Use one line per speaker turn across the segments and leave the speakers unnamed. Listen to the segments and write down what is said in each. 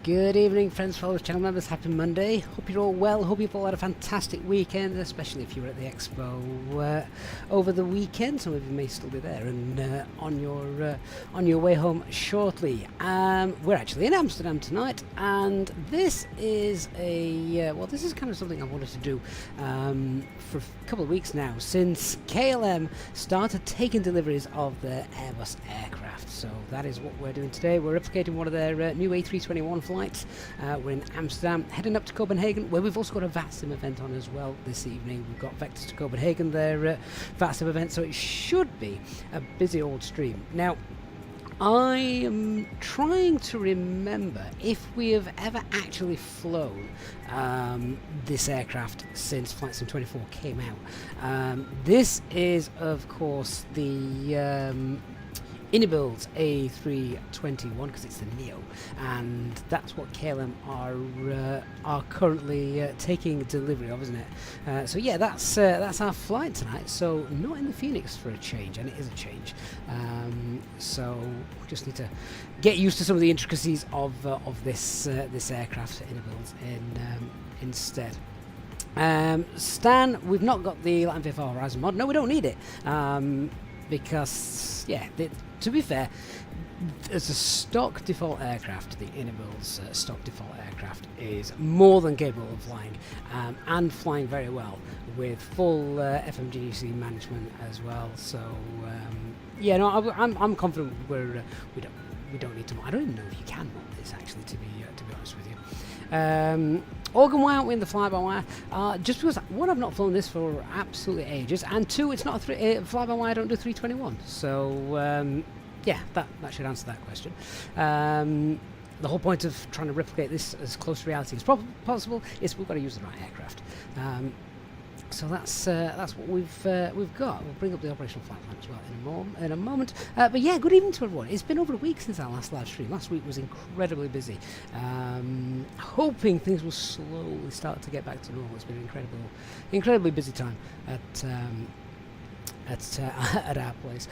Good evening, friends, followers, channel members. Happy Monday. Hope you're all well. Hope you've all had a fantastic weekend, especially if you were at the expo over the weekend. Some of you may still be there and on your way home shortly. We're actually in Amsterdam tonight, and this is this is kind of something I wanted to do for a couple of weeks now, since KLM started taking deliveries of their Airbus aircraft. So that is what we're doing today. We're replicating one of their new A321 flights. We're in Amsterdam, heading up to Copenhagen, where we've also got a VATSIM event on as well this evening. We've got Vectors to Copenhagen, their VATSIM event, so it should be a busy old stream. Now, I am trying to remember if we have ever actually flown this aircraft since Flight Sim 24 came out. This is, of course, the Inbuilt A321, because it's the Neo, and that's what KLM are currently taking delivery of, isn't it? So yeah, that's our flight tonight. So not in the Fenix for a change, and it is a change. So we just need to get used to some of the intricacies of this aircraft Inbuilt instead. Stan, we've not got the Latin VFR Horizon mod. No, we don't need it. Because, yeah, to be fair, as a stock default aircraft, the Inbuilt's stock default aircraft is more than capable of flying, and flying very well with full FMGC management as well. So, yeah, no, I'm confident we don't need to. I don't even know if you can mod this, actually, to be honest with you. Organ, why aren't we in the fly-by-wire? Just because, one, I've not flown this for absolutely ages, and two, it's not a fly-by-wire. I don't do 321. So, yeah, that should answer that question. The whole point of trying to replicate this as close to reality as possible is we've got to use the right aircraft. So that's what we've got. We'll bring up the operational flight plan as well in a moment. But yeah, good evening to everyone. It's been over a week since our last live stream. Last week was incredibly busy. Hoping things will slowly start to get back to normal. It's been an incredibly busy time at our place.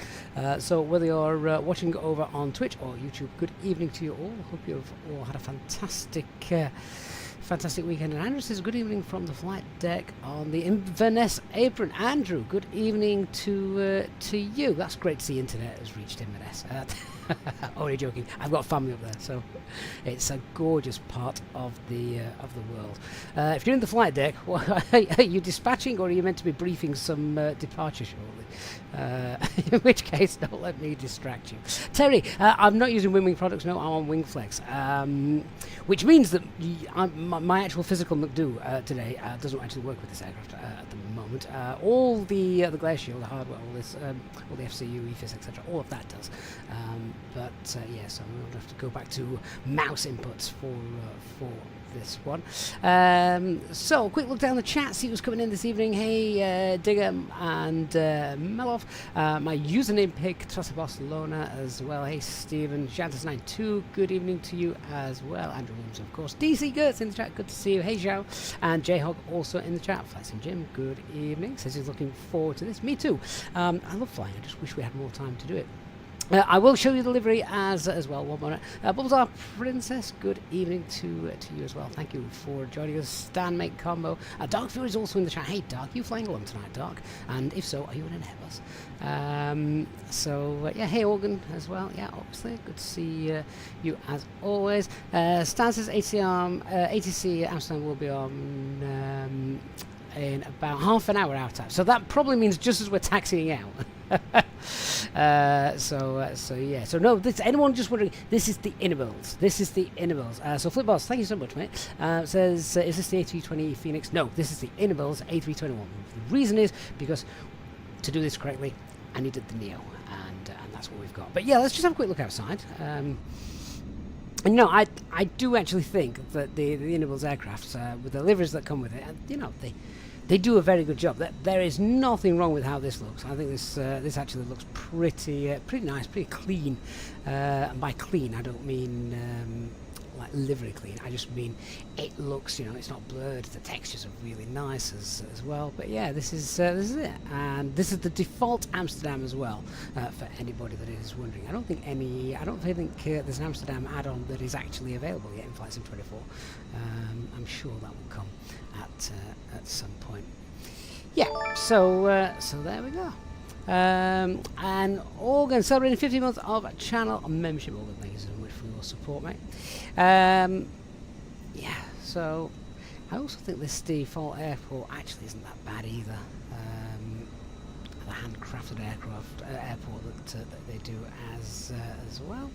So whether you're watching over on Twitch or YouTube, good evening to you all. Hope you've all had a fantastic weekend. And Andrew says good evening from the flight deck on the Inverness apron. Andrew, good evening to you. That's great to see internet has reached Inverness. Only joking. I've got family up there, so it's a gorgeous part of the world. If you're in the flight deck, are you dispatching, or are you meant to be briefing some departure shortly? In which case, don't let me distract you. Terry, I'm not using Wing products. No, I'm on WingFlex, which means that my actual physical McDo today doesn't actually work with this aircraft at the moment. All the glare shield, the hardware, all the FCU, EFIS, etc., all of that does. But yeah, so we'll have to go back to mouse inputs for this one. So quick look down the chat, see who's coming in this evening. Hey, Digger and Melov. My username pick, Trusty Barcelona as well. Hey, Stephen, Jantis92, good evening to you as well. Andrew Williams, of course. DC Gertz in the chat, good to see you. Hey, Zhao. And Jayhog also in the chat. Flights and Jim, good evening. Says he's looking forward to this. Me too. I love flying, I just wish we had more time to do it. I will show you the livery as well. One moment. Bubbles our Princess, good evening to you as well. Thank you for joining us. Stan Make Combo. Dark Fury is also in the chat. Hey, Dark, you flying along tonight, Dark? And if so, are you in an Airbus? Yeah, hey, Organ as well. Yeah, obviously. Good to see you as always. Stan says ATC Amsterdam will be on in about half an hour out. So that probably means just as we're taxiing out. So yeah. So no, anyone just wondering, this is the Inbuilt. This is the Inbuilt. So Flipboss, thank you so much, mate. Says, is this the A320 Fenix? No, this is the Inbuilt A321. The reason is because to do this correctly, I needed the Neo, and that's what we've got. But yeah, let's just have a quick look outside. And no, I do actually think that the Inbuilt aircraft, with the liveries that come with it, they do a very good job. There is nothing wrong with how this looks. I think this actually looks pretty nice, pretty clean. And by clean, I don't mean like livery clean. I just mean it looks, you know, it's not blurred. The textures are really nice as well. But yeah, this is it, and this is the default Amsterdam as well. For anybody that is wondering, I don't think there's an Amsterdam add-on that is actually available yet in Flight Sim 24. I'm sure that will come at some point. Yeah, so there we go. And Organ celebrating 50 months of channel membership. Organ, thank you so much for your support, mate. Yeah, so I also think this default airport actually isn't that bad either. The handcrafted airport that they do as well.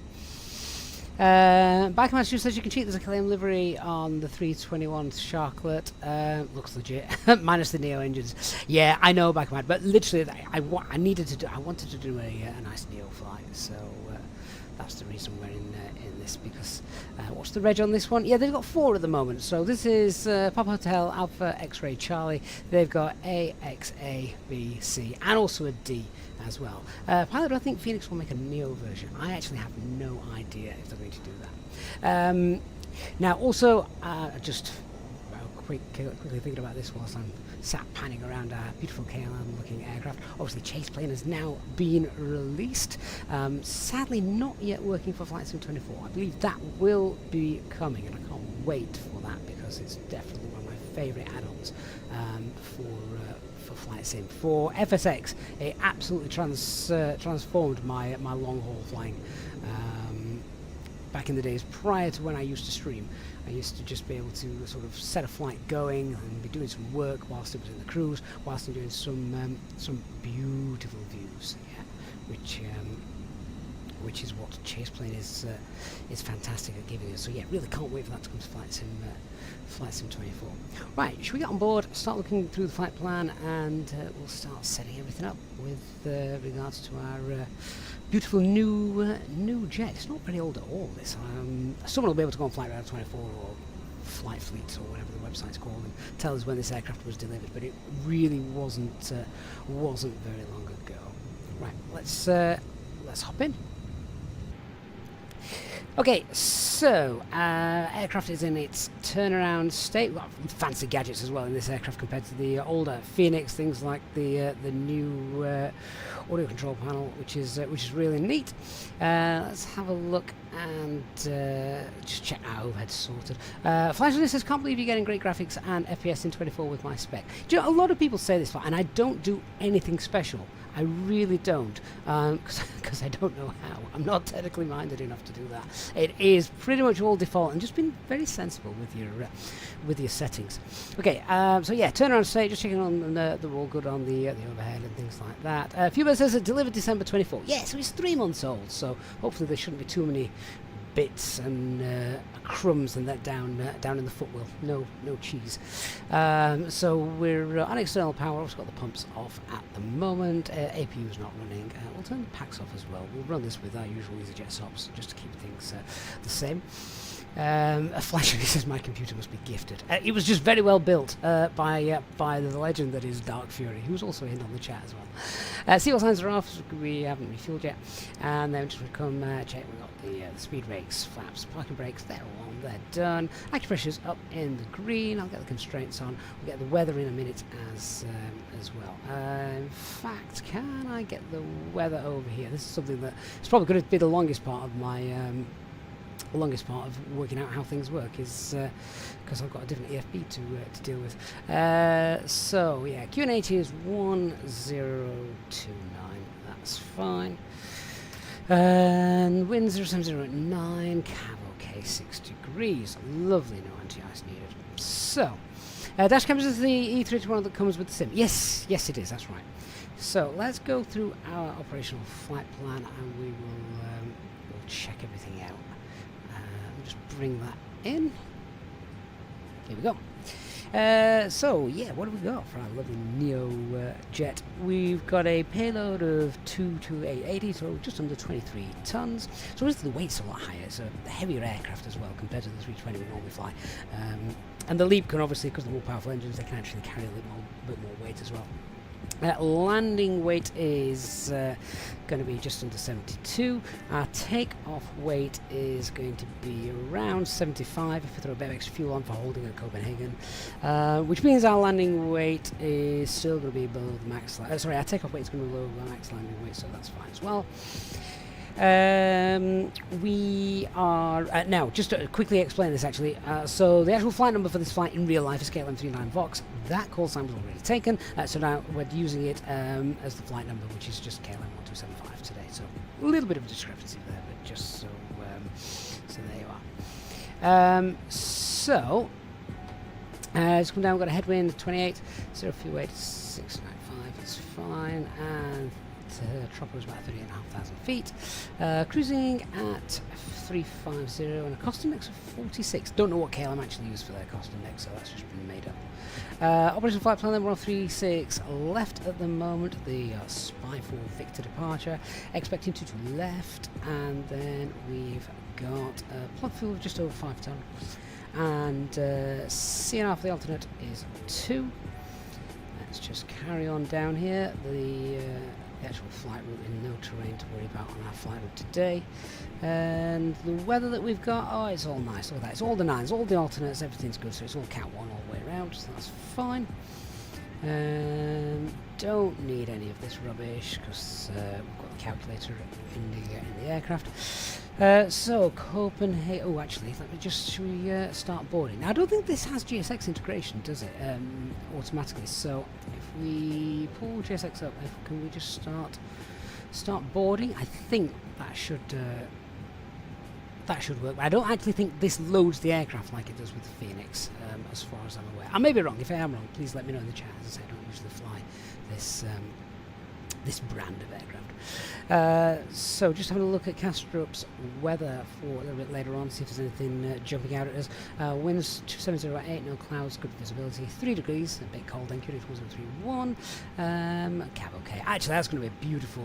Bikeman says you can cheat. There's a KLM livery on the 321 Sharklet. Looks legit, minus the Neo engines. Yeah, I know, Bikeman, but literally, I wanted to do a nice Neo flight, so that's the reason we're in this. Because what's the reg on this one? Yeah, they've got 4 at the moment. So this is Papa Hotel Alpha X-Ray Charlie. They've got A, X, A, B, C, and also a D as well. Pilot, I think Fenix will make a Neo version. I actually have no idea if they're going to do that. Now, also, just quickly thinking about this whilst I'm sat panning around our beautiful KLM-looking aircraft. Obviously, Chase Plane has now been released. Sadly, not yet working for Flight Sim 24. I believe that will be coming, and I can't wait for that because it's definitely one of my favourite add-ons for Flight Sim. For FSX, it absolutely transformed my long-haul flying. Back in the days prior to when I used to stream, I used to just be able to sort of set a flight going and be doing some work whilst it was in the cruise, whilst I'm doing some beautiful views, yeah, which is what Chase Plane is fantastic at giving us. So yeah, really can't wait for that to come to Flight Sim 24. Right, should we get on board, start looking through the flight plan, and we'll start setting everything up with regards to our beautiful new jet. It's not very old at all, this. Someone will be able to go on Flight Radar 24 or Flight Fleet or whatever the website's called and tell us when this aircraft was delivered, but it really wasn't very long ago. Right, let's hop in. Okay, so aircraft is in its turnaround state. We've got fancy gadgets as well in this aircraft compared to the older Fenix. Things like the new audio control panel, which is really neat. Let's have a look and just check our overhead sorted. Flash says, can't believe you're getting great graphics and FPS in 24 with my spec. Do you know, a lot of people say this, and I don't do anything special. I really don't, because I don't know how. I'm not technically minded enough to do that. It is pretty much all default, and just been very sensible with your settings. Okay, so yeah, turnaround state, just checking on they're all good on the overhead and things like that. Fuba says it delivered December 24. Yeah, so it's 3 months old, so hopefully there shouldn't be too many bits and crumbs and that down in the footwell. No cheese. So we're on external power. Also got the pumps off at the moment. APU's not running. We'll turn the packs off as well. We'll run this with our usual EasyJet stops just to keep things the same. A flash says my computer must be gifted. It was just very well built by the legend that is Dark Fury, who's also in on the chat as well. Seal signs are off. We haven't refueled yet, and then just come check. We've got the speed brakes, flaps, parking brakes. They're all on. They're done. Acupressure's up in the green. I'll get the constraints on. We'll get the weather in a minute as well. In fact, can I get the weather over here? This is something that it's probably going to be the longest part of my. The longest part of working out how things work is because I've got a different EFB to deal with. So yeah, QN80 is 1029. That's fine. And wind 070 at 9. Cav okay, 6 degrees. Lovely, no anti-ice needed. So dash cams is the E321 that comes with the sim. Yes, it is. That's right. So let's go through our operational flight plan and we will we'll check everything out. Just bring that in. Here we go. So yeah, what have we got for our lovely Neo jet? We've got a payload of 22880, so just under 23 tons. So obviously the weight's a lot higher. It's a heavier aircraft as well compared to the 320 we normally fly. And the LEAP can obviously, because of the more powerful engines, they can actually carry a little bit more weight as well. Landing weight is going to be just under 72. Our takeoff weight is going to be around 75 if we throw a bit of extra fuel on for holding at Copenhagen, which means our landing weight is still going to be below the max. Sorry, our takeoff weight is going to be below the max landing weight, so that's fine as well. We are now just to quickly explain this actually. So the actual flight number for this flight in real life is KLM 39 Vox. That call sign was already taken, so now we're using it as the flight number, which is just KLM 1275 today. So a little bit of a discrepancy there, but just so there you are. Let's come down. We've got a headwind 28, 0 fuel weight 695. It's fine, and Tropper is about 38,500 feet, cruising at 350 and a cost index of 46. Don't know what KLM actually used for their cost index, so that's just been made up. Operational flight plan then, we're on 36 left at the moment, the spy for Victor departure, expecting to left, and then we've got plug fuel of just over 5 ton, and CNR for the alternate is 2. Let's just carry on down here. The actual flight route in no terrain to worry about on our flight route today, and the weather that we've got, oh, it's all nice. Look at that, it's all the nines, all the alternates, everything's good, so it's all Cat 1 all the way around, so that's fine. Don't need any of this rubbish because we've got the calculator in the aircraft. So Copenhagen. Oh, actually, should we start boarding? Now, I don't think this has GSX integration, does it? Automatically. So if we pull GSX up, can we just start boarding? I think that should work. But I don't actually think this loads the aircraft like it does with the Fenix, as far as I'm aware. I may be wrong. If I am wrong, please let me know in the chat. As I say, I don't usually fly this brand of aircraft. So just having a look at Kastrup's weather for a little bit later on, see if there's anything jumping out at us. Winds 270 no clouds, good visibility, 3 degrees, a bit cold, NQ 4031, cab okay. Actually, that's going to be a beautiful.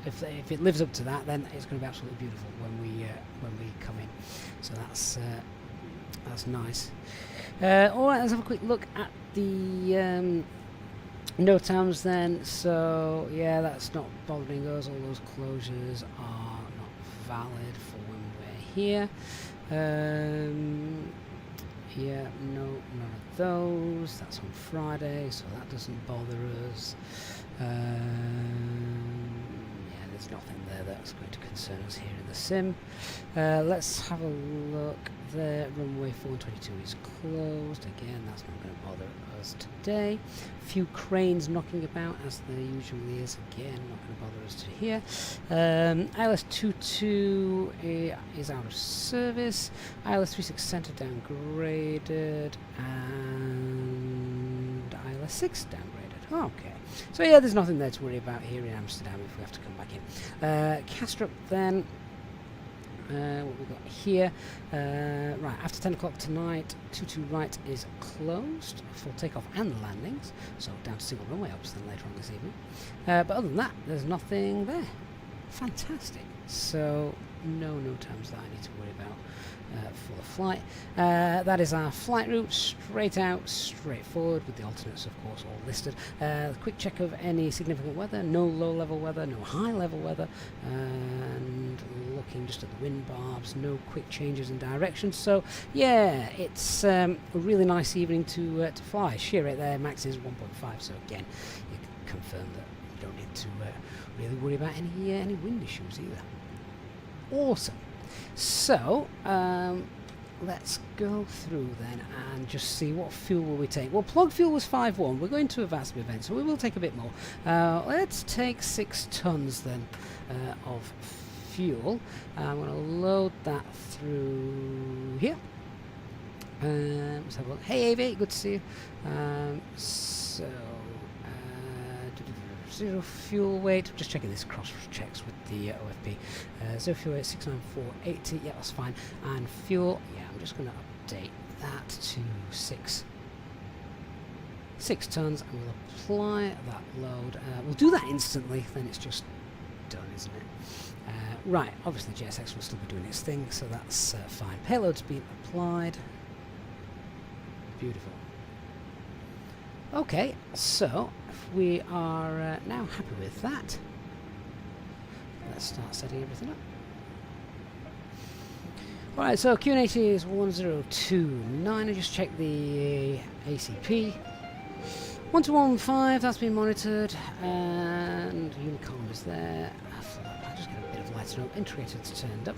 If it lives up to that, then it's going to be absolutely beautiful when we come in. So that's nice. All right, let's have a quick look at the no times then. So yeah, that's not bothering us. All those closures are not valid for when we're here. Yeah, no, none of those. That's on Friday, so that doesn't bother us. There's nothing there that's going to concern us here in the sim. Let's have a look there. Runway 422 is closed. Again, that's not going to bother us today. A few cranes knocking about, as there usually is. Again, not going to bother us to here. ILS-22 is out of service. ILS-36 Center downgraded. And ILS-6 downgraded. Okay. So yeah, there's nothing there to worry about here in Amsterdam if we have to come back in. Kastrup then, what we've got here, right, after 10 o'clock tonight, 22 right is closed for takeoff and the landings, so down to single runway ops then later on this evening. But other than that, there's nothing there. Fantastic. So no terms that I need to worry about for the flight. That is our flight route, straight out, straight forward, with the alternates of course all listed. Quick check of any significant weather, no low level weather, no high level weather, and looking just at the wind barbs, no quick changes in direction. So yeah, it's a really nice evening to fly. Shear rate there, max is 1.5, so again you can confirm that you don't need to really worry about any wind issues either. Awesome. So let's go through then and just see what fuel will we take. Well, plug fuel was 5.1. We're going to a VATSIM event, so we will take a bit more. Let's take 6 tons then of fuel. I'm going to load that through here. Let's have a look. Hey, AV, good to see you. Zero fuel weight, just checking this cross checks with the OFP. Zero fuel weight 69480, yeah, that's fine. And fuel, yeah, I'm just going to update that to 6 tons, and we'll apply that load. We'll do that instantly, then it's just done, isn't it? Right, obviously GSX will still be doing its thing, so that's fine. Payload's been applied. Beautiful. Okay, so if we are now happy with that, let's start setting everything up. Alright, so QNH is 1029. I just checked the ACP. 1215, that's been monitored, and Unicom is there. I just get a bit of lighting up. Integrated's turned up.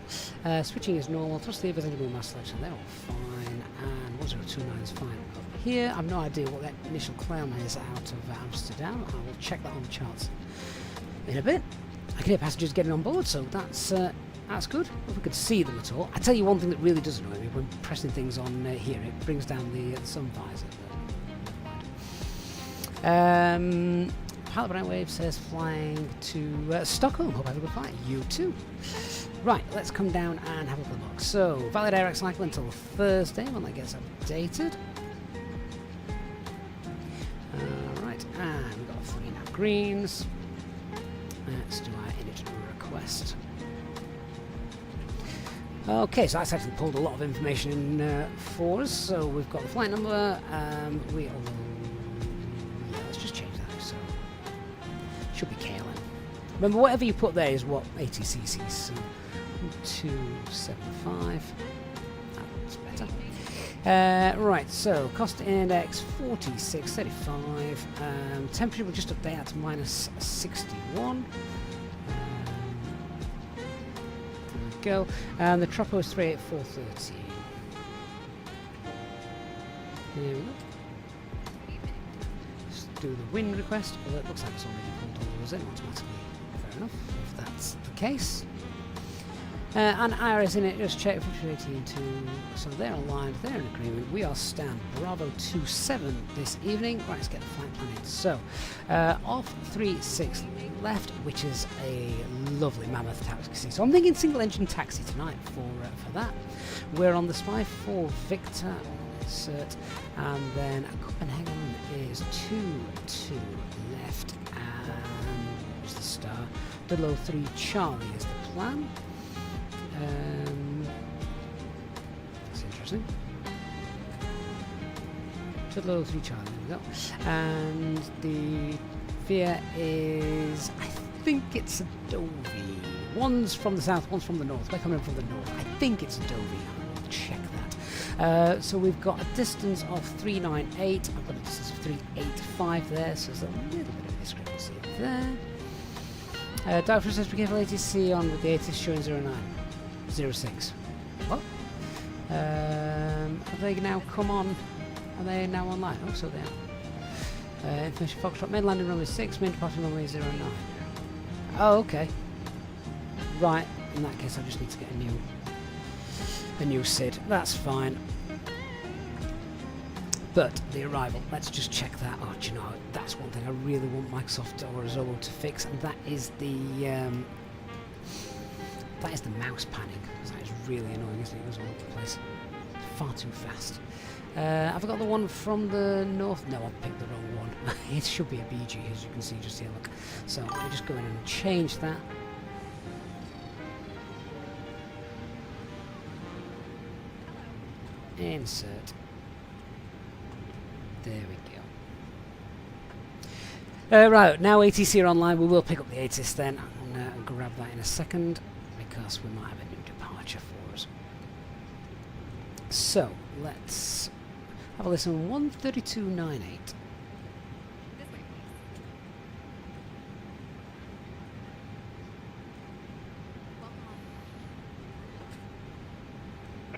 Switching is normal. Thrust levers and mass selection, they're all fine. And 1029 is fine. Up here, I've no idea what that initial climb is out of Amsterdam. I will check that on the charts in a bit. I can hear passengers getting on board, so that's good. If we could see them at all. I tell you one thing that really does annoy me when pressing things on here, it brings down the sun visor. Pilot Brightwave says flying to Stockholm. Hope I have a good flight. You too. Right, let's come down and have a look at the box. So, valid air cycle until Thursday when that gets updated. Right, and we've got 3 nav greens. Let's do our init request. Okay, so that's actually pulled a lot of information in for us. So we've got the flight number. Let's just change that. So should be KLM. Remember, whatever you put there is what ATC sees. So 275. That looks better. Right, so cost index 46.35. Temperature will just update that to minus 61. Go, and the tropo is 38413. Here we go. Just do the wind request. Well, it looks like it's already pulled all those in automatically. Fair enough, if that's the case. And Iris in it, just check 5282. So they're aligned, they're in agreement. We are stand Bravo 27 this evening. Right, let's get the flight plan in. So, off 36 left, which is a lovely mammoth taxi. So I'm thinking single engine taxi tonight for that. We're on the Spy 4 Victor, insert, and then Copenhagen is 2-2 left, and where's the star? 003 Charlie is the plan. That's interesting. 003 Charlie, there we go. And the VIA is, I think it's Adobe. One's from the south, one's from the north. We're coming from the north. I think it's Adobe. I'll check that. So we've got a distance of 398. I've got a distance of 385 there, so there's a little bit of discrepancy there. Doctor says be careful ATC on with the ATC showing 0906. What? Have they now come on? Are they now online? Oh, so they are. Information Foxtrot, main landing runway 6, main departure runway 09. Oh, okay. Right, in that case I just need to get a new SID. That's fine. But the arrival, let's just check that. Oh, do you know, that's one thing I really want Microsoft or Zoho to fix, and that is the mouse panning. That is really annoying, isn't it? It goes all over the place. Far too fast. Have I got the one from the north? No, I've picked the wrong one. It should be a BG, as you can see just here, look. So let me just go in and change that. Insert. There we go. Right, now ATC are online. We will pick up the ATIS then and grab that in a second, because we might have a new departure for us. So, let's have a listen. 132.98.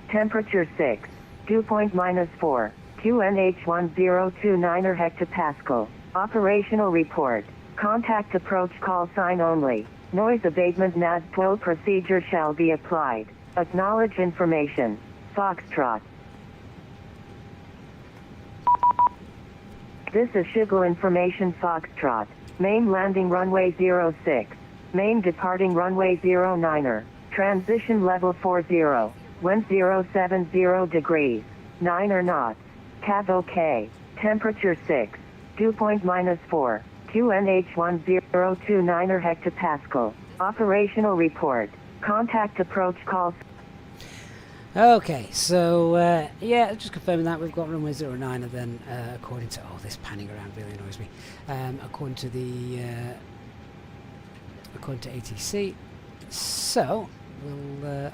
Temperature 6, dew point -4, QNH 1029 hectopascal. Operational report. Contact approach call sign only. Noise abatement NAD 12 procedure shall be applied. Acknowledge information. Foxtrot. This is Shiggle information Foxtrot. Main landing runway 06. Main departing runway 09er. Transition level 40. Wind 070 degrees. 9 knots. Cav OK. Temperature 6. Dew point -4. QNH 1029 hectopascal. Operational report. Contact approach call.
Okay, so yeah, just confirming that we've got runway 09, and then according to this panning around really annoys me. According to the according to ATC, so we'll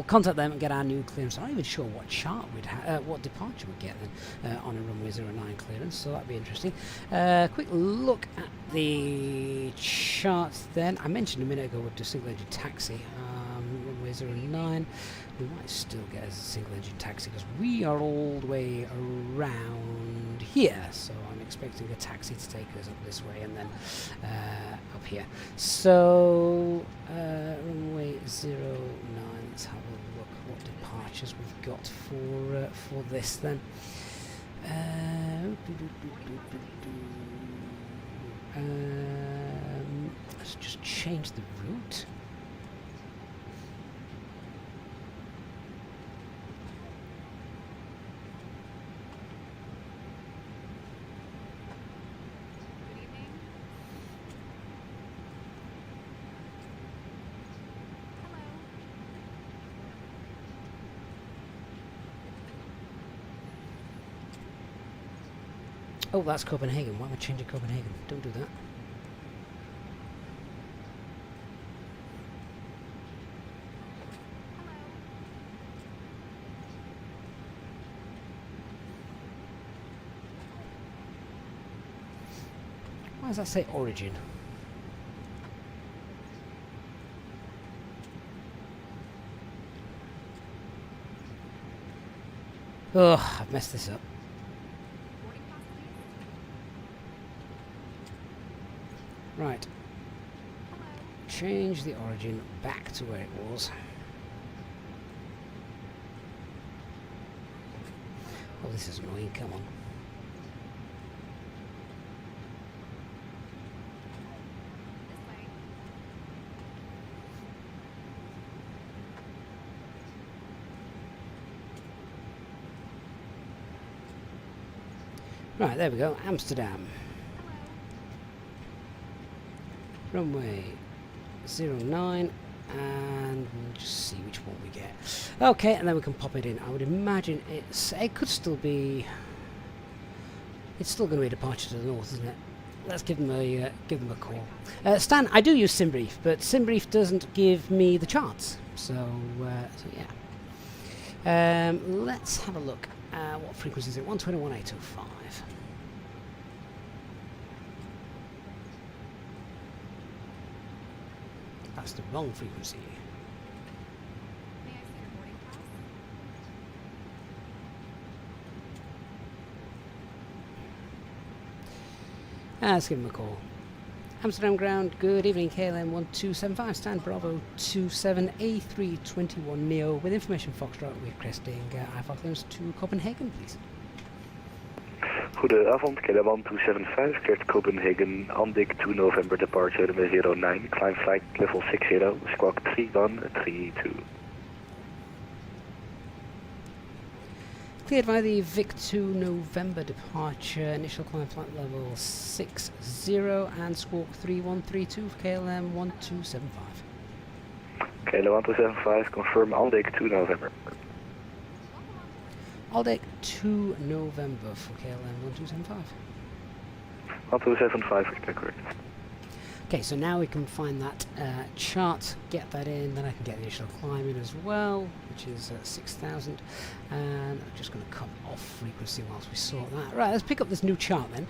contact them and get our new clearance. I'm not even sure what chart we'd what departure we'd get then on a runway 09 clearance, so that'd be interesting. Quick look at the charts then. I mentioned a minute ago we'd do single engine taxi. Runway 09, we might still get a single engine taxi because we are all the way around here, so I'm expecting a taxi to take us up this way and then up here. So runway 09, let's have a look what departures we've got for this then. Let's just change the route. Oh, that's Copenhagen. Why am I changing Copenhagen? Don't do that. Why does that say origin? Oh, I've messed this up. Right. Change the origin back to where it was. Oh, this is annoying. Come on. Right, there we go. Amsterdam. Runway 09, and we'll just see which one we get. Okay, and then we can pop it in. I would imagine it could still be. It's still going to be a departure to the north, isn't it? Let's give them a call. Stan, I do use SimBrief, but SimBrief doesn't give me the charts. So yeah. Let's have a look. What frequency is it? 121.805. That's the wrong frequency.
May I see your boarding pass?
Let's give him a call. Amsterdam ground, good evening, KLM 1275, stand Bravo 27 A321Neo with information Foxtrot, we're cresting IFR clearance to Copenhagen, please.
Goedenavond, KLM 1275, cleared Copenhagen, Andik 2 November departure, number 09, climb flight level 60, squawk 3132.
Cleared by the Vic 2 November departure, initial climb flight level 60 and squawk 3132 for KLM 1275.
KLM 1275, confirm Andik 2 November.
Aldeck 2 November for KLM 1275.
1275, correct.
Okay, so now we can find that chart, get that in, then I can get the initial climb in as well, which is 6,000, and I'm just going to cut off frequency whilst we sort that. Right, let's pick up this new chart then.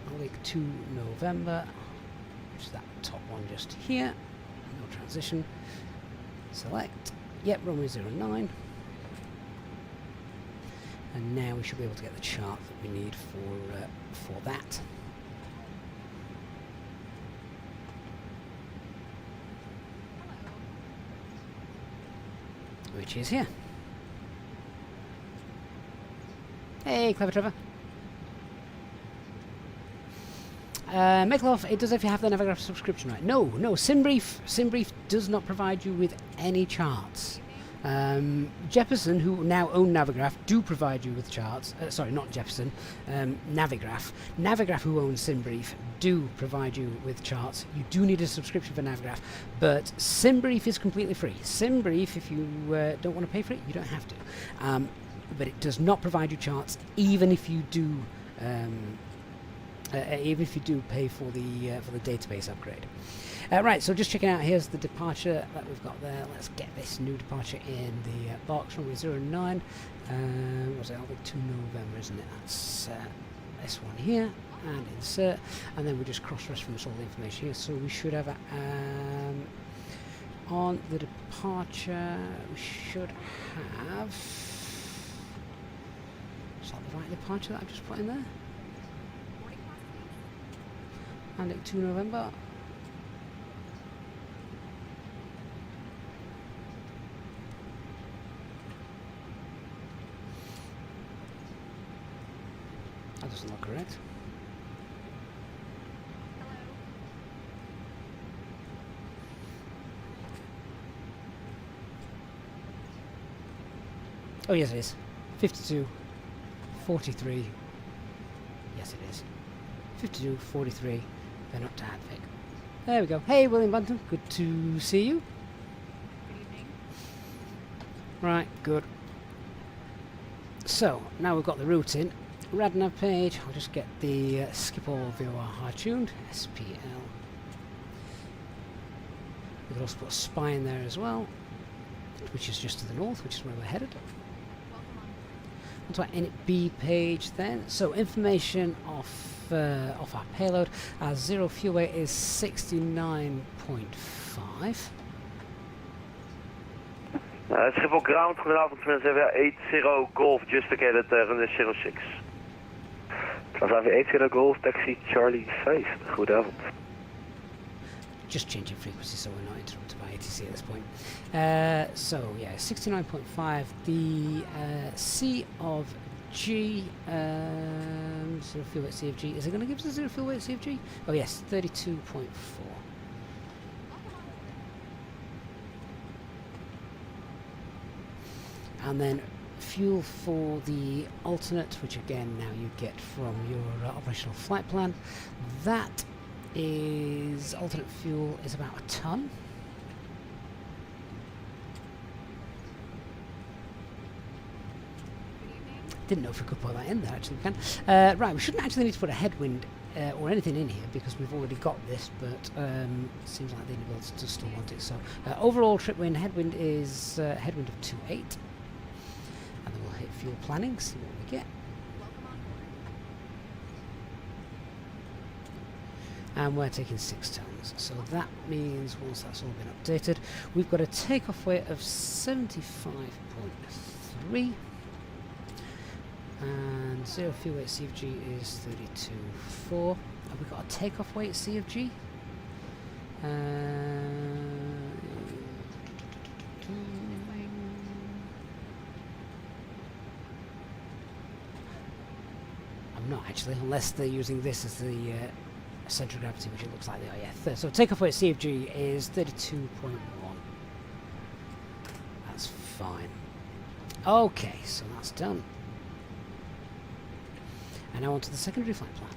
Aldeck 2 November, which is that top one just here, no transition, select, yep, runway 09. And now we should be able to get the chart that we need for that. Which is here. Hey, clever Trevor. Make it does if you have the Navigraph subscription, right? No, SimBrief does not provide you with any charts. Jeppesen, who now own Navigraph, do provide you with charts. Sorry, not Jeppesen, Navigraph. Navigraph, who owns SimBrief, do provide you with charts. You do need a subscription for Navigraph, but SimBrief is completely free. SimBrief, if you don't want to pay for it, you don't have to. But it does not provide you charts, even if you do pay for the database upgrade. Right, so just checking out, here's the departure that we've got there. Let's get this new departure in the box, runway 09. Was it? I'll be 2 November, isn't it? That's this one here, and insert, and then we just cross-reference all the information here. So we should have on the departure, we should have. Is that the right departure that I've just put in there? And at 2 November. That doesn't look correct. Oh yes it is. 52:43. Yes it is. 52:43. Then up to Hadvik. There we go. Hey William Bunton, good to see you.
Good evening.
Right, good. So now we've got the route in. Radnav page, I'll just get the skip all VOR hard tuned, SPL. We can also put a spy in there as well, which is just to the north, which is where we're headed. Onto our init B page then. So information off our payload. Our zero fuel weight is 69.5.
Schiphol ground, goedenavond mensen, 80 Golf, just to get it runway 06.
Vanaf 80 Golf, taxi Charlie 5. Goedenavond.
Just changing frequency so we're not interrupted by ATC at this point. So yeah, 69.5. The C of G, zero fuel weight C of G. Is it going to give us a zero fuel weight C of G? Oh yes, 32.4. And then fuel for the alternate, which again now you get from your operational flight plan. That is, alternate fuel is about a ton. Didn't know if we could put that in there, actually we can. Right, we shouldn't actually need to put a headwind or anything in here because we've already got this, but seems like the individuals still want it. So overall trip wind, headwind is headwind of 28. And then we'll hit fuel planning, see what we get. And we're taking 6 tons, so that means once that's all been updated, we've got a takeoff weight of 75.3, and zero fuel weight CFG is 32.4. Have we got a takeoff weight CFG? I'm not actually, unless they're using this as the centre of gravity, which it looks like they are, yeah. So takeoff weight CFG is 32.1. That's fine. Okay, so that's done. And now on to the secondary flight plan.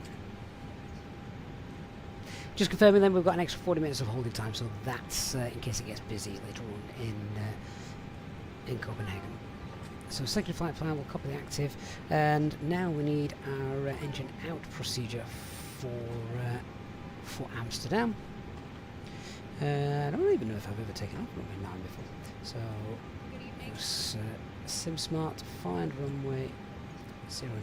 Just confirming then we've got an extra 40 minutes of holding time, so that's in case it gets busy later on in Copenhagen. So secondary flight plan, we'll copy the active, and now we need our engine out procedure for Amsterdam. I don't even know if I've ever taken off runway 9 before. So SimSmart, find runway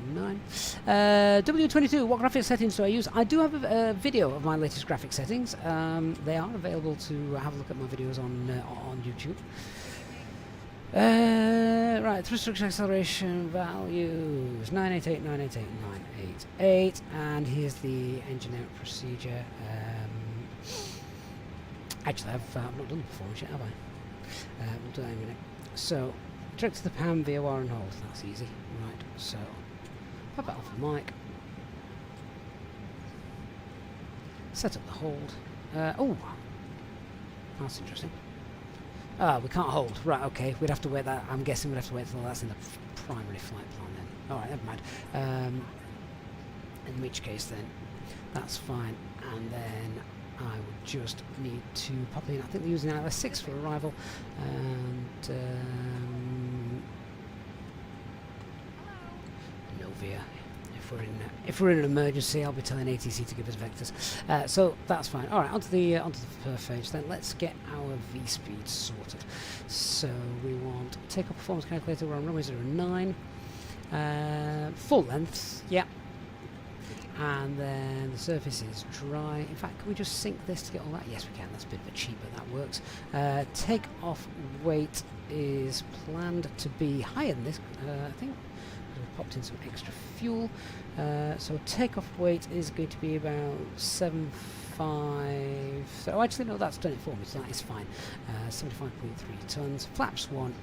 09. W22, what graphic settings do I use? I do have a video of my latest graphic settings. They are available to have a look at my videos on YouTube. Right, thrust structure acceleration values 988, 988, 988, and here's the engine out procedure. Actually, I've not done the performance yet, have I? We'll do that in a minute. So, direct to the PAM, VOR and hold, that's easy. Right, so, pop it off the mic. Set up the hold. Oh, that's interesting. Ah, we can't hold. Right, okay. We'd have to wait that. I'm guessing we'd have to wait till that's in the primary flight plan then. Alright, never mind. In which case then, that's fine. And then I would just need to pop in. I think they're using ILS 6 for arrival. And Novia. If we're in an emergency, I'll be telling ATC to give us vectors. So that's fine. All right, onto the perf page. Then let's get our V-speed sorted. So we want takeoff performance calculator. We're on runway 09. Full length, yeah. And then the surface is dry. In fact, can we just sync this to get all that? Yes, we can. That's a bit of a cheaper. That works. Takeoff weight is planned to be higher than this, I think. We've popped in some extra fuel. So takeoff weight is going to be about 7.5. So actually, no, that's done it for me, so that is fine. 75.3 tons. Flaps 1.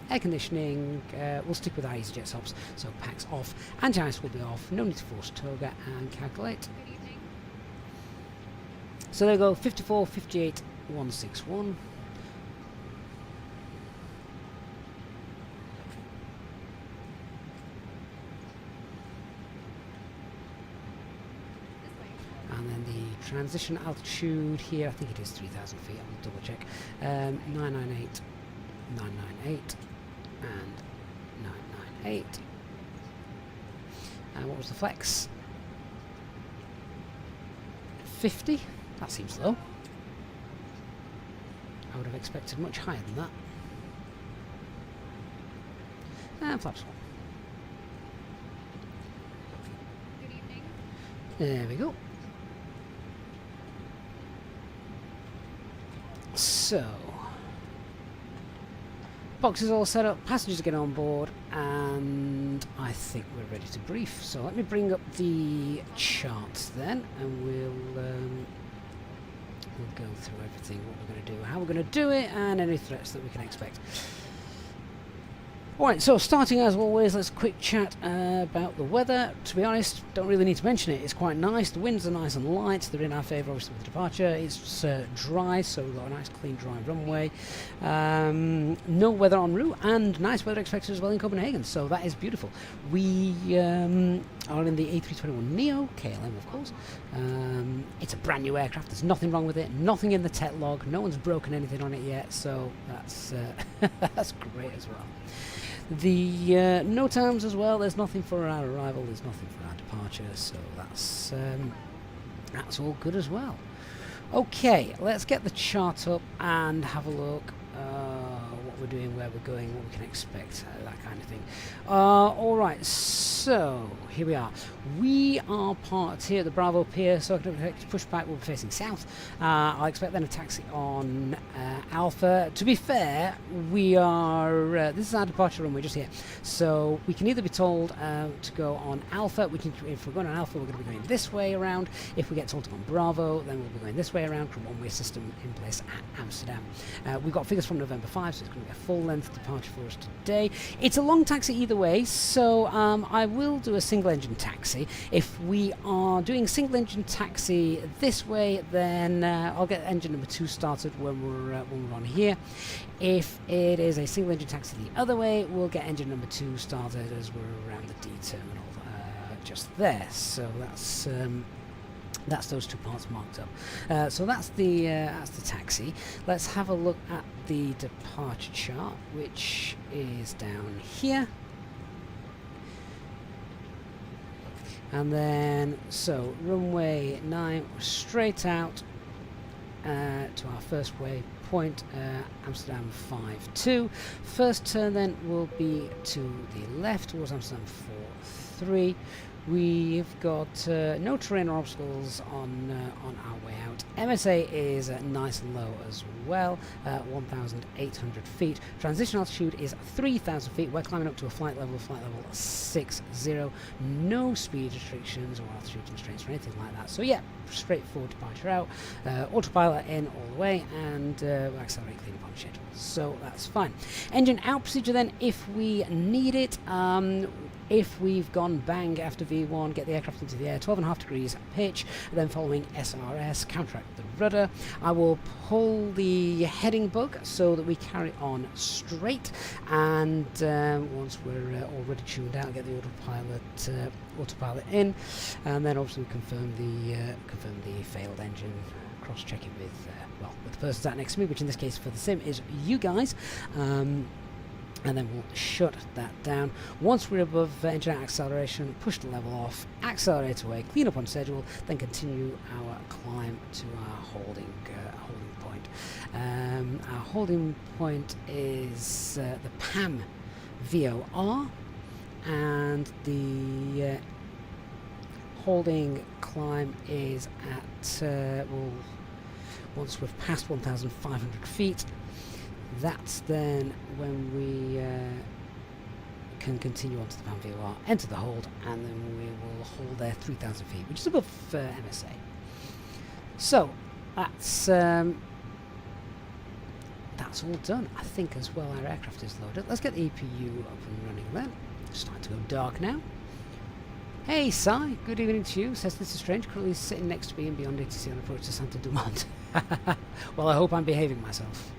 Air conditioning, we'll stick with our EasyJet stops, so packs off. Anti-ice will be off. No need to force toga and calculate. So there we go, 54, 58, 161. And then the transition altitude here, I think it is 3,000 feet, I'll double check. 998, 998, and 998. And what was the flex? 50? That seems low. I would have expected much higher than that. And flaps 1.
Good evening.
There we go. So, box is all set up, passengers are getting on board, and I think we're ready to brief. So let me bring up the charts then, and we'll go through everything, what we're going to do, how we're going to do it, and any threats that we can expect. Alright, so starting as always, let's quick chat about the weather. To be honest, don't really need to mention it. It's quite nice. The winds are nice and light. They're in our favour, obviously, with the departure. It's dry, so we've got a nice, clean, dry runway. No weather en route, and nice weather expected as well in Copenhagen, so that is beautiful. We are in the A321Neo, KLM, of course. It's a brand new aircraft. There's nothing wrong with it. Nothing in the tech log. No one's broken anything on it yet, so that's that's great as well. The no times as well, there's nothing for our arrival, there's nothing for our departure, so that's all good as well. Okay, let's get the chart up and have a look what we're doing, where we're going, what we can expect, that kind of thing. Alright, so here we are. We are parked here at the Bravo Pier, so I can expect Pushback will be facing south. I'll expect then a taxi on Alpha. To be fair, we are, this is our departure runway just here, so we can either be told to go on Alpha. If we're going on Alpha, we're going to be going this way around. If we get told to go on Bravo, then we'll be going this way around, with a one-way system in place at Amsterdam. We've got figures from November 5, so it's going to be a full-length departure for us today. It's a long taxi either way, so I will do a single-engine taxi. If we are doing single-engine taxi this way, then I'll get engine number 2 started when we're on here. If it is a single-engine taxi the other way, we'll get engine number 2 started as we're around the D terminal just there. So that's those two parts marked up. So that's the taxi. Let's have a look at the departure chart, which is down here. And then, so runway 9, straight out to our first waypoint, Amsterdam 5-2. First turn then will be to the left towards Amsterdam 4-3. We've got no terrain or obstacles on our way out. MSA is nice and low as well, 1,800 feet. Transition altitude is 3,000 feet. We're climbing up to a flight level 60. No speed restrictions or altitude constraints or anything like that. So yeah, straightforward departure out. Autopilot in all the way, and we'll accelerate clean upon schedule. So that's fine. Engine out procedure then, if we need it. if we've gone bang after V1, get the aircraft into the air, 12.5 degrees pitch, and then following SRS, counteract the rudder, I will pull the heading bug so that we carry on straight, and once we're already tuned out, get the autopilot in, and then obviously confirm the failed engine, cross-check it with with the person sat next to me, which in this case for the sim is you guys, and then we'll shut that down. Once we're above engine acceleration, push the level off, accelerate away, clean up on schedule, then continue our climb to our holding point. Our holding point is the PAM VOR, and the holding climb is at once we've passed 1,500 feet, that's then when we can continue on to the PAM VOR, enter the hold, and then we will hold there 3,000 feet, which is above MSA. So that's all done, I think, as well. Our aircraft is loaded. Let's get the EPU up and running then. It's starting to go dark now. Hey, Sai, good evening to you. Says, this is strange, currently sitting next to me and beyond ATC on approach to Santa Dumont. Well, I hope I'm behaving myself.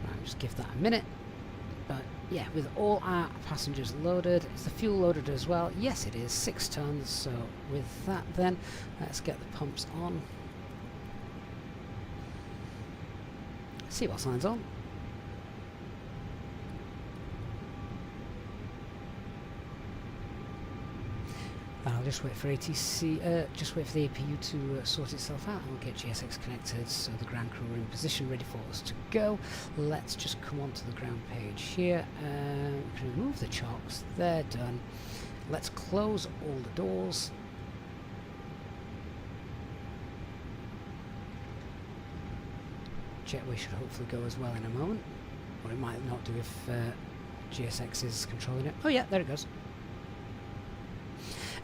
Right, just give that a minute. But yeah, with all our passengers loaded, is the fuel loaded as well? Yes, it is, 6 tons. So with that then, let's get the pumps on. Seatbelt signs on. And I'll just wait for ATC, just wait for the APU to sort itself out, and we'll get GSX connected so the ground crew are in position ready for us to go. Let's just come onto the ground page here. We can remove the chocks, they're done. Let's close all the doors. Jetway should hopefully go as well in a moment, or it might not do if GSX is controlling it. Oh yeah, there it goes.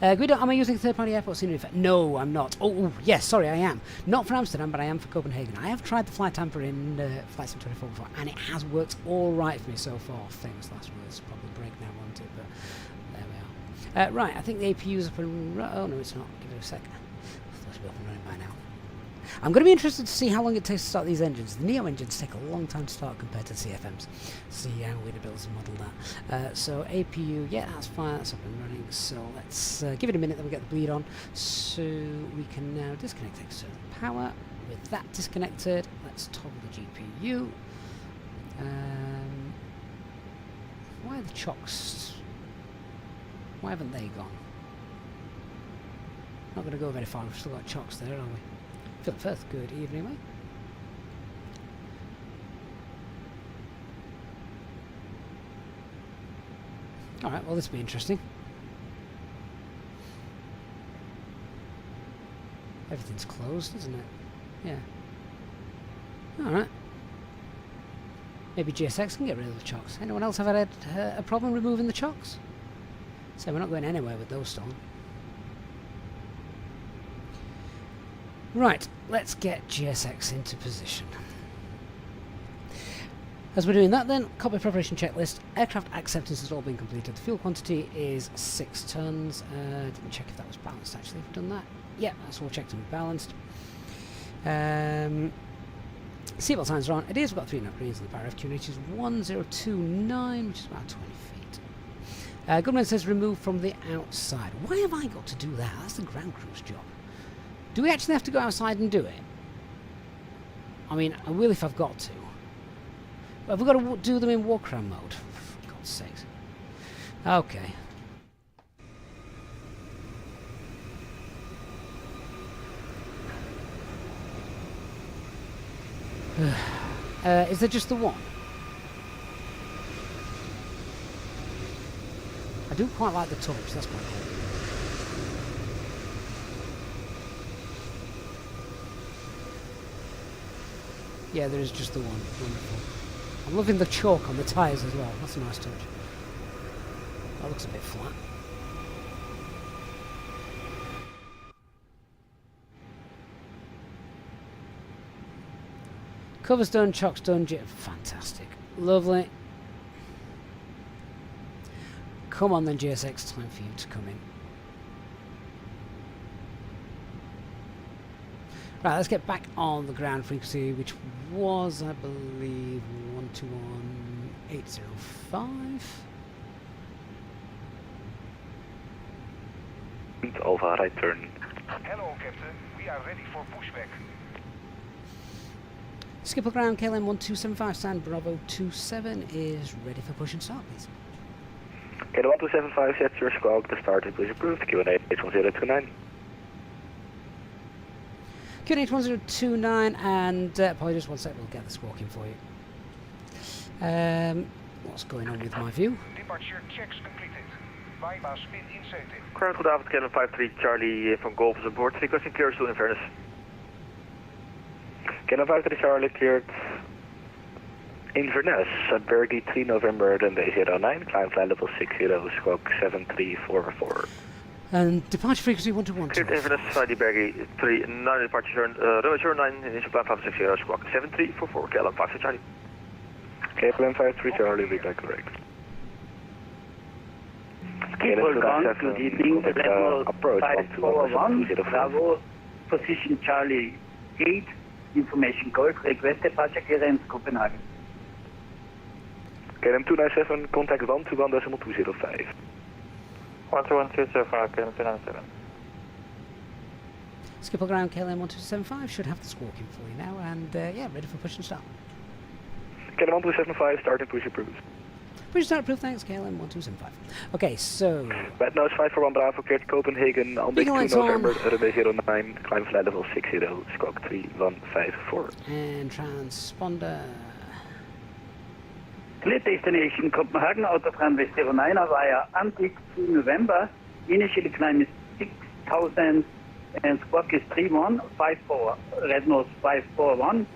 Guido, am I using third-party airport scenery? No, I'm not. Oh, yes, sorry, I am. Not for Amsterdam, but I am for Copenhagen. I have tried the flight tamper in FlightSim 24 before, and it has worked all right for me so far. Famous last words, probably break now, won't it? But there we are. Right, I think the APU's up and oh no, it's not. Give it a sec. I thought it'd be up and running by now. I'm going to be interested to see how long it takes to start these engines. The Neo engines take a long time to start compared to the CFMs. See how we're able to model that. So APU, yeah, that's fine, that's up and running. So let's give it a minute, then we get the bleed on. So we can now disconnect external power. With that disconnected, let's toggle the GPU. Why are the chocks? Why haven't they gone? Not going to go very far, we've still got chocks there, are we? Philip Firth, good evening, mate. Alright, well, this will be interesting. Everything's closed, isn't it? Yeah. Alright. Maybe GSX can get rid of the chocks. Anyone else have had a problem removing the chocks? So we're not going anywhere with those stolen. Right, let's get GSX into position. As we're doing that then, cockpit preparation checklist. Aircraft acceptance has all been completed. The fuel quantity is 6 tons. Didn't check if that was balanced actually. Have we done that? Yeah, that's all checked and balanced. Seatbelt signs are on. It is, we've got 3 degrees on the power FQ, which is 1029, which is about 20 feet. Government says remove from the outside. Why have I got to do that? That's the ground crew's job. Do we actually have to go outside and do it? I mean, I will if I've got to. But have we got to do them in walk around mode? For God's sakes. Okay. Is there just the one? I do quite like the torch, that's quite cool. Yeah, there is just the one. Wonderful. I'm loving the chalk on the tyres as well. That's a nice touch. That looks a bit flat. Cover's done, chock's done, fantastic. Lovely. Come on then, GSX, time for you to come in. Right, let's get back on the ground frequency, which was, I believe, 121805.
Alpha, right turn.
Hello, Captain. We are ready for pushback.
Skipper ground, KLM 1275, stand Bravo 27 is ready for push and start, please.
Okay, the 1275, set your squawk, the start is approved, Q&A H1029.
Q81029, and apologies, one sec, we'll get the squawk in for you. What's going on with my view?
Departure checks completed. Bypass spin inserted.
Current goedenavond, KLM 53 Charlie van Golf is aboard. Requesting clearance to Inverness.
KLM 53 Charlie cleared Inverness at Bergy 3 November, runway 09, climb flight level 60, squawk 7344.
And departure frequency
Cleared
1212.
Inverness, Friday Bergy 3, 9 departure, runway 09, initial climb flight 60, squawk 7344, KLM 53 Charlie.
KLM 53 Charlie, read back correct.
Skipper ground, good evening.
Approach
541, Bravo, position Charlie 8, information code, request departure clearance Copenhagen.
KLM 297, contact 121.205.
12125, KLM 297.
Skipper ground, KLM 1275 should have the squawk in for you now, and yeah, ready for push and start.
KLM 1275, start and push approved.
Push and start approved, thanks, KLM 1275. Okay, so...
Bad nose 541 Bravo, cleared Copenhagen, on
Beacon
2
lights on.
November, runway 09, climb flight level 60, squawk 3154.
And transponder...
Clear destination Copenhagen, out of runway 09 via Antic 2 November. Initial climb is 6,000 and squawk is 3154. Red nose 541.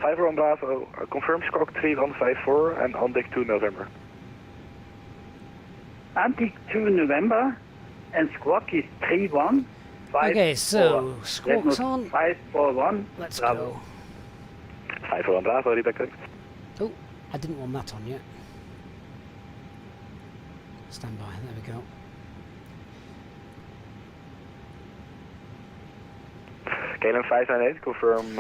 541 Bravo, confirm squawk 3154 and on deck 2 November.
Antic 2 November and squawk is 3154.
Okay, so squawk's on.
541.
Let's
Bravo.
go.
541 Bravo, read back correct.
Oh, I didn't want that on yet. Stand by, there we go.
KLM 598, confirm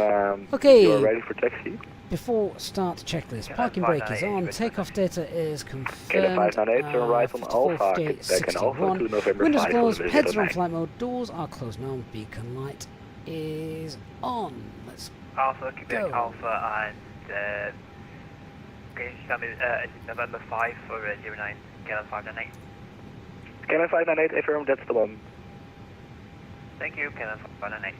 Okay.
you are ready for taxi.
Before start checklist, parking brake is on, takeoff data is
KLM
confirmed.
598, turn right on
54
Alpha,
gate
get back in Alpha 2 November
Windows
5
closed, heads are on
09.
flight mode, doors are closed now, beacon light is on. Let's
Alpha, Quebec
Go.
Alpha, and can you tell me November 5 for 09, KLM 598?
KLM 598, affirm that's the one.
Thank you, KLM 598.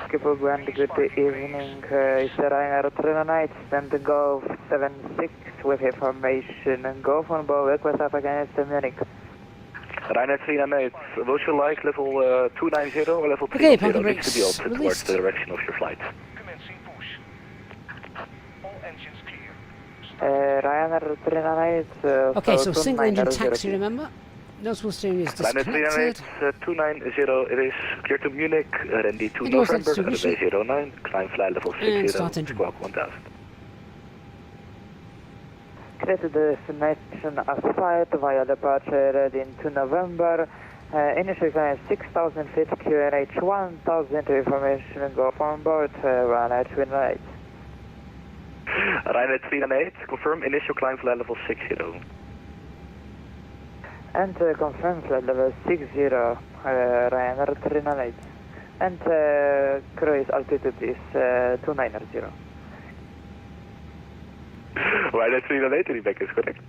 Skipper Grand, good evening. It's Ryanair 398, stand to go 76 with information. Go on board, request up against Munich.
Ryanair 398, would you like level 290 or level 310?
Okay, parking
Needs to be
brakes
altered towards
released.
the direction of your flight.
Commencing push. All engines clear.
Ryanair 398.
Okay, so single engine taxi, remember? Noticeable steering is
Ryanair
disconnected.
398, 290, it is clear to Munich, Randy 2
It was
November,
distribution.
runway 09, climb flight level
And
60,
start engine.
squawk 1000.
Clear to destination aside via departure ready in 2 November. Initial climb 6,000 feet, QNH 1,000 information. Go on board, Ryanair 398.
Ryanair 398, confirm initial climb flight level 60.
And confirm flight level 60, Ryanair 398. And cruise altitude is 290.
Ryanair 398, feedback is correct.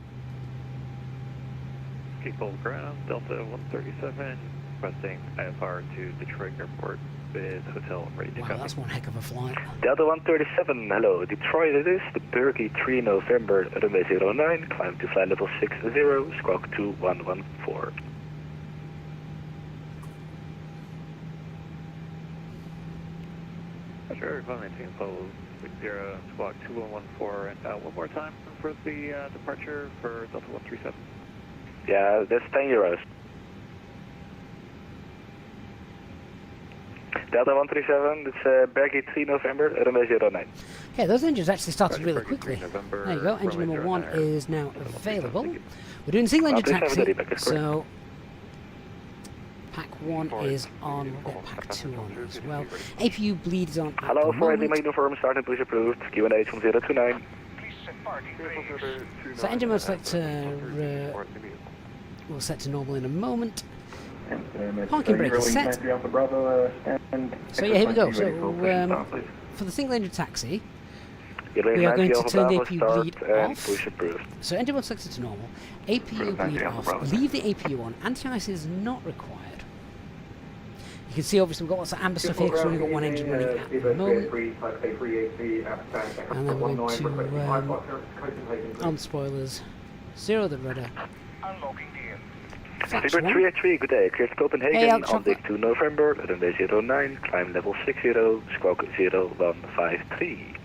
People ground, Delta 137, requesting IFR to Detroit Airport with hotel ready to
Wow,
copy.
that's one heck of a flight.
Delta 137, hello, Detroit it is, the Bergy 3 November, runway 09, climb to flight level 60, squawk 2114.
Sure, go maintain level 60, squawk 2114, and one more time for the departure for Delta 137.
Yeah, that's 10 euros. Delta 137, it's Bergy 3 November, runway 09.
Okay, those engines actually started really
Bergy 3
quickly.
November,
There you go, engine
runway
number 1
09.
is now available. We're doing single engine taxi, so pack 1 is on, we'll get pack 2 on as well. APU bleed is on at
Hello,
the
4
moment.
uniform, start and push approved, QNH 1029.
Please set parking brakes.
So engine mode selector will set to normal in a moment. Parking brake is set. So yeah, here we go. So for the single engine taxi, we are going to turn the APU bleed off. So engine mode selected to normal. APU bleed off. Leave the APU on. Anti-ice is not required. You can see obviously we've got lots of amber stuff here because we've only got one engine running at the moment. And then we're going to on spoilers, zero the rudder.
Unlocking gear.
Flaps
Number
1.
383, good day. Cleared Copenhagen,
Hey,
on
Chocolate.
deck 2 November, runway 09, climb level 60, squawk 0153.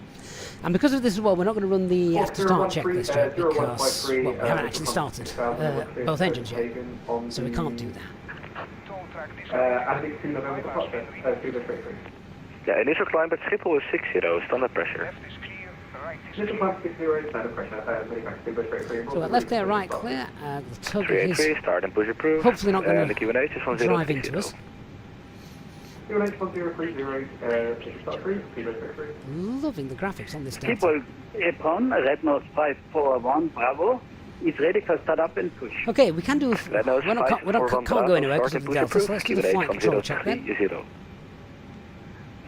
And because of this as well, we're not going to run the after start checklist yet because, well, we haven't actually started both engines yet, so we can't do that.
Toll track this
Yeah, initial climb at Schiphol is 60, standard pressure.
Left is clear, right is clear.
So left clear, right clear, the tug is
383, start and push approved.
hopefully not
And
going
the
to
QNH is 1030.
drive into us. Loving the graphics on this data.
People upon Red Nose 541 Bravo is ready for start up and push.
Okay, we can do. We're
Red nose
not, can't go anywhere because of the delta, so let's do the flight control check then.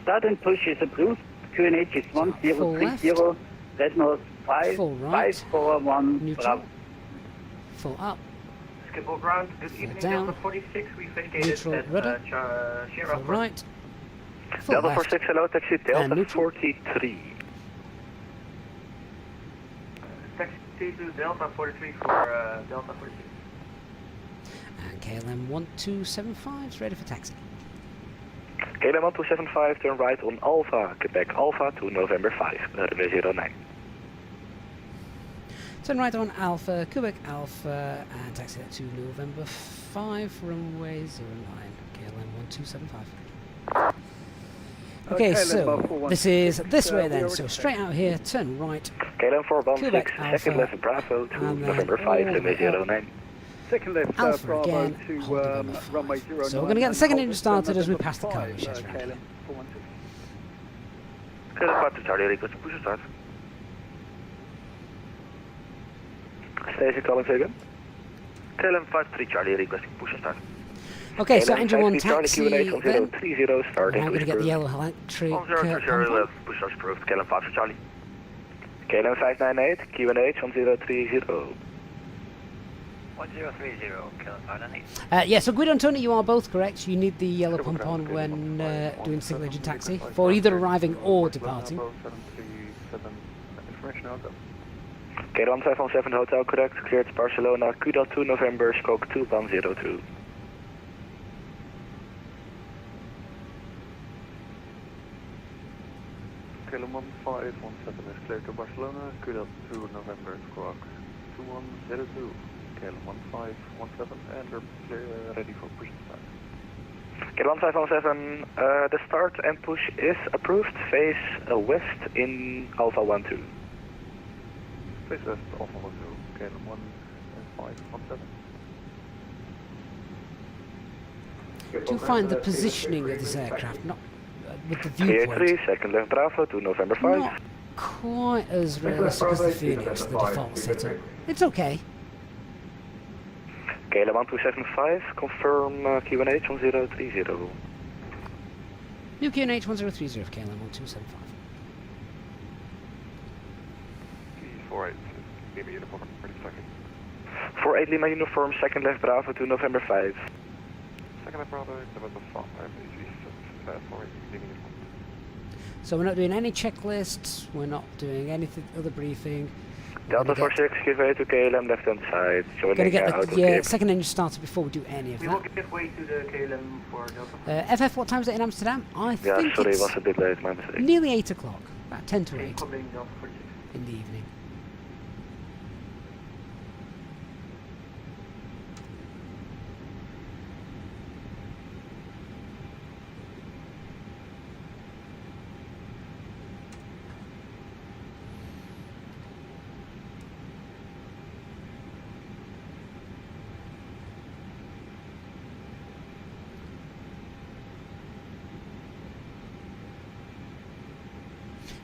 Start and push is approved. QNH is 1030. Red Nose
Full right.
541
Neutral.
Bravo.
Full up.
Skipple ground, good evening,
down.
Delta 46, we've indicated
Neutral
at
rudder.
Sierra
Full right. Full
Delta
left.
46, hello, taxi Delta
neutral.
43.
Taxi to Delta 43 for Delta 46.
And KLM 1275 is ready for taxi.
KLM 1275, turn right on Alpha, Quebec Alpha to November 5, runway 09.
Turn right on Alpha, Quebec Alpha, and taxi that to November 5, runway 09, KLM 1275. Okay, so this is this way then, so straight out here, turn right,
KLM 416,
Quebec
second
Alpha,
left Bravo to
and then
November 5,
all the
runway
way up.
09.
Second left,
Alpha
Bravo
again,
to
hold number 5.
runway 09.
So we're going to get the second engine started as we
November
pass the cargo
5,
sheds around.
KLM 416.
KLM 5 to Charlie, request to push and start.
Station Collins again.
KLM 53 Charlie, request to push and start.
Okay, so
KLM
engine 1
Charlie
taxi
QNH
then.
1030, starting
Now we're going to
push
get the
approved.
yellow electric
1030,
pom-pom.
push start approved, KLM 5 to Charlie.
KLM 598, QNH 1030.
1030, KLM 598.
Yeah, so Guido and Tony, you are both correct. You need the yellow pom-pom when doing single engine taxi for either arriving or departing.
737 information out there.
KLM 517 Hotel, correct, cleared Barcelona, Q.2 November, stroke 2102.
KLM 1517 is cleared to Barcelona, Q.2 November, squawk 2102. KLM 1517 and we're ready for push and start.
KLM 517, the start and push is approved, face west in Alpha 12.
Face west, Alpha 12, KLM 1517.
To find the positioning of this aircraft, not with the viewpoint.
383, second left Bravo to November 5.
Not quite as realistic as the Phoenix, the default setup. It's okay.
KLM 1275, confirm QNH 1030.
New QNH 1030 of KLM 1275.
48, Lima uniform, ready for second.
48 Lima uniform, second left Bravo to November 5.
Second left Bravo, November 5, 48 Lima uniform.
So we're not doing any checklists, we're not doing anything other briefing.
Delta 46, give way to KLM left hand side.
We're going to get the second engine started before we do any of
We will
that.
give way to the KLM for Delta.
FF, what time is it in Amsterdam? I
Yeah,
think
sorry, it
it's
was a bit late, my mistake.
nearly 8 o'clock, about 10 to 8
Incoming Delta 46.
in the evening.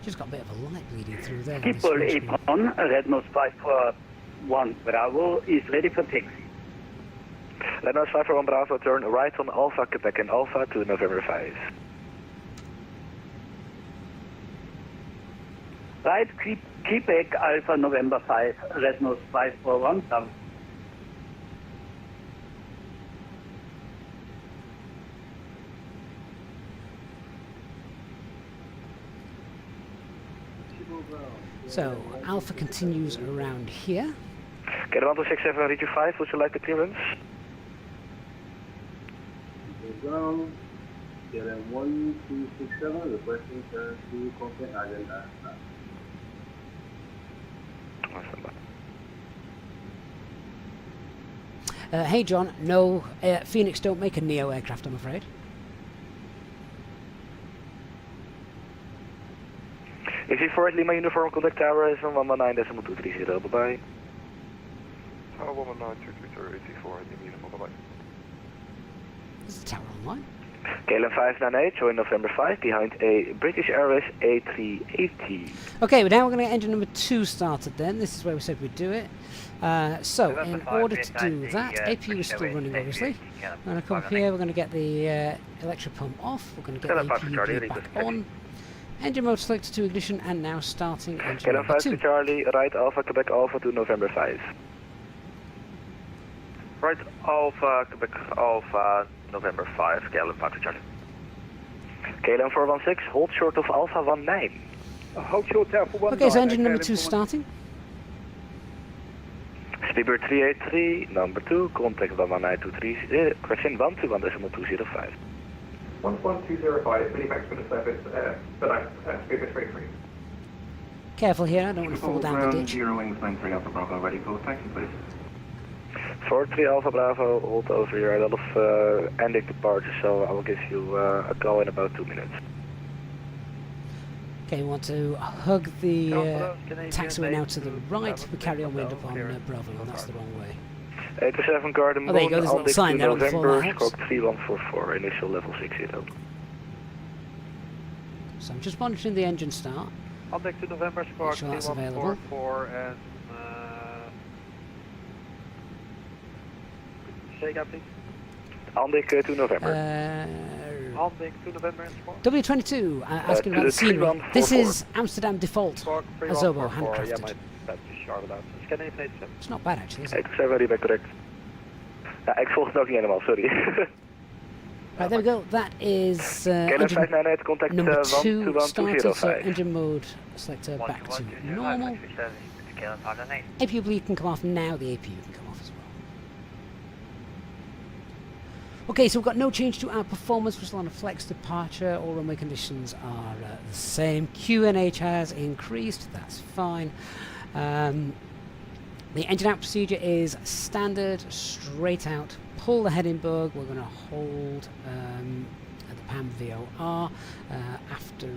Just got a bit of a light bleeding through there. on this
Schiphol
windscreen.
apron, red nose 541 Bravo is ready for taxi.
Red nose 541 Bravo, turn right on Alpha Quebec and Alpha to November 5.
Right, Quebec Alpha November 5, red nose 541 Bravo.
So Alpha continues around here.
KLM 167, reach 5, would you like the clearance?
Ground, KLM 1267, requesting turn to Copenhagen.
Hey John, no, Phoenix don't make a Neo aircraft, I'm afraid.
Is he for Lima Uniform, contact tower is on 119.230, bye-bye.
119.230, 84, Lima Uniform, bye-bye.
Is the tower online?
KLM 598, join November 5, behind a British Airways A380.
Okay, well now we're going to get engine number 2 started then. This is where we said we'd do it. So, in order to do that, APU is still running obviously. We're going to come up here, we're going to get the electric pump off, we're going to get the APU back on. Engine mode selected to ignition and now starting engine
KLM
number
5
2.
to Charlie, right Alpha Quebec Alpha to November 5.
Right, Alpha, Quebec, Alpha, November 5, KLM 5 to Charlie.
KLM 416, hold short of Alpha 19.
Hold short Alpha 19.
Okay, so engine number 2 starting.
Speedbird 383, number 2, contact 11923, question 121.205.
11205, Fenix A320, Speedbird 33.
Careful here, I don't want to fall down the ditch.
0 wings 93 Alpha Bravo, ready for taxi, please.
43 Alpha Bravo, hold over here. A lot of ending departure, so I will give you a call in about 2 minutes.
Okay, we want to hug the taxiway now to the right. We carry on wind up on Bravo, and that's the wrong way.
87 Garden
Oh, there you go, there's a little sign there on the floor,
November,
that helps.
stroke 3144, initial level 60.
So I'm just monitoring the engine start.
On deck to November, squawk
Sure that's available.
3144 and say again please.
On deck to November.
On deck to November and squawk.
W22, asking
to
about the
the
scenery.
3144.
This is Amsterdam default.
Squawk
Azobo,
3144, yeah,
handcrafted.
my bad to Charlotte out. Scan any plates, sir.
It's not bad actually, is it?
87, ready back correct. Ja, ik volg het ook niet helemaal, sorry.
Right, there we go. That is
KLM
engine
598, contact
number 2 started, so
121.205.
engine mode selector back to normal. APU bleed can come off now, the APU can come off as well. Okay, so we've got no change to our performance, we're still on a flex departure, all runway conditions are the same. QNH has increased, that's fine. The engine out procedure is standard, straight out, pull the heading bug, we're going to hold at the PAM VOR after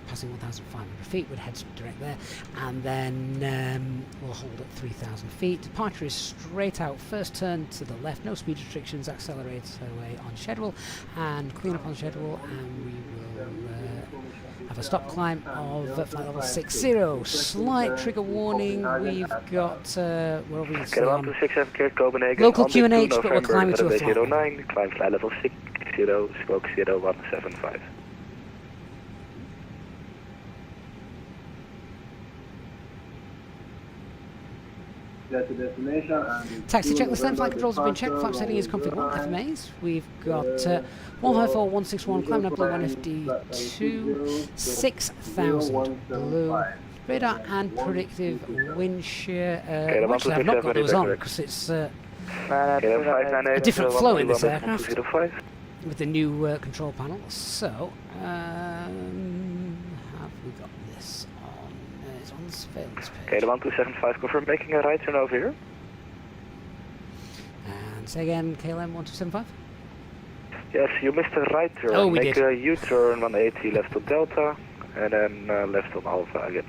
passing 1,500 feet, we'd head direct there, and then we'll hold at 3,000 feet. Departure is straight out, first turn to the left, no speed restrictions, accelerate away on schedule, and clean up on schedule, and we will have a stop climb of flight level 60. Slight trigger warning, we've got, we're obviously
KLM
on
267, cleared Copenhagen.
local
on deck to
QNH, but we're
November,
climbing to a flight level.
09, climb flight level 60, stroke 0175.
That's the destination and
Taxi checklist then, flight controls have been checked, flap setting is config 1, FMAs. We've got 154161, climb level 1FD2, 6000 blue, radar and predictive wind shear. Actually, I've not got those on because it's a different flow in this aircraft with the new control panel. So, have we got this on? It's on the surveillance page.
KLM 1275, confirm making a right turn over here.
And say again, KLM 1275.
Yes, you missed a right turn.
Oh, we
Make
did.
a U-turn 180 left on Delta, and then left on Alpha again.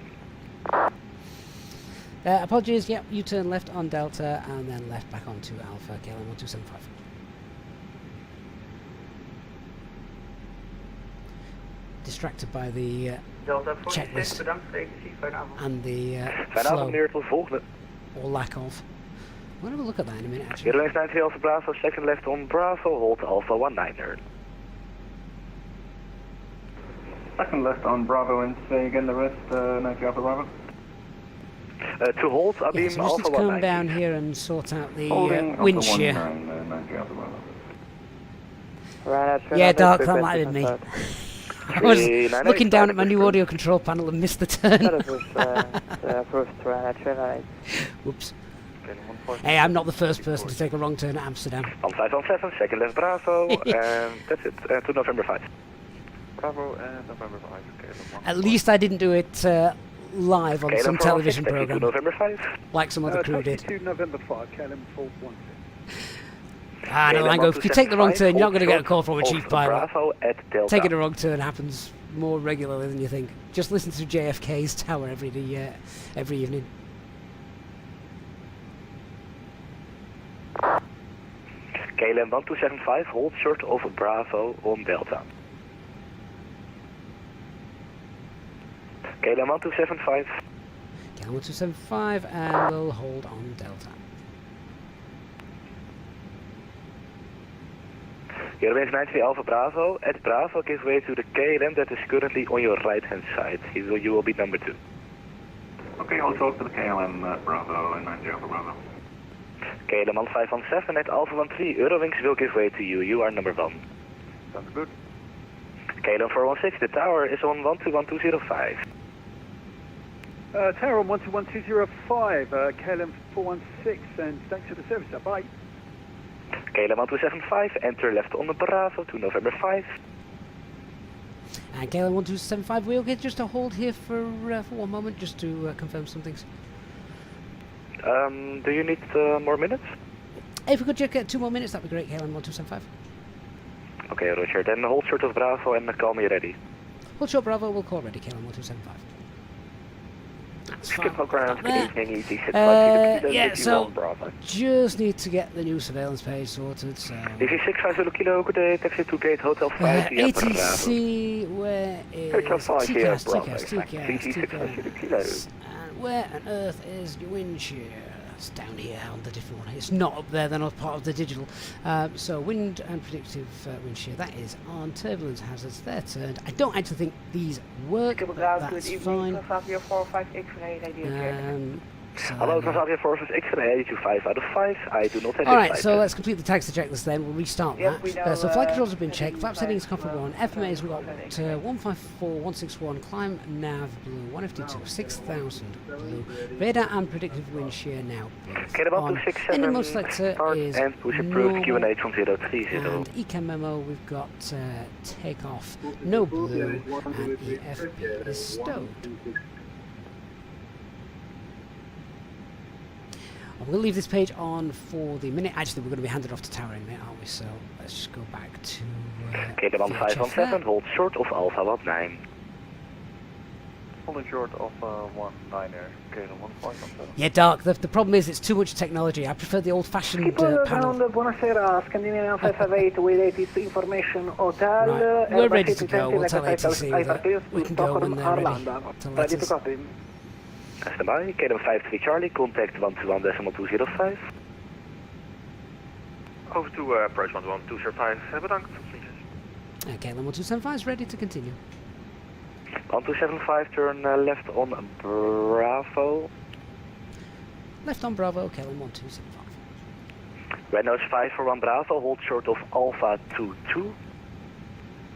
Apologies, yep, U-turn left on Delta and then left back onto Alpha, KLM 1275. Distracted by the
Delta 46,
checklist
bedankt voor de ETC, fijne avond.
and the
Fijne avond
flow
meneer, tot de volgende.
or lack of. We'll have a look at that in a minute, actually.
Airlines 93 Alpha Bravo, second left on Bravo, hold Alpha 19er.
Second left on Bravo and say again the rest, 90 Alpha Bravo.
To hold,
Yeah,
Abim
so we just
Alpha
need to come
19.
down here and sort out the
Holding
wind
Alpha
shear.
19, 90 Alpha Bravo.
Right,
Yeah, Dark, that might have been me. I was
398,
looking down at my new
good.
audio control panel and missed the turn.
First right, 39.
Whoops.
KLM 151.
Hey, I'm not the first person to take a wrong turn at Amsterdam.
1517, second left Bravo, and that's it, to November 5.
Bravo and November 5, KLM 1.
At least I didn't do it live on some television
to
program,
November 5.
like some other crew did.
22 November 5, KLM 416.
Ah, no, Lango, if you take the wrong turn, you're not going to get a call from a chief pilot.
Bravo at Delta.
Taking the wrong turn happens more regularly than you think. Just listen to JFK's tower every evening.
KLM 1275, hold short of Bravo on Delta. KLM 1275.
KLM 1275, and we'll hold on Delta.
Airways 93 Alpha Bravo, at Bravo give way to the KLM that is currently on your right hand side. You will be number 2.
Okay, hold short to the KLM Bravo and 90 Alpha Bravo.
KLM 1517 at Alpha 13, Eurowings will give way to you. You are number 1.
Sounds good.
KLM 416, the tower is on 121205.
Tower on 121205, KLM 416, and thanks for the service. Bye.
KLM 1275, enter left on the Bravo to November 5.
And KLM 1275, we'll get just a hold here for one moment, just to confirm some things.
Do you need more minutes?
If we could just get 2 more minutes, that'd be great, KLM 1275.
Okay, Roger. Then hold short of Bravo and call me ready.
Hold short Bravo, we'll call ready, KLM 1275. That's fine.
Skip ground, good
That.
evening, ET6
Yeah, so
Bravo.
just need to get the new surveillance page sorted, so...
ET650 Kilo, good day, taxi to gate Hotel 5 via Bravo.
ATC, where is...
Hotel 5 via
TCAS,
Bravo,
TCAS.
Kilo.
And where on earth is your wind shear? It's down here on the different one. It's not up there, they're not part of the digital. So wind and predictive wind shear, that is on. Turbulence hazards, they're turned. I don't actually think these work, but that's fine.
Hello, Transavia 4 X-ray, 85 out of 5. I do not have
Alright, so let's complete the taxi checklist then. We'll restart that. So flight controls have been checked. Flap settings comfortable on. FMAs we've got 154.161. Climb nav blue. 152. 6,000 blue. Radar and predictive wind shear now on. Innermost sector is
and push approved
normal.
Q&A from 030.
And ECAM memo, we've got takeoff, no blue, and the FB is stowed. We'll leave this page on for the minute. Actually, we're going to be handed off to tower in a minute, aren't we? So let's just go back to...
KLM 1517, hold short of Alpha 19.
Holding short of 19er, KLM 1517.
Yeah, Dark, the problem is it's too much technology. I prefer the old-fashioned panel.
Buonasera, Scandinavian 558 with ATC information hotel.
Right, we're ready to go. We'll tell ATC that we can go when they're ready.
Ready to copy.
Standby, KLM 53 Charlie, contact 121.205.
Over to approach 11205, bedankt.
Okay, then 1275 is ready to continue.
1275, turn left on Bravo.
Left on Bravo, okay, then 1275.
Red nose 5 for 1 Bravo, hold short of Alpha 22.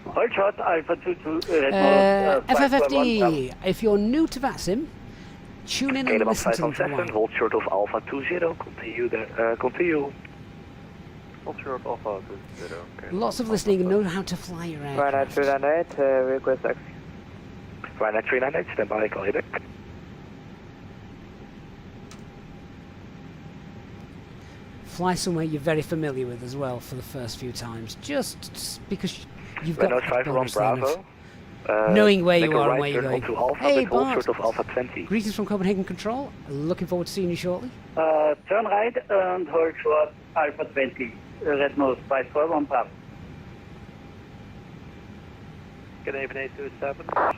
Hold short, Alpha 22.
FFFD, if you're new to VATSIM, tune in and listen to them for a while.
Hold short of Alpha 20, continue there, continue.
Hold short of Alpha 20, okay.
Lots of listening and know how to fly your aircraft.
398, request X.
Ryanair 398, stand by, call you back.
Fly somewhere you're very familiar with as well for the first few times, just because you've got
Red nose 5 for 1 Bravo.
knowing where you
make a
are and
right
where you're
turn
going.
onto Alpha,
Hey,
but hold
Bart.
short of Alpha 20.
Greetings from Copenhagen Control. Looking forward to seeing you shortly.
Turn right and hold short, Alpha 20. Red nose 541 Bravo.
Good evening, 27, start.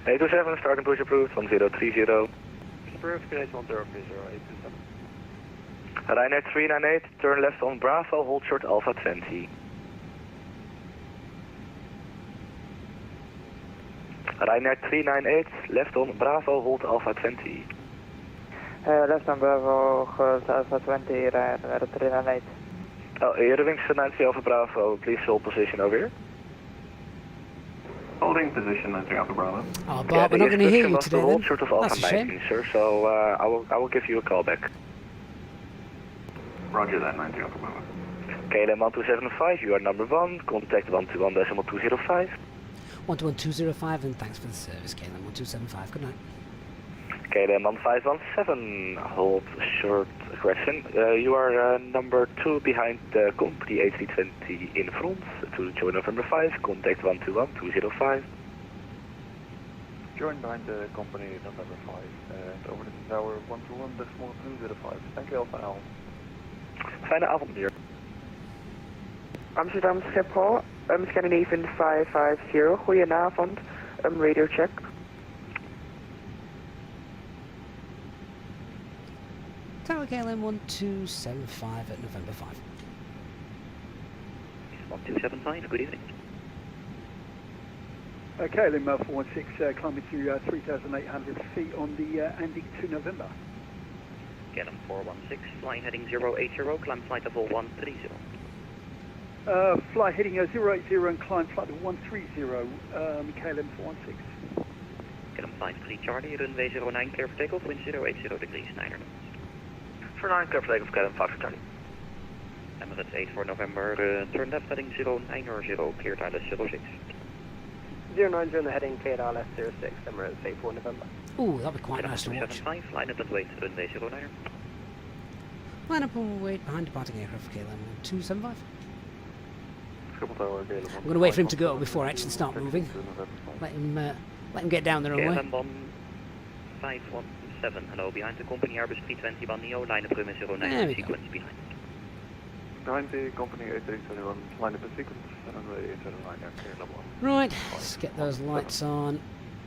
827, start and push approved, 1030.
Approved, good 1030, 827.
Ryanair 398, turn left on Bravo, hold short Alpha 20. Ryanair 398, left on Bravo, hold Alpha 20.
Left on Bravo, hold Alpha 20, Ryanair 398.
Oh, Airwings 90 Alpha Bravo, please hold position over here.
Holding position 90 Alpha Bravo.
Oh, Bob, we're not going to hear you today
hold
then.
short of
That's
Alpha
a shame.
19, sir, so I will give you a call back.
Roger that, 90 Alpha Bravo.
KLM 1275, you are number 1, contact 121.205.
121.205, and thanks for the service, KLM 1275. Good night.
KLM 1517, hold short correction. You are number 2 behind the company A320 in front to join November 5, contact 121.205.
Join behind the company November 5 and over the tower 121.205. Thank you, Alpha L.
Fijne avond, meneer.
Amsterdam Schiphol, Scandinavian 550, goedenavond, radio check.
Tower KLM 1275 at November 5.
1275, good evening.
KLM 416, climbing to 3,800 feet on the Andic to November.
KLM 416, flying heading 080, climb flight level 130.
Fly heading 080 and climb flight level 130, KLM 416.
KLM 53 Charlie, runway 09, clear for takeoff, wind 080 degrees, 9 knots.
For 9, clear for takeoff, KLM 5 Charlie.
Emirates 8 for November, turn left heading 090, cleared ILS 06.
09, turn the heading, cleared ILS 06, Emirates 8 for November.
Ooh, that'd be quite nice to watch.
275, line up and wait, runway 09.
Line up and wait behind departing aircraft for KLM 1275.
Schiphol Tower, KLM.
I'm going to wait for him to go before I actually start moving. Let him get down the runway.
KLM 1517, hello, behind the company Airbus A321Neo, line up runway 09, sequence behind.
Behind the company A321, line up a sequence, runway 09, KLM 1.
Right, let's get those lights on.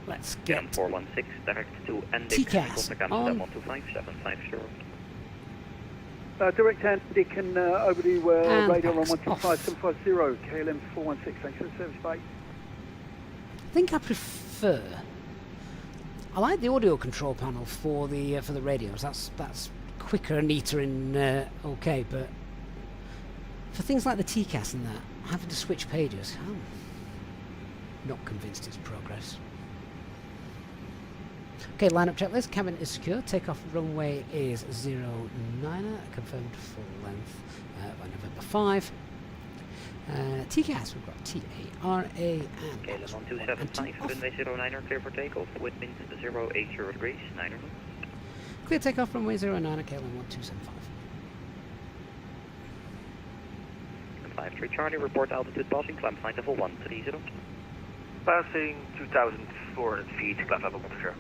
Let's get
KLM 416, direct to Andic,
TCAS
contact
on.
Amsterdam 125750.
Direct Andic and over to
And
radar on
box
125750, KLM 416, thanks for the service, mate.
I think I prefer. I like the audio control panel for the radios. That's quicker, neater, and okay. But for things like the TCAS and that, having to switch pages, I'm not convinced it's progress. Okay, lineup checklist. Cabin is secure. Takeoff runway is 09, confirmed full length by November 5. TCAS, we've got TARA and
KLM 1275, runway 09, clear for takeoff, wind 080 degrees, 9 knots.
Clear takeoff runway 09 at KLM 1275.
53 Charlie, report altitude passing, climb flight level 130.
Passing 2,400 feet, climb level 10.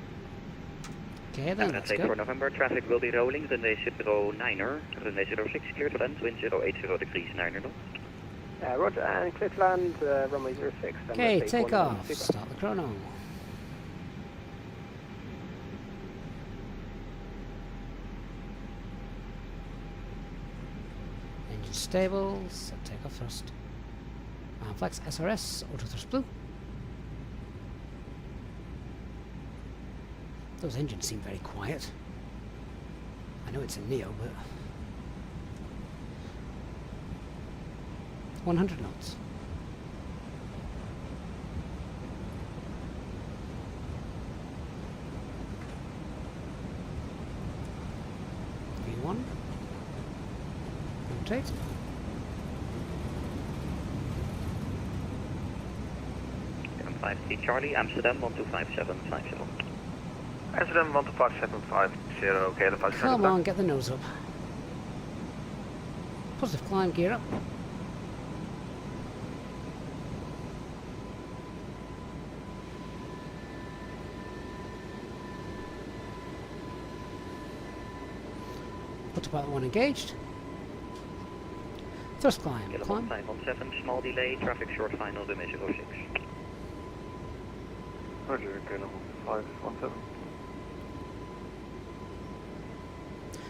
Okay, then let's go.
For November, traffic will be rolling, runway 09er, runway 06, clear to land, wind 080 degrees, 9 knots.
Roger, and clear to land, runway 06.
Okay, take off. Start the chrono. Engine stable, set takeoff thrust. Flex SRS, auto thrust blue. Those engines seem very quiet. I know it's a Neo, but 100 knots. V1. Rotate.
M5T Charlie, Amsterdam 125750.
Amsterdam 125750, KLM 5
Come on, get the nose up. Positive climb, gear up. Autopilot 1 engaged. Thrust climb.
KLM
Climb.
517, small delay, traffic short final, runway 06.
Roger, KLM 1517.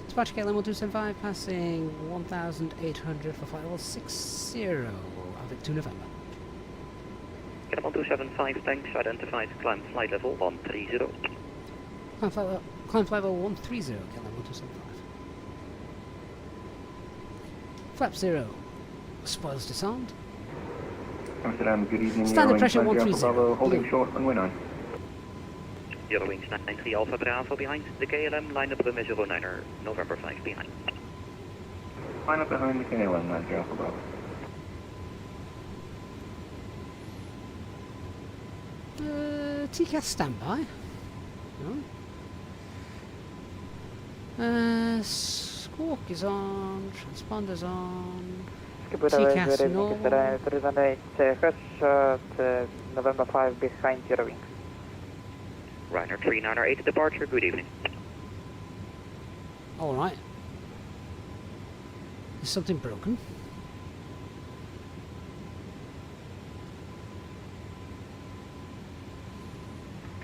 Departure KLM 1275, passing 1,800 for flight level 60, Alvic 2 November.
KLM 1275, thanks, identified, climb flight level 130.
Climb flight level 130, KLM 1275. Flap 0, spoils disarmed.
Amsterdam, good evening.
Standard pressure
Eurowings
130.
Bravo, holding short, runway 9.
Eurowings 93 Alpha Bravo behind the KLM, line up runway 09er, November 5 behind.
Line up behind the KLM, 90 Alpha Bravo.
TCAS standby. Squawk is on, transponder's on. TCAS no.
318 November 5 behind Eurowings.
Ryanair 398 departure, good evening.
Alright. Is something broken?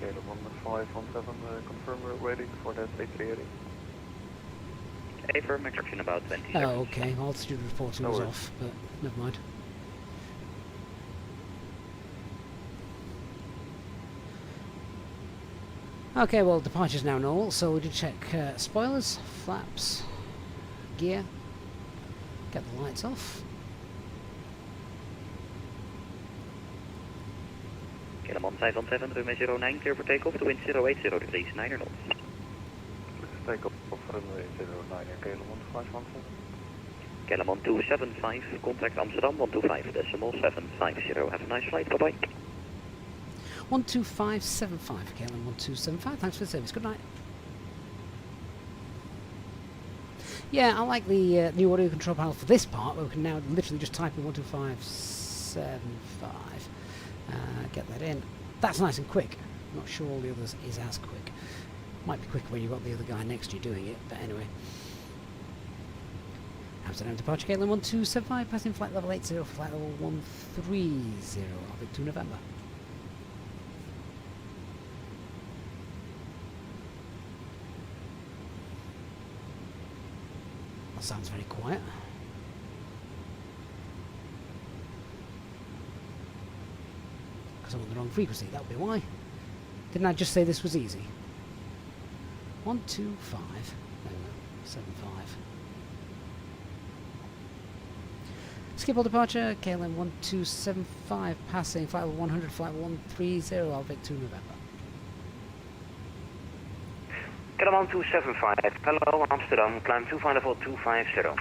KLM 1517, confirm we're waiting for that A380.
A firm instruction about 20
Oh,
seconds.
okay. Altitude reporting
No
was
worries.
off, but never mind. Okay, well, departure's now normal, so we did check spoilers, flaps, gear, get the lights off.
KLM 1517, runway 09, clear for takeoff, to wind 080 degrees, 9 knots.
Takeoff runway 09, KLM 1517.
KLM 1275, contact Amsterdam 125.750. Have a nice flight, bye-bye.
12575, KLM 1275, thanks for the service, good night. Yeah, I like the new audio control panel for this part, where we can now literally just type in 12575, get that in. That's nice and quick. I'm not sure all the others is as quick. Might be quicker when you've got the other guy next to you doing it, but anyway. Amsterdam departure KLM 1275, passing flight level 80 for flight level 130, Alvic 2 November. That sounds very quiet. Because I'm on the wrong frequency, that would be why. Didn't I just say this was easy? 12575. Skip all departure, KLM 1275, passing flight level 100, flight 130, Alvic 2 November.
KLM 1275, hello Amsterdam, climb 25 level 250.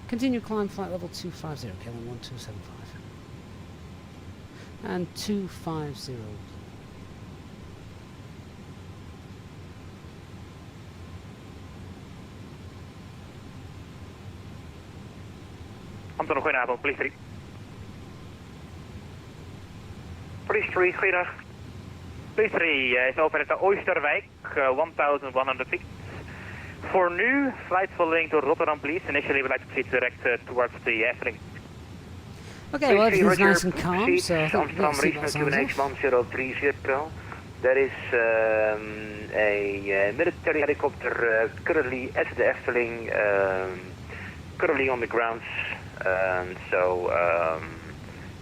Continue climb flight level 250, KLM 1275. And 250.
Amsterdam, goedenavond, Police 3.
Police 3, goeiedag.
Police 3 is open at the Oosterwijk, 1100 feet. For nu, flight following to Rotterdam, please. Initially, we'd like to proceed direct towards the Efteling.
Okay, well, everything's
Roger,
nice and calm, so I think
Amsterdam
let's see what
regional
sounds
QNH 1030. There is a military helicopter currently at the Efteling, currently on the grounds.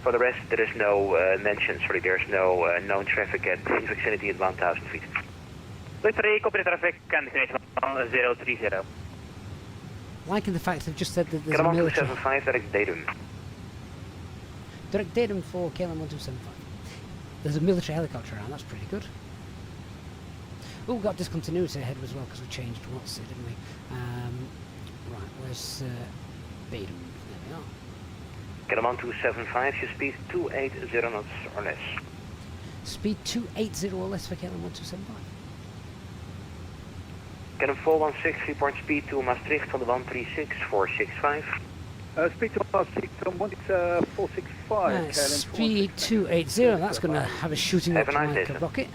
For the rest, there is no mention, sorry, there's no known traffic at the vicinity at 1000 feet.
Police 3, copy the traffic and destination 1030.
liking the fact they've just said that there's
KLM
a military...
1275, direct datum.
Direct datum for KLM 1275. There's a military helicopter around, that's pretty good. Oh, we've got discontinuity ahead as well because we changed what's it, didn't we? Right, where's Baden? There we are.
KLM 1275, your speed 280 knots or less.
Speed 280 or less for KLM 1275.
KLM 416, report speed to Maastricht on the 136-465.
Speed to Maastricht on 465.
Speed 280, that's going to have a shooting up like a rocket.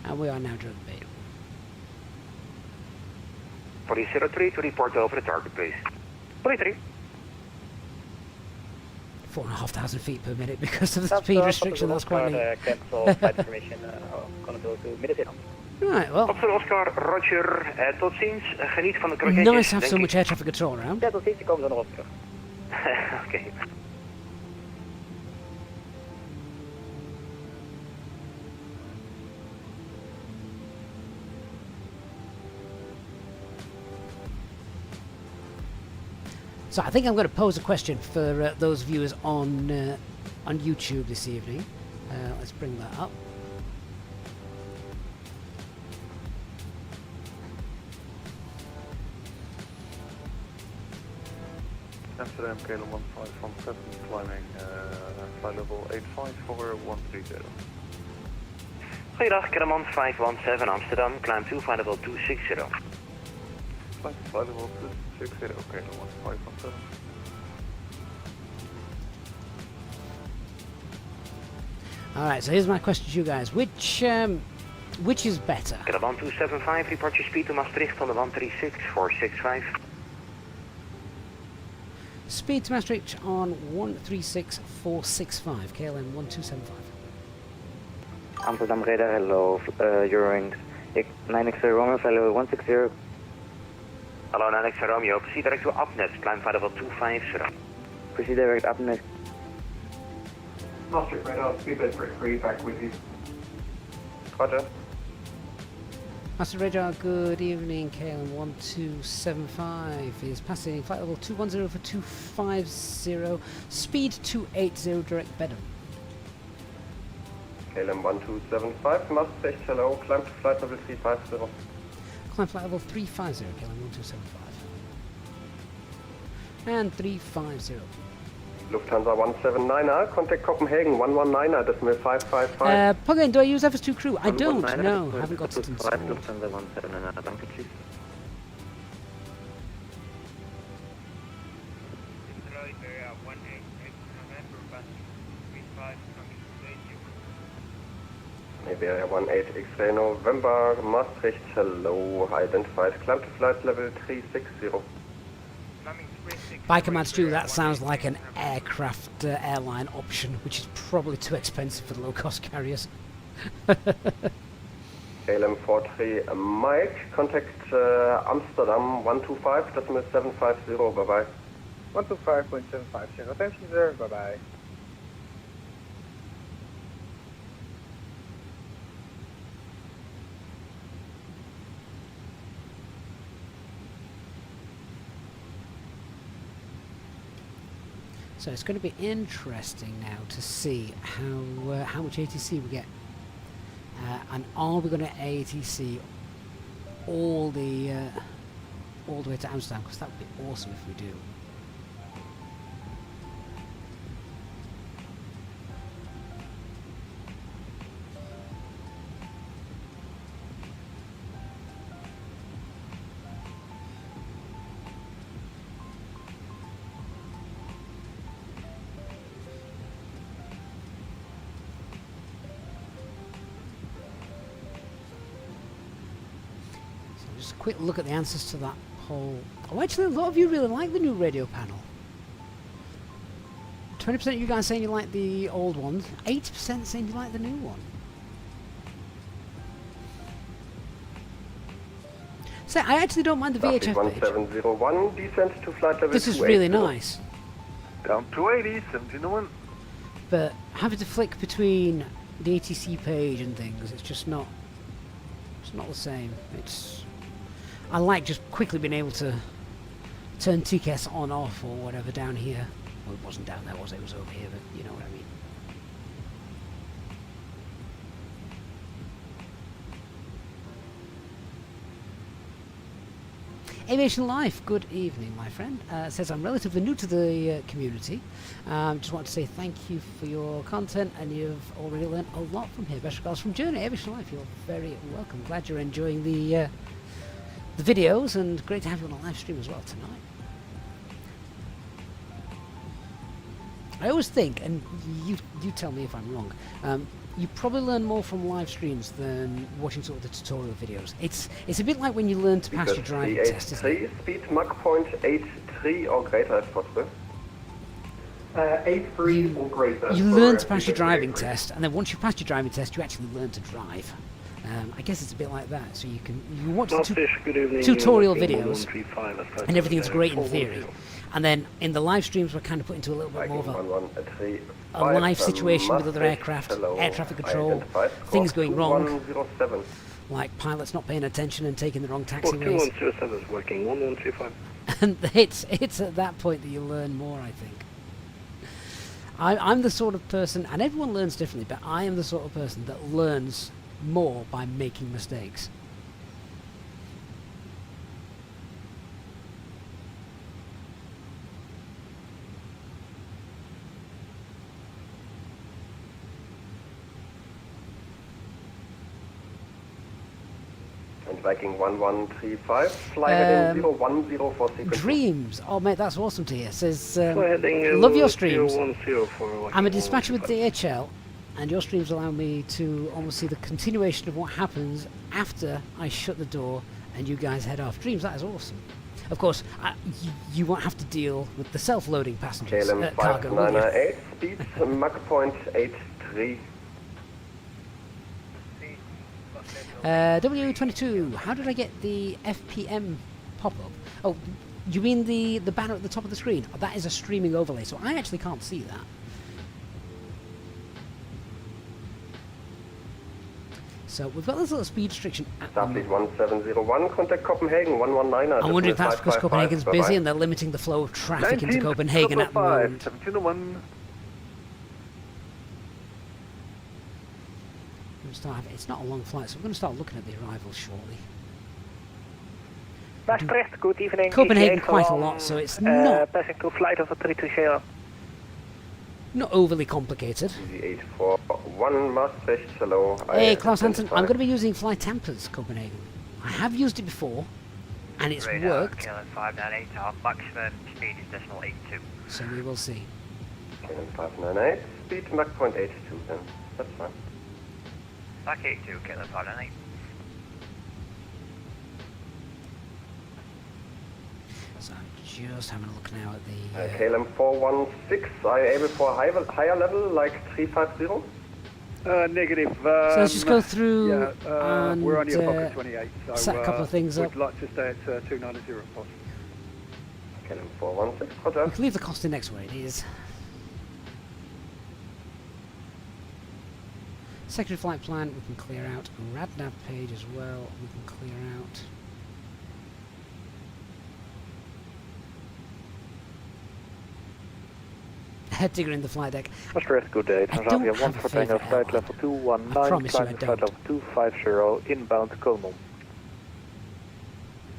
And we are now during Baden.
4003 to report over the target, please.
43.
4,500 feet per minute because of the speed restriction. That's quite neat.
Cancel flight information. Gonna go to Minnesota.
Right, well.
Op Oscar, Roger. Tot ziens. Geniet van de kroketjes.
Nice to have so much air traffic control around.
Ja, tot ziens. Die komen zo nog op terug.
Oké.
So I think I'm going to pose a question for those viewers on YouTube this evening. Let's bring that up.
Amsterdam KLM 1517 climbing flight level 85 for 130.
Goeiedag, KLM 517 Amsterdam, climb to flight level 260.
Flight level 260, KLM 1517.
Alright, so here's my question to you guys. Which is better?
KLM 275, report your speed to Maastricht on the 136.465.
Speed to Maastricht on 136.465, KLM 1275.
Amsterdam radar, hello, Eurowings 9X Romeo, hello 160.
Hello, 9X Romeo, proceed direct to Upnet, climb flight level 250.
Proceed direct Upnet.
Maastricht radar, speedbed for 3, back with you.
Roger.
Master Radar, good evening. KLM 1275 is passing flight level 210 for 250, speed 280, direct Bedham.
KLM 1275, Maastricht, hello, climb to flight level 350.
Climb flight level 350, KLM 1275. And 350.
Lufthansa 179er, contact Copenhagen 119er, decimal 555.
Plug-in, do I use FS2 crew? I don't, no, I haven't got it installed.
Lufthansa 179er, danke, please.
Iberia 18 X-ray November, Maastricht, hello, identified, climb to flight level 360.
By Command Stu, that sounds like an aircraft airline option, which is probably too expensive for the low-cost carriers.
KLM 43 Mike, contact Amsterdam 125, decimal 750, bye-bye.
125.750, thank you sir, bye-bye.
So it's going to be interesting now to see how much ATC we get, and are we going to ATC all the way to Amsterdam? Because that would be awesome if we do. Just a quick look at the answers to that poll. Oh, actually, a lot of you really like the new radio panel. 20% of you guys saying you like the old one. 80% saying you like the new one. So I actually don't mind the VHF page.
1701, descent to flight level 280.
This is really nice.
Down 280, 1701.
But having to flick between the ATC page and things, it's just not. It's not the same. I like just quickly being able to turn TCAS on, off, or whatever down here. Well, it wasn't down there, was it? It was over here, but you know what I mean. Aviation Life, good evening, my friend. Says I'm relatively new to the community. Just want to say thank you for your content, and you've already learned a lot from here. Best regards from Journey. Aviation Life, you're very welcome. Glad you're enjoying the videos, and great to have you on a live stream as well tonight. I always think, and you tell me if I'm wrong, you probably learn more from live streams than watching sort of the tutorial videos. It's a bit like when you learn to pass your driving test, isn't it?
Speed Mach point 83 or greater if possible. 83 or greater.
You learn to pass your driving test, and then once you pass your driving test, you actually learn to drive. I guess it's a bit like that. So you watch the tutorial videos, and everything's great in theory. And then in the live streams, we're kind of put into a little bit more of a live situation with other aircraft, air traffic control, things going wrong, like pilots not paying attention and taking the wrong taxiways.
2107 is working, 1125.
And it's at that point that you learn more, I think. I'm the sort of person, and everyone learns differently, but I am the sort of person that learns more by making mistakes.
Viking 1135, fly heading 010 for sequence.
Dreams! Oh mate, that's awesome to hear. Says, love your streams. I'm a dispatcher with DHL, and your streams allow me to almost see the continuation of what happens after I shut the door and you guys head off. Dreams, that is awesome. Of course, you won't have to deal with the self-loading passengers.
KLM
Cargo,
5998, speed Mach point 83.
W22, how did I get the FPM pop-up? Oh, you mean the banner at the top of the screen? Oh, that is a streaming overlay, so I actually can't see that. So we've got this little speed restriction.
Starfleet 1701, contact Copenhagen 119.
I wonder if that's because Copenhagen's busy and they're limiting the flow of traffic into Copenhagen at the moment.
1701.
It's not a long flight, so we're going to start looking at the arrivals shortly.
Maastricht, good evening.
Copenhagen quite a lot, so it's not
passing to flight of 320.
not overly complicated.
841 Maastricht, hello.
Hey, Klaus Hansen, I'm going to be using Fly Tempers Copenhagen. I have used it before, and it's worked.
KLM 598, our maximum speed is decimal 82.
So we will see.
KLM 598, speed Mach point 82 then. That's fine.
Mach 82, KLM 598.
So I'm just having a look now at the...
KLM 416, are you able for a higher level, like 350?
Negative.
So let's just go through and
we're only at pocket 28, so
set a couple of things up.
we'd like to stay at 290 if possible.
KLM 416, roger.
We can leave the costing next where it is. Secondary flight plan, we can clear out. RadNav page as well, we can clear out. Digger in the flight deck.
Maastricht, good day. Tanzania 1 for Tango, flight level 219, climb flight level 250, inbound Kolmon.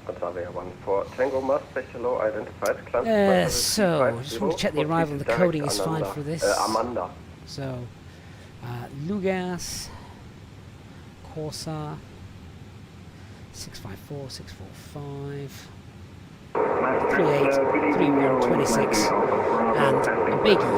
Tanzania 1 for Tango, Maastricht, hello, identified, climb
so, I just want to check the arrival and the coding is fine for this.
Amanda.
So, Lugas, Corsa, 654, 645, 38, 31, 26, and a biggie.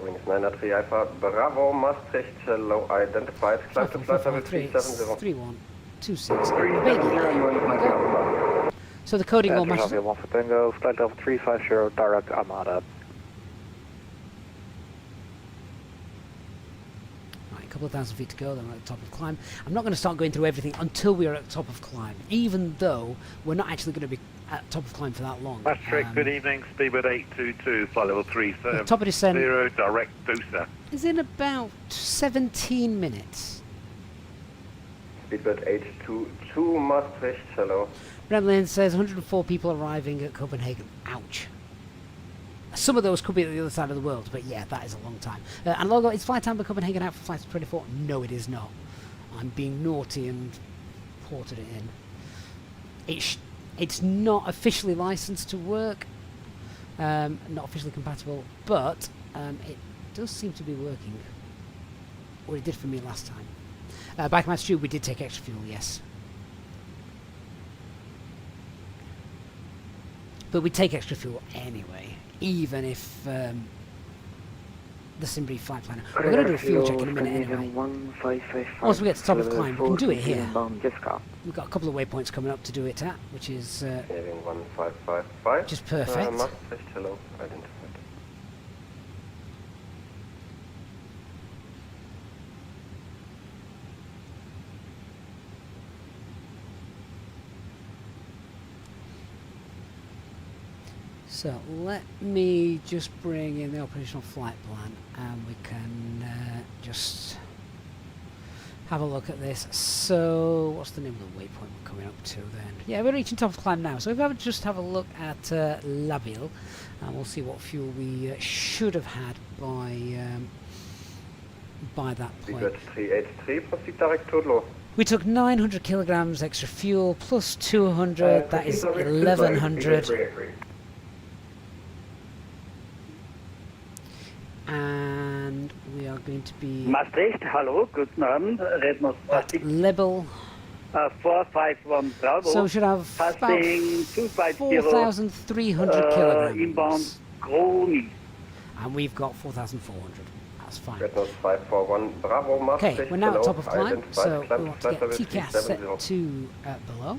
Wings 903 Alpha, Bravo, Maastricht, hello, identified, climb to flight level 370.
31, 26, and a biggie. So the coding all matches.
1 for Tango, flight level 350, direct Armada.
A couple of thousand feet to go, then we're at the top of climb. I'm not going to start going through everything until we're at the top of climb, even though we're not actually going to be at the top of climb for that long.
Maastricht, good evening, speedbird 822, flight level 37.
Top of descent
0, direct Dusa.
is in about 17 minutes.
Speedbird 822, Maastricht, hello.
Remlin says 104 people arriving at Copenhagen. Ouch. Some of those could be at the other side of the world, but yeah, that is a long time. And logo, is Flight Amber Copenhagen out for flight 24? No, it is not. I'm being naughty and ported it in. It's not officially licensed to work, not officially compatible, but it does seem to be working. Or it did for me last time. Back in my stew, we did take extra fuel, yes. But we take extra fuel anyway, even if the Simbrief flight planner. We're going to do a fuel check in a minute anyway. Once we get to the top of the climb, we can do it here. We've got a couple of waypoints coming up to do it at, which is
1555.
just perfect.
Maastricht, hello, identified.
So let me just bring in the operational flight plan and we can just have a look at this. So what's the name of the waypoint we're coming up to then? Yeah, we're reaching top of the climb now. So if I just have a look at La Ville, and we'll see what fuel we should have had by that point.
383, proceed direct to low.
We took 900 kilograms extra fuel plus 200, that is 1100. And we are going to be
Maastricht, hello, guten Abend, Rednos
at Lebel.
451 Bravo.
So we should have about 4,300 kilograms.
Inbound Groni.
And we've got 4,400. That's fine.
Rednos 541 Bravo, Maastricht.
Okay, we're now at top of climb, so we
climb
want to get TCAS set to below.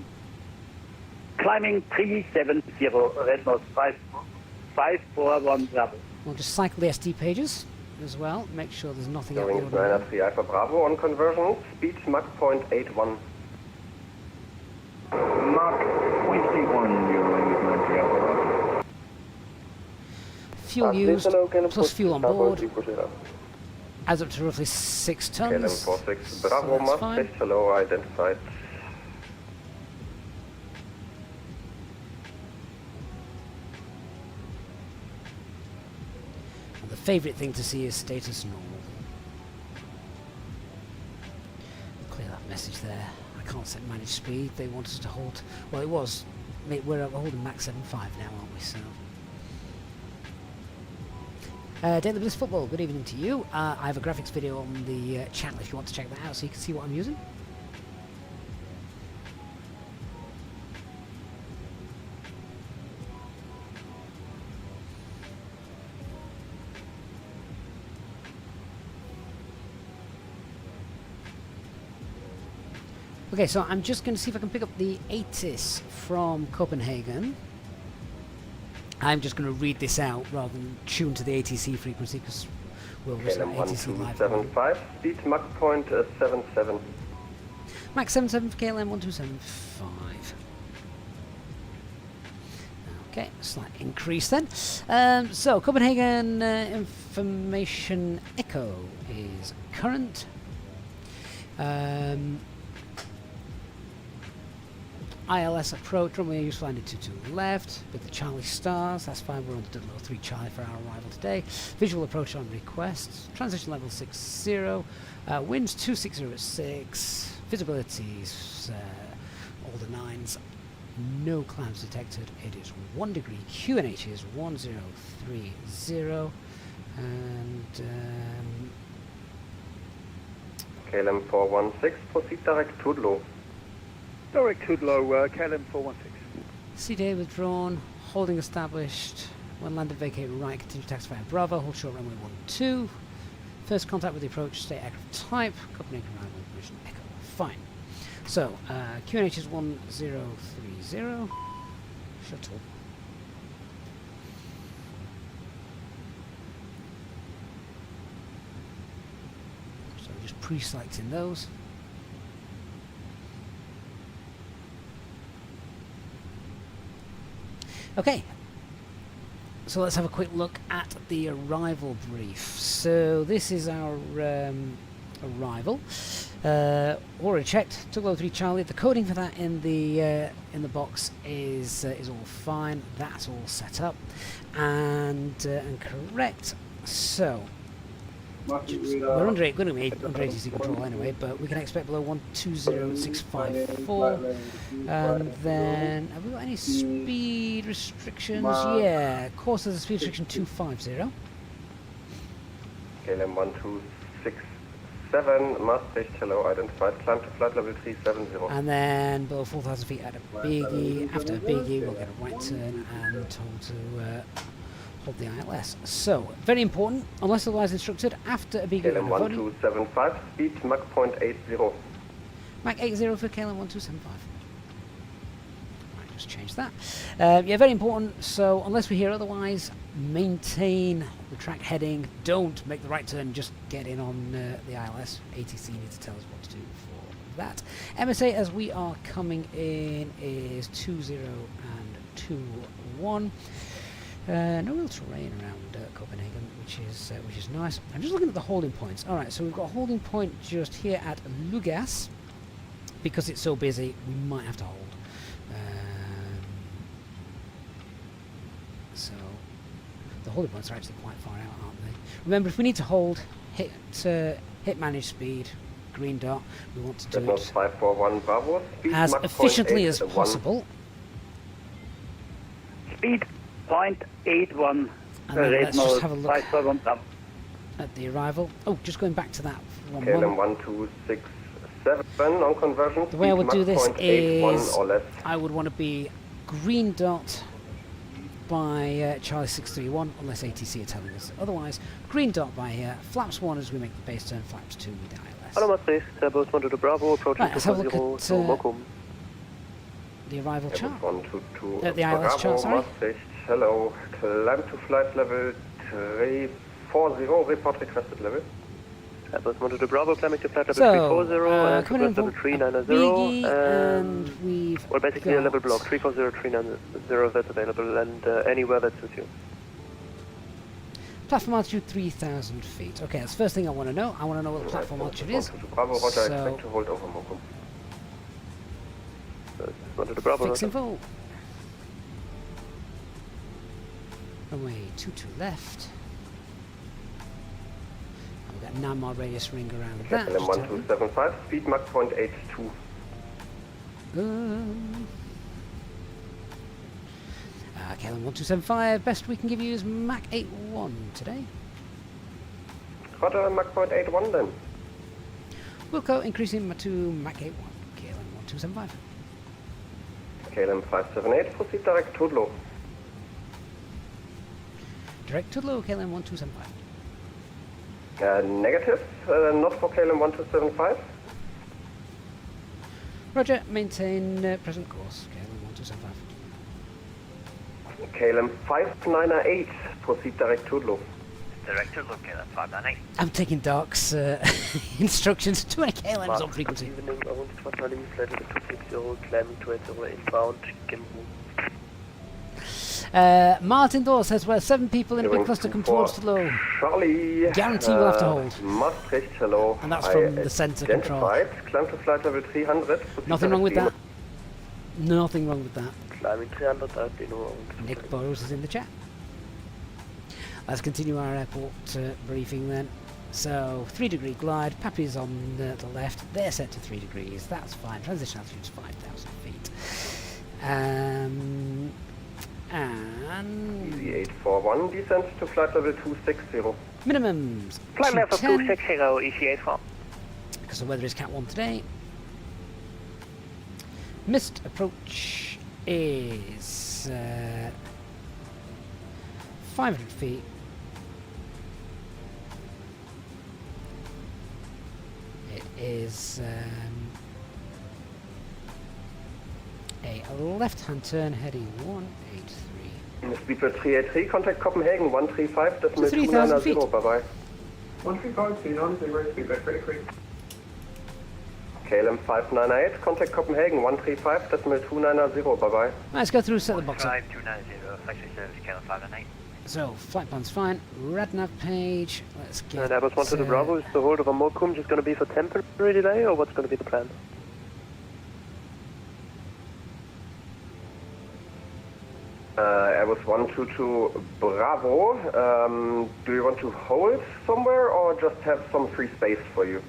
Climbing 370, Rednos 541 Bravo.
We'll just cycle the SD pages as well, make sure there's nothing out
Going
there.
903 Alpha Bravo on conversion, speed Mach 0.81.
Mach 0.81, you're landing 93 Alpha Bravo.
Fuel used, plus fuel on board, adds up to roughly 6 tons.
KLM 46 Bravo,
so
Maastricht, hello, identified.
The favourite thing to see is status normal. Clear that message there. I can't set manage speed. They want us to hold. Well, it was. We're holding Mach 7.5 now, aren't we? So. Daily Bliss Football. Good evening to you. I have a graphics video on the channel if you want to check that out, so you can see what I'm using. Okay, so I'm just going to see if I can pick up the ATIS from Copenhagen. I'm just going to read this out rather than tune to the ATC frequency because we'll listen to ATC live.
1275, speed Mach 0.77.
Mach 77 for KLM 1275. Okay, slight increase then. So Copenhagen information echo is current. ILS approach, runway use landing 22 left with the Charlie stars, that's fine, we're on the 003 Charlie for our arrival today. Visual approach on request, transition level 60, winds 260 at 6, visibilities all the 9s, no clouds detected, it is 1 degree, QNH is 1030, and
KLM 416, proceed direct to low.
Direct Tudlow, KLM 416.
CDA withdrawn, holding established, when landed vacate right, continue taxi via Bravo, hold short runway 12. First contact with the approach, state aircraft type, Copenhagen arrival, position echo. Fine. So, QNH is 1030, shuttle. So just pre-selecting those. Okay, so let's have a quick look at the arrival brief. So this is our arrival. Already checked. Took 03 Charlie. The coding for that in the box is all fine. That's all set up and correct. So. We're under ATC control anyway, but we can expect below 120654. And then, have we got any speed restrictions? Yeah, course there's a speed restriction 250.
KLM 1260, 7, Maastricht, hello, identified, climb to flight level 370.
And then below 4,000 feet at a biggie. After a biggie, we'll get a right turn and told to hold the ILS. So, very important, unless otherwise instructed, after a biggie.
KLM 1275, speed Mach 0.80.
Mach 80 for KLM 1275. Right, just change that. Yeah, very important. So, unless we hear otherwise, maintain the track heading. Don't make the right turn. Just get in on the ILS. ATC needs to tell us what to do for that. MSA, as we are coming in, is 20 and 21. No real terrain around Copenhagen, which is nice. I'm just looking at the holding points. All right, so we've got a holding point just here at Lugas. Because it's so busy, we might have to hold. So the holding points are actually quite far out, aren't they? Remember, if we need to hold, hit manage speed, green dot. We want to do it
541 Bravo, speed
as efficiently as possible.
Speed 0.81.
And then let's just have a look at the arrival. Oh, just going back to that one
KLM 1267 on conversion.
The way I would do this is
or less.
I would want to be green dot by Charlie 631, unless ATC are telling us otherwise. Green dot by here, flaps 1 as we make the base turn, flaps 2 with the ILS.
Hello, Maastricht, Airbus 122 Bravo, approaching
right, let's have a look at the arrival chart. The ILS chart, sorry.
Maastricht, hello, climb to flight level 340, report requested level.
Airbus 122 Bravo, climbing to flight level
So,
340, and
coming in
level 390,
and we've
well, basically a level block, 340, 390, that's available, and anywhere that suits you.
Platform altitude 3,000 feet. Okay, that's the first thing I want to know. I want to know what the platform altitude is.
Bravo, Roger,
So,
expect to hold over Mokum.
fix info. Runway 22 left. And we've got 9 mile radius ring around that.
KLM 1275, speed Mach 0.82.
KLM 1275, best we can give you is Mach 81 today.
Roger, Mach 0.81 then.
Wilco increasing to Mach 81, KLM 1275.
KLM 578, proceed direct Tudlo.
Direct to low, KLM 1275.
Negative, not for KLM 1275.
Roger, maintain present course, KLM 1275.
KLM 598, proceed direct Tudlo.
Direct to look at 598.
I'm taking Dark's instructions to a KLM's on frequency.
Evening, orange 190, flight level 260, climbing to 80 inbound, Gimbu.
Martin Dawes says, well, 7 people in a big cluster come towards the low.
Charlie.
Guarantee we'll have to hold.
Maastricht, hello.
And that's from the centre control.
Climb to flight level 300.
Nothing wrong with that. Nothing wrong with that.
Climbing 300,
Nick Burrows is in the chat. Let's continue our airport briefing then. So, 3-degree glide, Pappy's on the left, they're set to 3 degrees, that's fine. Transition altitude is 5,000 feet. And
Easy 841, descent to flight level 260.
minimums.
Flight level 260, Easy 84.
Because the weather is Cat 1 today. Missed approach is 500 feet. It is a left-hand turn heading 183.
Speedbird 383, contact Copenhagen 135, decimal 290, bye-bye.
135, 290, speedbird 383.
KLM 598, contact Copenhagen 135, decimal 290, bye-bye.
Let's go through, set the box up.
290, factory service, KLM 598.
So, flight plan's fine. Radnav page, let's get...
And Airbus 122 Bravo, is the hold over Mokum just going to be for temporary delay, or what's going to be the plan?
Airbus 122 Bravo, do you want to hold somewhere or just have some free space for you?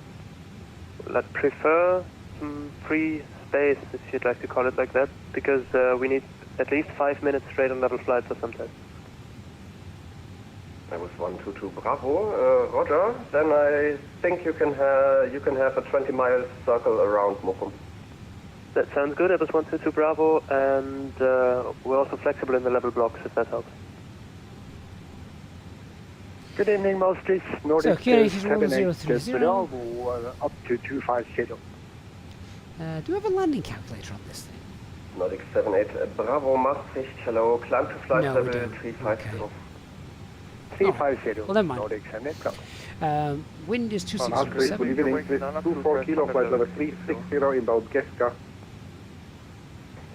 I'd prefer some free space, if you'd like to call it like that, because we need at least 5 minutes straight on level flights or something.
That was 122 Bravo. Roger. Then I think you can have a 20-mile circle around Mokum.
That sounds good. That was 122 Bravo, and we're also flexible in the level blocks if that helps.
Good evening, Maastricht. Nordic
So, QNH is
7830.
1030.
Up to 250.
Do we have a landing calculator on this thing?
Nordic 78 Bravo Maastricht. Hello. Climb to flight
No, we
level
don't.
350.
Okay.
350.
Well, never mind.
Nordic 78.
Wind is
Maastricht, good
2607.
evening. This 24 kilo flight level 360 inbound Geska.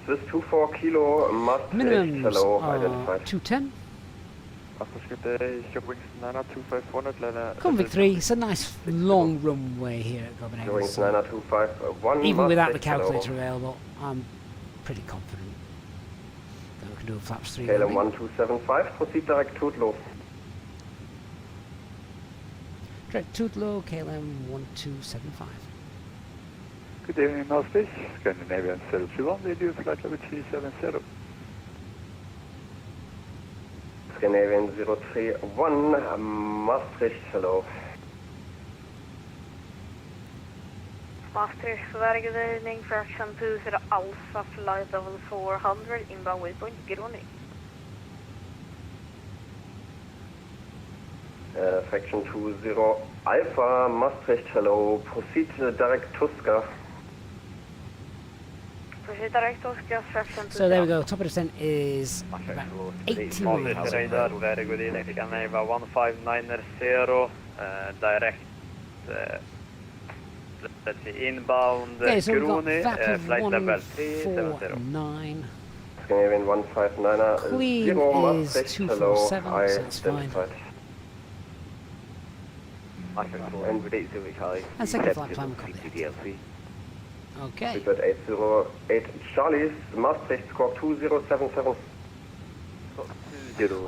Swiss 24 kilo Maastricht.
Minimums
Hello.
are
Identified.
210.
Wings 925
Convict 3, it's a nice long runway here at Copenhagen.
Wings
So
925
even without the
Maastricht,
calculator
hello.
available, I'm pretty confident that we can do a flaps 3.
KLM 1275, proceed direct Tutlo.
Direct Tutlo, KLM 1275.
Good evening, Maastricht. Scandinavian 021, they do flight level 370.
Scandinavian 031, Maastricht, hello.
Maastricht, good evening, fraction 2 to the Alpha flight level 400, inbound waypoint, Groni.
Fraction 20 Alpha, Maastricht, hello. Proceed direct Tuska.
Proceed direct Tuska, fraction 2.
So there we go, top of descent is about 80 miles.
Radar, very good evening, Scandinavia 1590, direct, let's see, inbound
Okay, so we've got
Groni,
VAP of
flight level 370.
149.
Scandinavian 159,
Queen
0
is
Maastricht, hello.
247,
I
so that's fine.
identified.
And second flight plan will come there. Okay.
Speedbird 808 Charlie's, Maastricht, squawk 2077.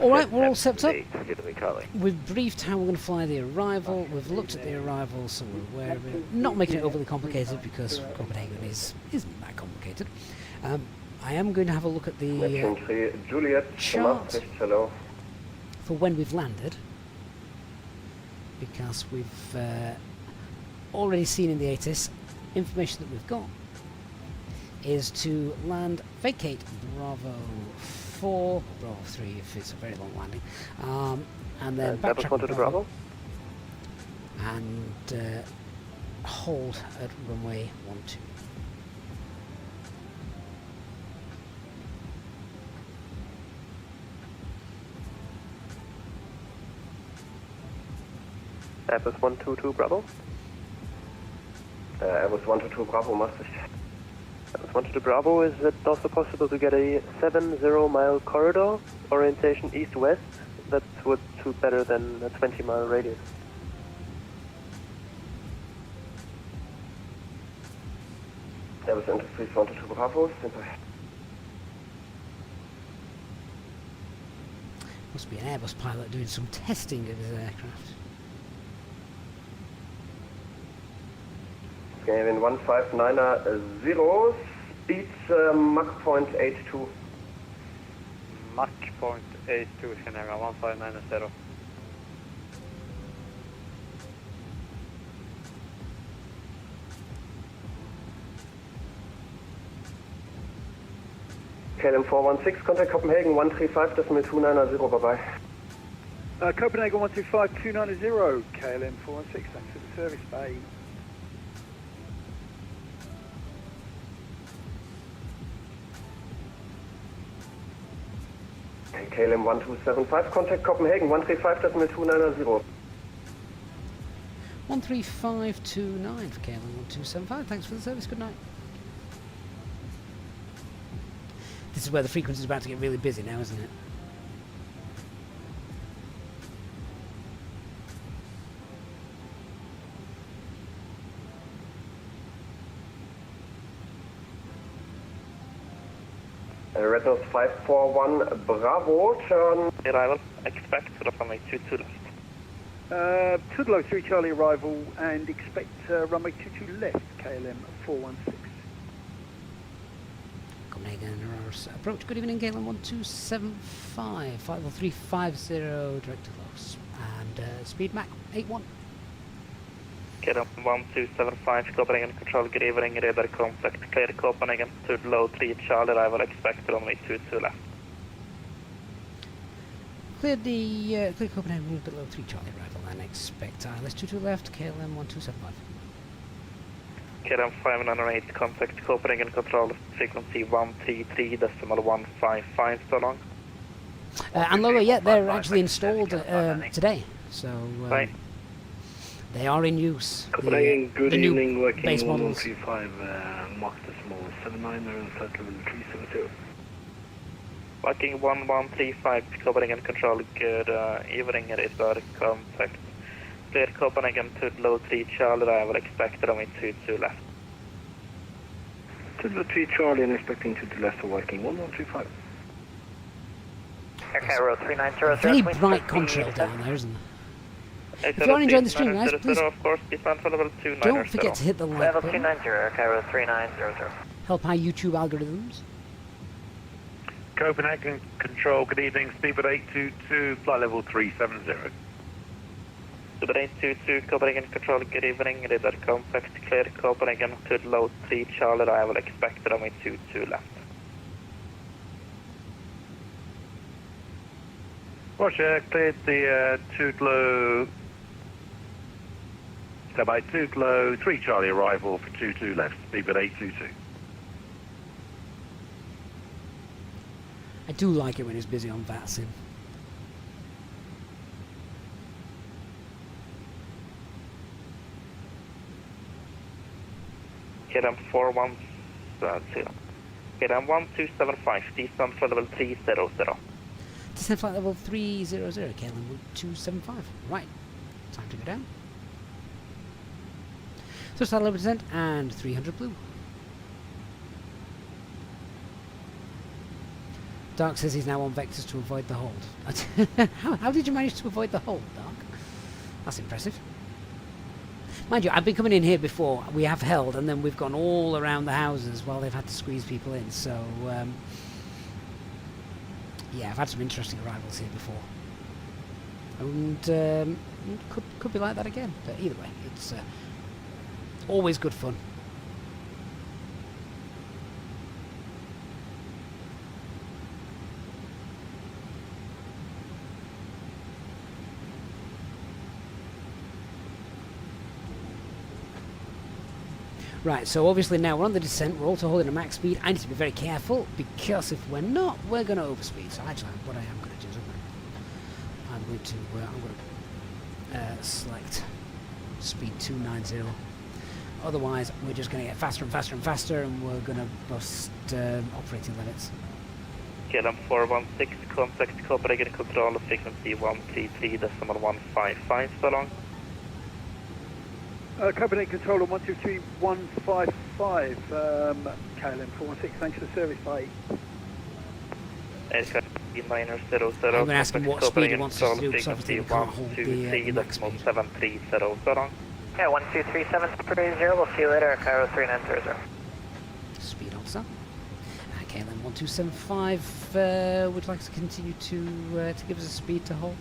Alright, we're all set up. We've briefed how we're going to fly the arrival. We've looked at the arrival, so we're aware of it. Not making it overly complicated because Copenhagen isn't that complicated. I am going to have a look at the
Neptune 3 Juliet,
chart
Maastricht, hello.
for when we've landed, because we've already seen in the ATIS information that we've got is to land, vacate Bravo 4, Bravo 3 if it's a very long landing, and then backtrack to Bravo, and hold at runway 12.
Airbus 122 Bravo.
Airbus 122 Bravo, Maastricht.
Airbus 122 Bravo, is it also possible to get a 70-mile corridor, orientation east-west? That would suit better than a 20-mile radius.
Airbus Industries 122 Bravo, simple.
Must be an Airbus pilot doing some testing of his aircraft.
Scandinavian 1590, speed Mach point 82.
Mach point 82, Scandinavia 1590.
KLM 416, contact Copenhagen 135.290, bye-bye.
Copenhagen 125290, KLM 416, thanks for the service, bye.
KLM 1275, contact Copenhagen 135.290.
13529 for KLM 1275, thanks for the service, good night. This is where the frequency is about to get really busy now, isn't it?
Red Nose 541 Bravo, turn.
Arrival, expect runway 22 left.
Tudlow 3 Charlie arrival and expect runway 22 left, KLM 416.
Copenhagen Copenhagen, approach, good evening, KLM 1275, 50350, direct to close, and speed Mach 81.
KLM 1275, Copenhagen, control, good evening, radar contact, clear Copenhagen to low 3 Charlie, arrival expected only 22 left.
Cleared the, clear Copenhagen to low 3 Charlie, arrival and expect ILS 22 left, KLM 1275.
KLM 508, contact Copenhagen, control, frequency 133.155, so long.
And lower, yeah, they're actually installed today, so they are in use.
Copenhagen, good evening, working
base models.
1135, Mach decimal 79, flight level 370.
Working 1135, Copenhagen, control, good evening, radar contact. Clear Copenhagen to low 3 Charlie, arrival expected only 22 left.
To low 3 Charlie and expecting 22 left, working 1135.
Air 3900.
Very bright contrail down there, isn't there? If you are enjoying the stream, guys, please
of course, descend for level 290.
don't forget to hit the like
Level
button.
290, Cairo 3900.
Help our YouTube algorithms.
Copenhagen, control, good evening, speedbird 822, flight level 370.
Speedbird 822, Copenhagen, control, good evening, radar contact, clear Copenhagen to low 3 Charlie, arrival expected only 22 left.
Roger, cleared the Toodlow, so by Toodlow, 3 Charlie arrival for 22 left, speedbird 822.
I do like it when it's busy on VATSIM.
KLM 410. KLM 1275, descend for level 300.
Descent flight level 300, KLM 1275. Right, time to go down. So start level descent and 300 blue. Dark says he's now on vectors to avoid the hold. How did you manage to avoid the hold, Dark? That's impressive. Mind you, I've been coming in here before. We have held, and then we've gone all around the houses while they've had to squeeze people in. So, yeah, I've had some interesting arrivals here before. And could be like that again. But either way, it's always good fun. Right, so obviously now we're on the descent, we're also holding a max speed. I need to be very careful, because if we're not, we're going to overspeed. So actually, what I am going to do is I'm going to select speed 290. Otherwise, we're just going to get faster and faster and faster, and we're going to bust operating limits.
KLM 416, contact Copenhagen, control frequency 133.155, so long.
Copenhagen control on 123155, KLM 416, thanks for the service, bye.
Aircraft minor 00.
I'm going to ask him what speed he wants us to do, because obviously we can't hold the max speed.
730, so long.
Yeah, 123730, we'll see you later, Cairo 3900.
Speed also. KLM 1275, would you like to continue to give us a speed to hold?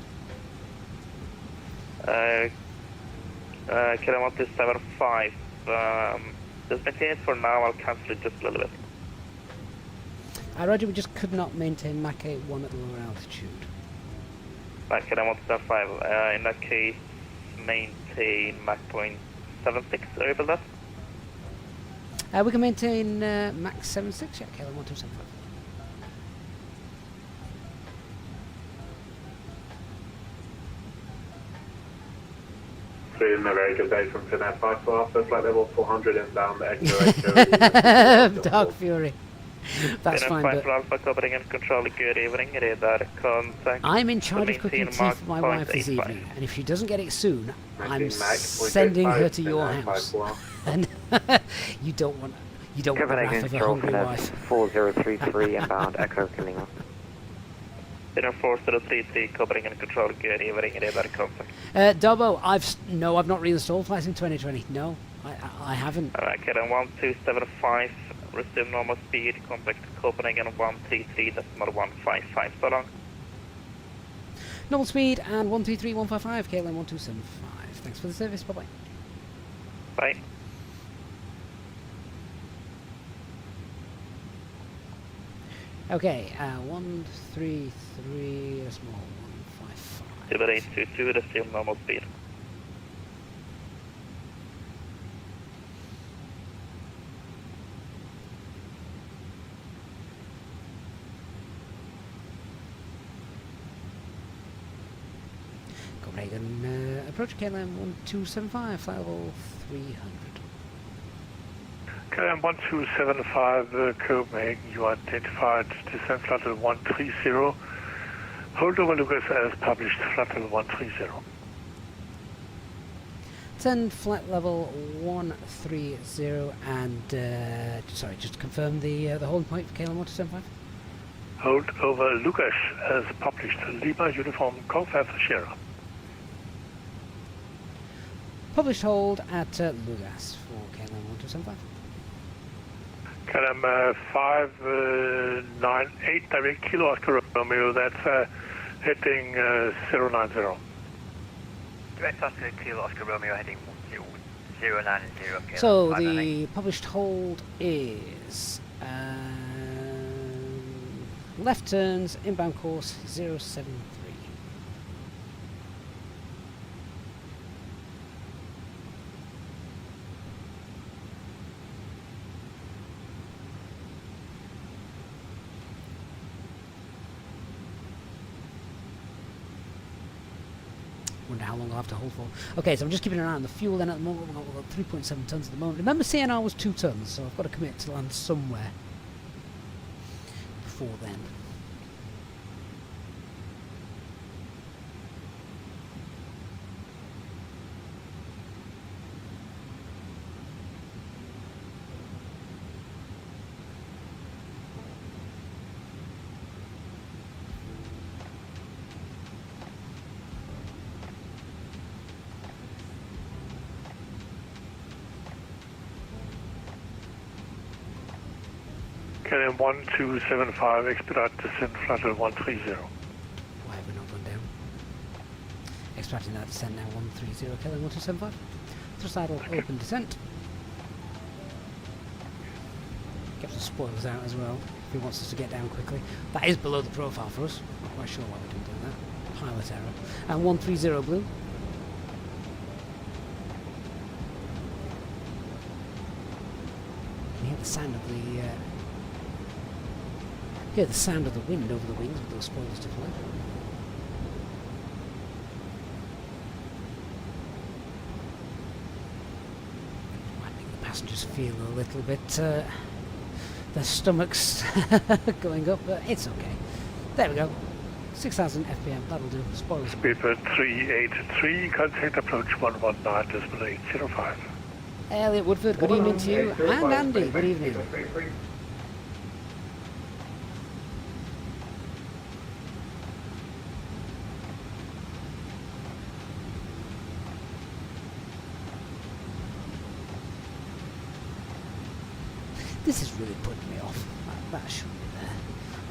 KLM 1275, just maintain it for now, I'll cancel it just a little bit.
Roger, we just could not maintain Mach 81 at lower altitude.
Right, KLM 1275, in that case, maintain Mach 0.76, are you able to that?
We can maintain Mach 76, yeah, KLM 1275.
A very good day from Finnair 54, first flight level 400 inbound, Echo.
Dark Fury. That's fine, but
Alpha, Copenhagen, control, good evening, radar contact.
I'm in charge of cooking tea for my wife this evening, and if she doesn't get it soon, I'm sending her to your house. And you don't want the wrath of a hungry wife.
4033 inbound, Echo Kalima.
Dinner 4033, Copenhagen, control, good evening, radar contact.
Dobbo, I've not reinstalled flights in 2020. No, I haven't.
Alright, KLM 1275, resume normal speed, contact Copenhagen 133, decimal 155, so long.
Normal speed and 133.155, KLM 1275. Thanks for the service, bye-bye.
Bye.
Okay, 133, decimal 155.
Silver 822, resume normal speed.
Copenhagen, approach KLM 1275, flight level 300.
KLM 1275 Copenhagen, you identified descent flight level 130. Hold over Lucas as published, flight level 130.
10 flight level 130 and sorry, just to confirm the holding point for KLM 1275.
Hold over Lucas as published, Lima Uniform Golf Alpha Sierra.
Published hold at Lugas for KLM 1275.
KLM 598 direct Kilo Oscar Romeo, that's heading 090.
Direct Oscar Kilo Oscar Romeo heading 090.
So the published hold is left turns, inbound course 073. Wonder how long I'll have to hold for. Okay, so I'm just keeping an eye on the fuel then at the moment. We've got 3.7 tons at the moment. Remember CNR was 2 tons, so I've got to commit to land somewhere before then.
KLM 1275 expedite descent flight level 130.
Why have we not gone down? Extracting that descent now 130, KLM 1275. Thrust idle, open descent. Get some spoilers out as well, if he wants us to get down quickly. That is below the profile for us. Not quite sure why we didn't do that. Pilot error. And 130 blue. Can you hear the sound of the hear the sound of the wind over the wings with those spoilers to fly. Might make the passengers feel a little bit their stomachs going up, but it's okay. There we go. 6,000 FPM, that'll do. Spoilers.
Speedbird 383, contact approach 119.805.
Elliot Woodford, good evening to you, and Andy, good evening. This is really putting me off. That shouldn't be there.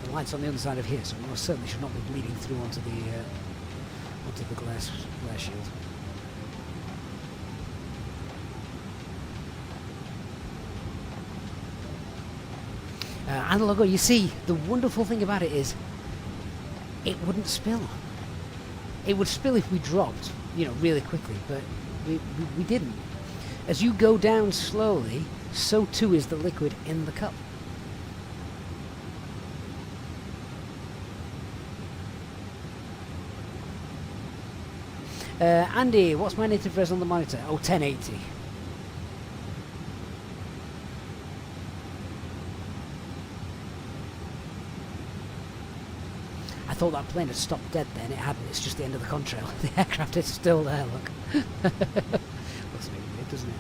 The light's on the other side of here, so it most certainly should not be bleeding through onto the glare shield. Analogo, you see, the wonderful thing about it is, it wouldn't spill. It would spill if we dropped, really quickly, but we didn't. As you go down slowly, so too is the liquid in the cup. Andy, what's my native res on the monitor? Oh, 1080. I thought that plane had stopped dead then. It hadn't. It's just the end of the contrail. The aircraft is still there, look. Looks a bit weird, doesn't it?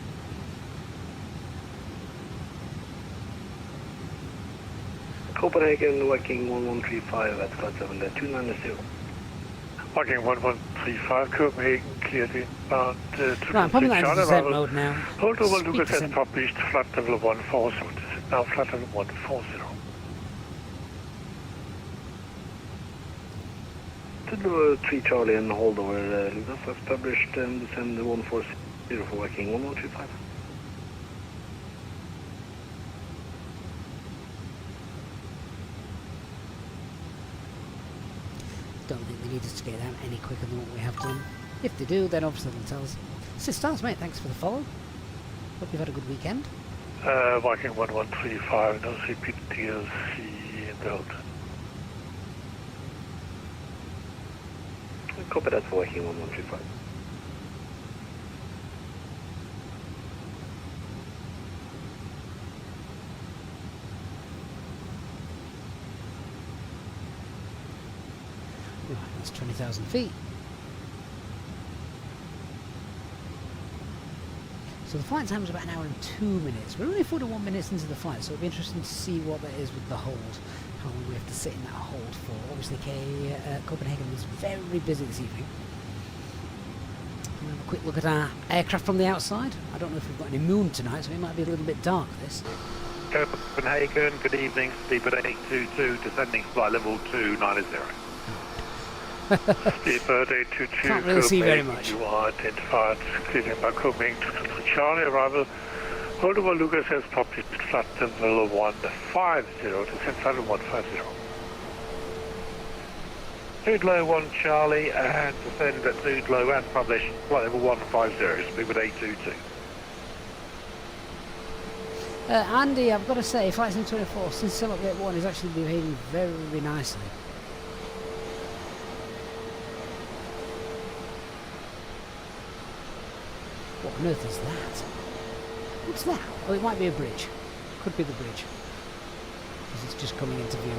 Copenhagen, Viking 1135 at flight 7290.
Viking 1135, Copenhagen, cleared inbound
Right, I'm popping that into descent mode now.
Hold over Lucas as published, flight level 140, descent. Now flight level 140.
To 3 Charlie and hold over Lucas as published and descend 140 for Viking 1135.
Don't think they need us to get out any quicker than what we have done. If they do, then obviously they'll tell us. Stars, mate, thanks for the follow. Hope you've had a good weekend.
Viking 1135, no CPTLC in the hotel.
Copy that for Viking 1135.
Right, that's 20,000 feet. So the flight time was about an hour and 2 minutes. We're only 41 minutes into the flight, so it'll be interesting to see what that is with the hold. How long we have to sit in that hold for. Obviously, Copenhagen was very busy this evening. We'll have a quick look at our aircraft from the outside. I don't know if we've got any moon tonight, so it might be a little bit dark, this.
Copenhagen, good evening, Speedbird 822, descending flight level 290. Speedbird 822,
can't really see very much.
You are identified clearly by Copenhagen 223 Charlie, arrival. Hold over Lucas has published flight level 150, descend flight level 150. Zulu 1 Charlie and descend at Zulu and publish flight level 150, Speedbird 822.
Andy, I've got to say, Flight Sim 24, since Cell Update 1 is actually behaving very nicely. What on earth is that? What's that? Oh, it might be a bridge. Could be the bridge. Because it's just coming into view.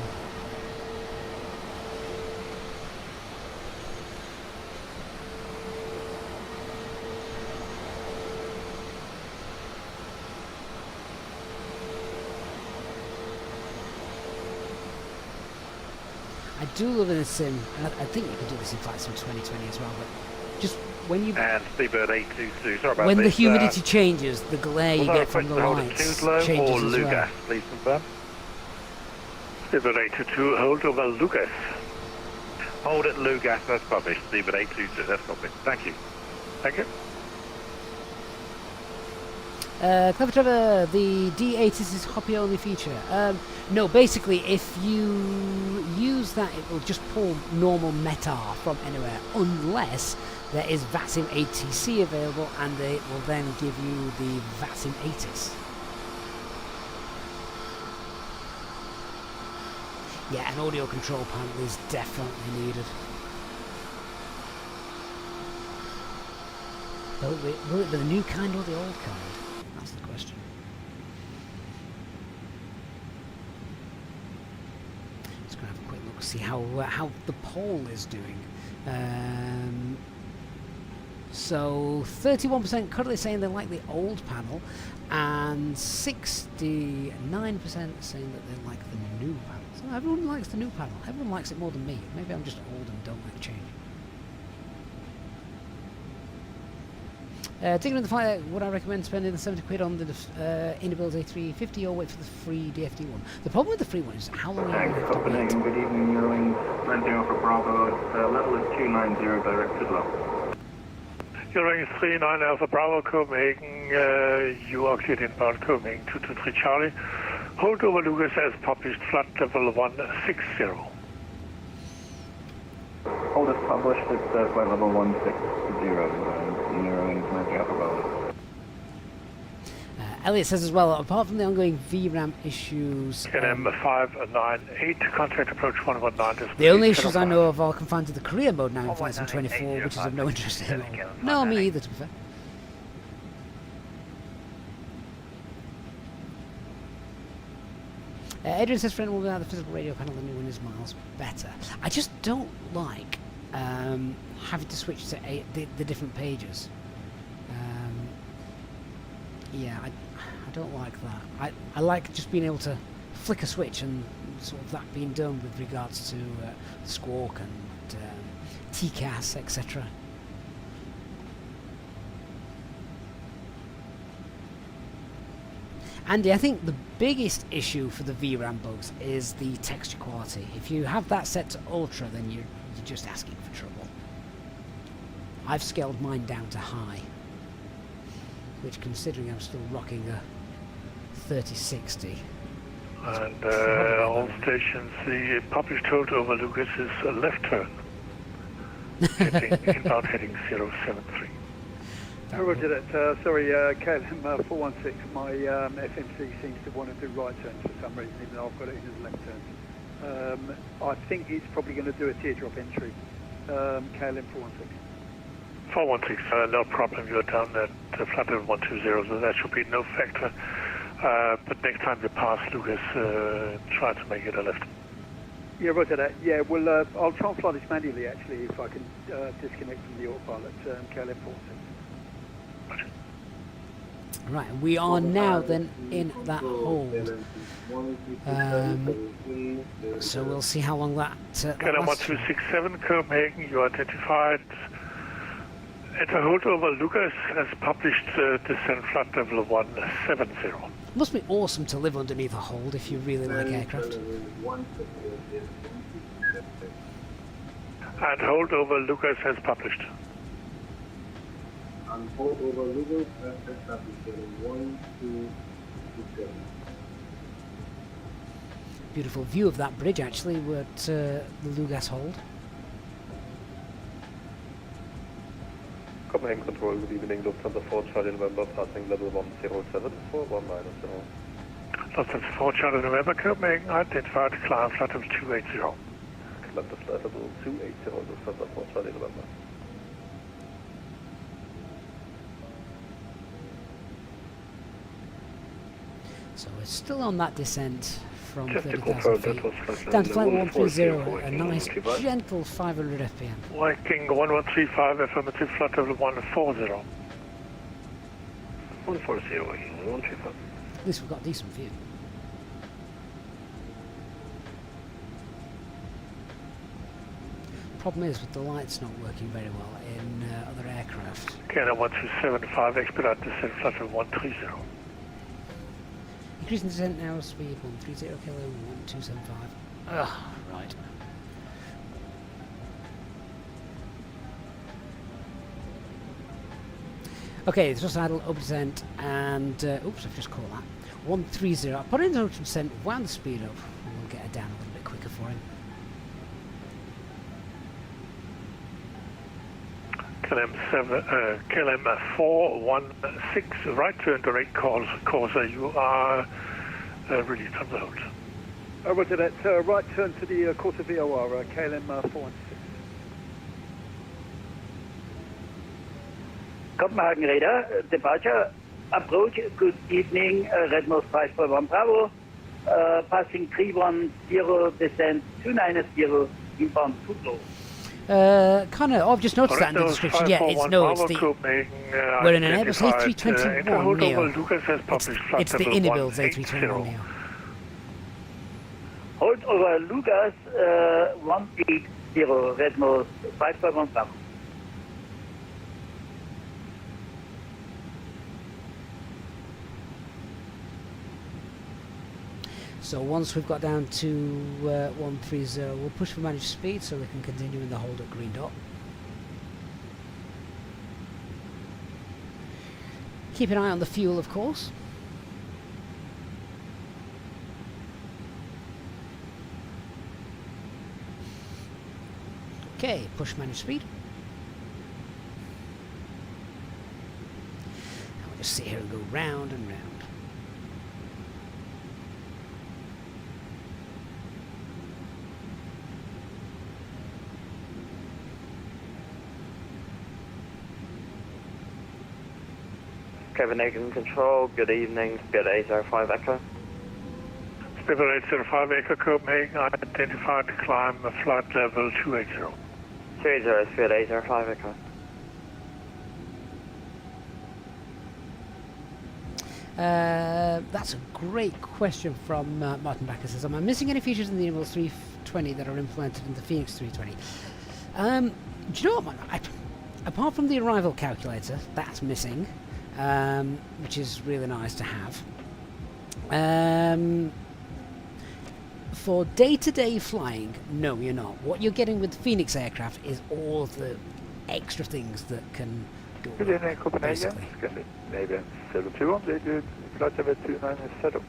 I do love in a sim, and I think you can do this in Flight Sim 2020 as well, but just when you...
And Speedbird 822, sorry about
when
this.
the humidity changes, the glare you get from the lights changes
or
as
Lugas,
well.
please confirm. Speedbird 822, hold over Lucas. Hold at Lugas, that's published. Speedbird 822, that's copied. Thank you. Thank you.
Clever Trevor, the D8 is a copy-only feature. No, basically, if you use that, it will just pull normal METAR from anywhere, unless there is VATSIM ATC available, and it will then give you the VATSIM ATIS. Yeah, an audio control panel is definitely needed. Will it be the new kind or the old kind? That's the question. Just going to have a quick look, see how the poll is doing. So 31% currently saying they like the old panel, and 69% saying that they like the new panel. So everyone likes the new panel. Everyone likes it more than me. Maybe I'm just old and don't like change. Taking in the flight, would I recommend spending the 70 quid on the Innobuild A350 or wait for the free DFD one? The problem with the free one is how long are you going to have to wait?
Copenhagen, good evening, Eurowings, landing over Bravo, level is 290, direct to low.
Eurowings 39 Alpha Bravo, Copenhagen, you are cleared inbound Copenhagen 223 Charlie. Hold over Lucas as published, flight level 160.
Hold as published, it's flight level 160, Eurowings, landing over Bravo.
Elliot says as well, apart from the ongoing VRAM issues...
KLM 598, contact approach 119.
The only issues I know of are confined to the career mode now in Flight Sim 24, which is of no interest to him. No, me either, to be fair. Adrian says friend will be out the physical radio panel, the new one is miles better. I just don't like having to switch to the different pages. Yeah, I don't like that. I like just being able to flick a switch and sort of that being done with regards to Squawk and TCAS, etc. Andy, I think the biggest issue for the VRAM bugs is the texture quality. If you have that set to ultra, then you're just asking for trouble. I've scaled mine down to high, which, considering I'm still rocking a 3060.
And all stations, the published hold over Lucas is a left turn. Inbound heading 073.
Roger that. Sorry, KLM 416. My FMC seems to want to do right turns for some reason, even though I've got it in as left turns. I think it's probably going to do a teardrop entry. KLM 416.
416, no problem. You're down at flight level 120, so that should be no factor. But next time you pass Lucas, try to make it a left.
Yeah, roger that. Yeah, well, I'll try and fly this manually, actually, if I can disconnect from the autopilot, KLM 416.
Right, we are now then in that hold. So we'll see how long that
KLM 1267 Copenhagen, you identified at a hold over Lucas as published descent flight level 170.
Must be awesome to live underneath a hold if you really like aircraft.
And hold over Lucas as published.
And hold over Lucas as established 1267.
Beautiful view of that bridge, actually. We're at the Lugas hold.
Copenhagen Control, good evening, Lufthansa 4 Charlie November, passing level 107 for 190.
Lufthansa 4 Charlie November, Copenhagen, identified climb flight level 280.
Climb to flight level 280, Lufthansa 4 Charlie November.
So we're still on that descent from
Just to
30,000
confirm,
feet
that was flight
down to flight
level
130, a nice
135.
gentle 500 FPM.
Viking 1135, affirmative flight level 140.
140, 135.
At least we've got a decent view. Problem is with the lights not working very well in other aircraft.
KLM 1275, expedite descent flight level 130.
Increasing descent now, speed 130 kilo, 1275. Ugh, right. Okay, thrust idle, open descent, and oops, I've just caught that. 130. I put in the open descent, wound the speed up, and we'll get it down a little bit quicker for him.
KLM 416, right turn direct Corsa, you are released on the hold.
Roger that. Right turn to the Corsa VOR, KLM 416.
Copenhagen radar, departure, approach, good evening, Red Nose 541 Bravo, passing 310, descent 290, inbound too low.
Kind of, I've just noticed that in the description. Yeah, it's no, it's the. We're in an Airbus A321Neo. It's the Innobuild A321Neo.
Hold over Lucas 180, Red Nose 541 Bravo.
So once we've got down to 130, we'll push for managed speed so we can continue in the hold at green dot. Keep an eye on the fuel, of course. Okay, push managed speed. And we'll just sit here and go round and round.
Copenhagen Control, good evening, Spirit 805 Echo.
Spirit 805 Echo Copenhagen, identified climb flight level 280.
280, Spirit 805 Echo.
That's a great question from Martin Backer. Says, am I missing any features in the Innobuild 320 that are implemented in the Fenix 320? Do you know what, apart from the arrival calculator, that's missing. Which is really nice to have. For day-to-day flying, no, you're not. What you're getting with Fenix aircraft is all of the extra things that can go
Good evening, Copenhagen. Scandinavian 021, they do flight level 290.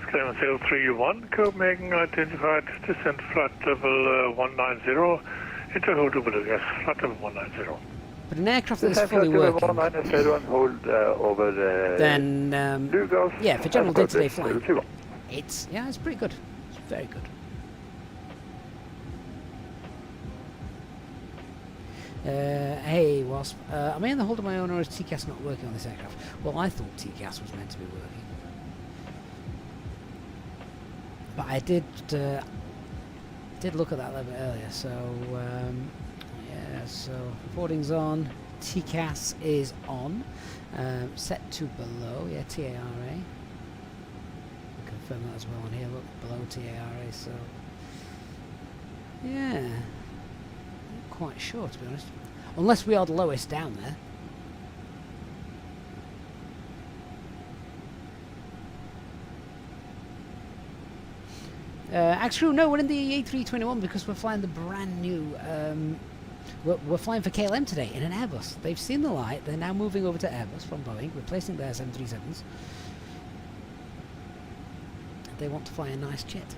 Scandinavian 031, Copenhagen, identified descent flight level 190, into hold over Lucas, flight level 190.
But an aircraft that is fully working,
hold over the
then,
Lucas,
yeah, for general day-to-day flying, it's pretty good. It's very good. Hey, Wasp. Am I in the hold of my own, or is TCAS not working on this aircraft? Well, I thought TCAS was meant to be working. But I did look at that a little bit earlier, so yeah, so reporting's on, TCAS is on, set to below, yeah, TARA. I'll confirm that as well on here, look, below TARA, so yeah, not quite sure to be honest, unless we are the lowest down there. Actually, no, we're in the A321 because we're flying the brand new. We're flying for KLM today in an Airbus. They've seen the light. They're now moving over to Airbus from Boeing, replacing their 737s. They want to fly a nice jet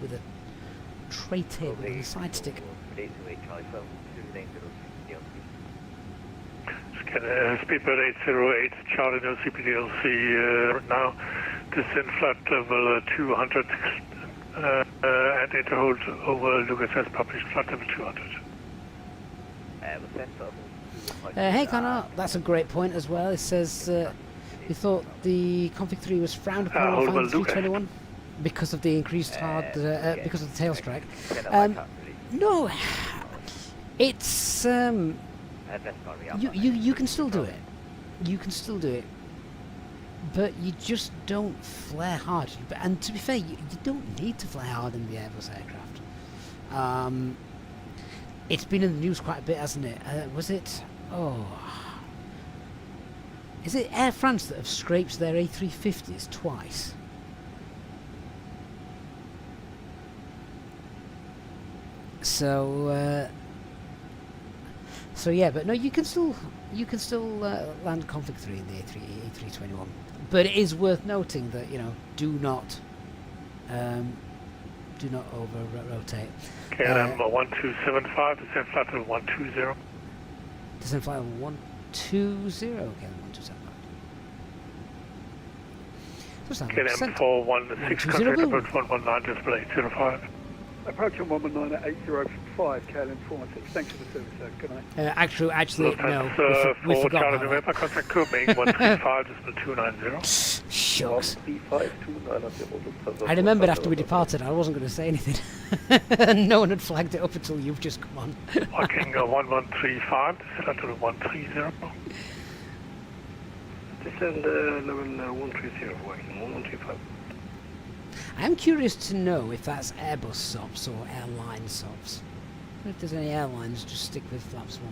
with a tray table and a side stick.
Speedbird 808, Charlie, no CPDLC now. Descent flight level 200. And interhold over Lucas has published flight level 200.
Hey Connor, that's a great point as well. It says he thought the config 3 was frowned upon on the 321 because of the increased because of the tail strike. No, it's you can still do it. You can still do it. But you just don't flare hard. And to be fair, you don't need to flare hard in the Airbus aircraft. It's been in the news quite a bit, hasn't it? Was it... Oh... Is it Air France that have scraped their A350s twice? So... So yeah, but no, you can still land config 3 in the A321. But it is worth noting that, you know, do not over rotate.
KLM 1275, descent flight level 120.
Descent flight level 120, KLM 1275.
KLM 416, contact approach 119, display 805.
Approach on 119 at 805, KLM 416. Thanks for the service, sir. Good night.
Actually, no. We forgot
Charlie
about
November, contact Copenhagen 135, display 290.
Shucks. I remembered after we departed, I wasn't going to say anything. No one had flagged it up until you've just come on.
Walking 1135, descend level 130.
Descend level 130, walking 1135.
I'm curious to know if that's Airbus SOPs or airline SOPs. If there's any airlines, just stick with flaps 1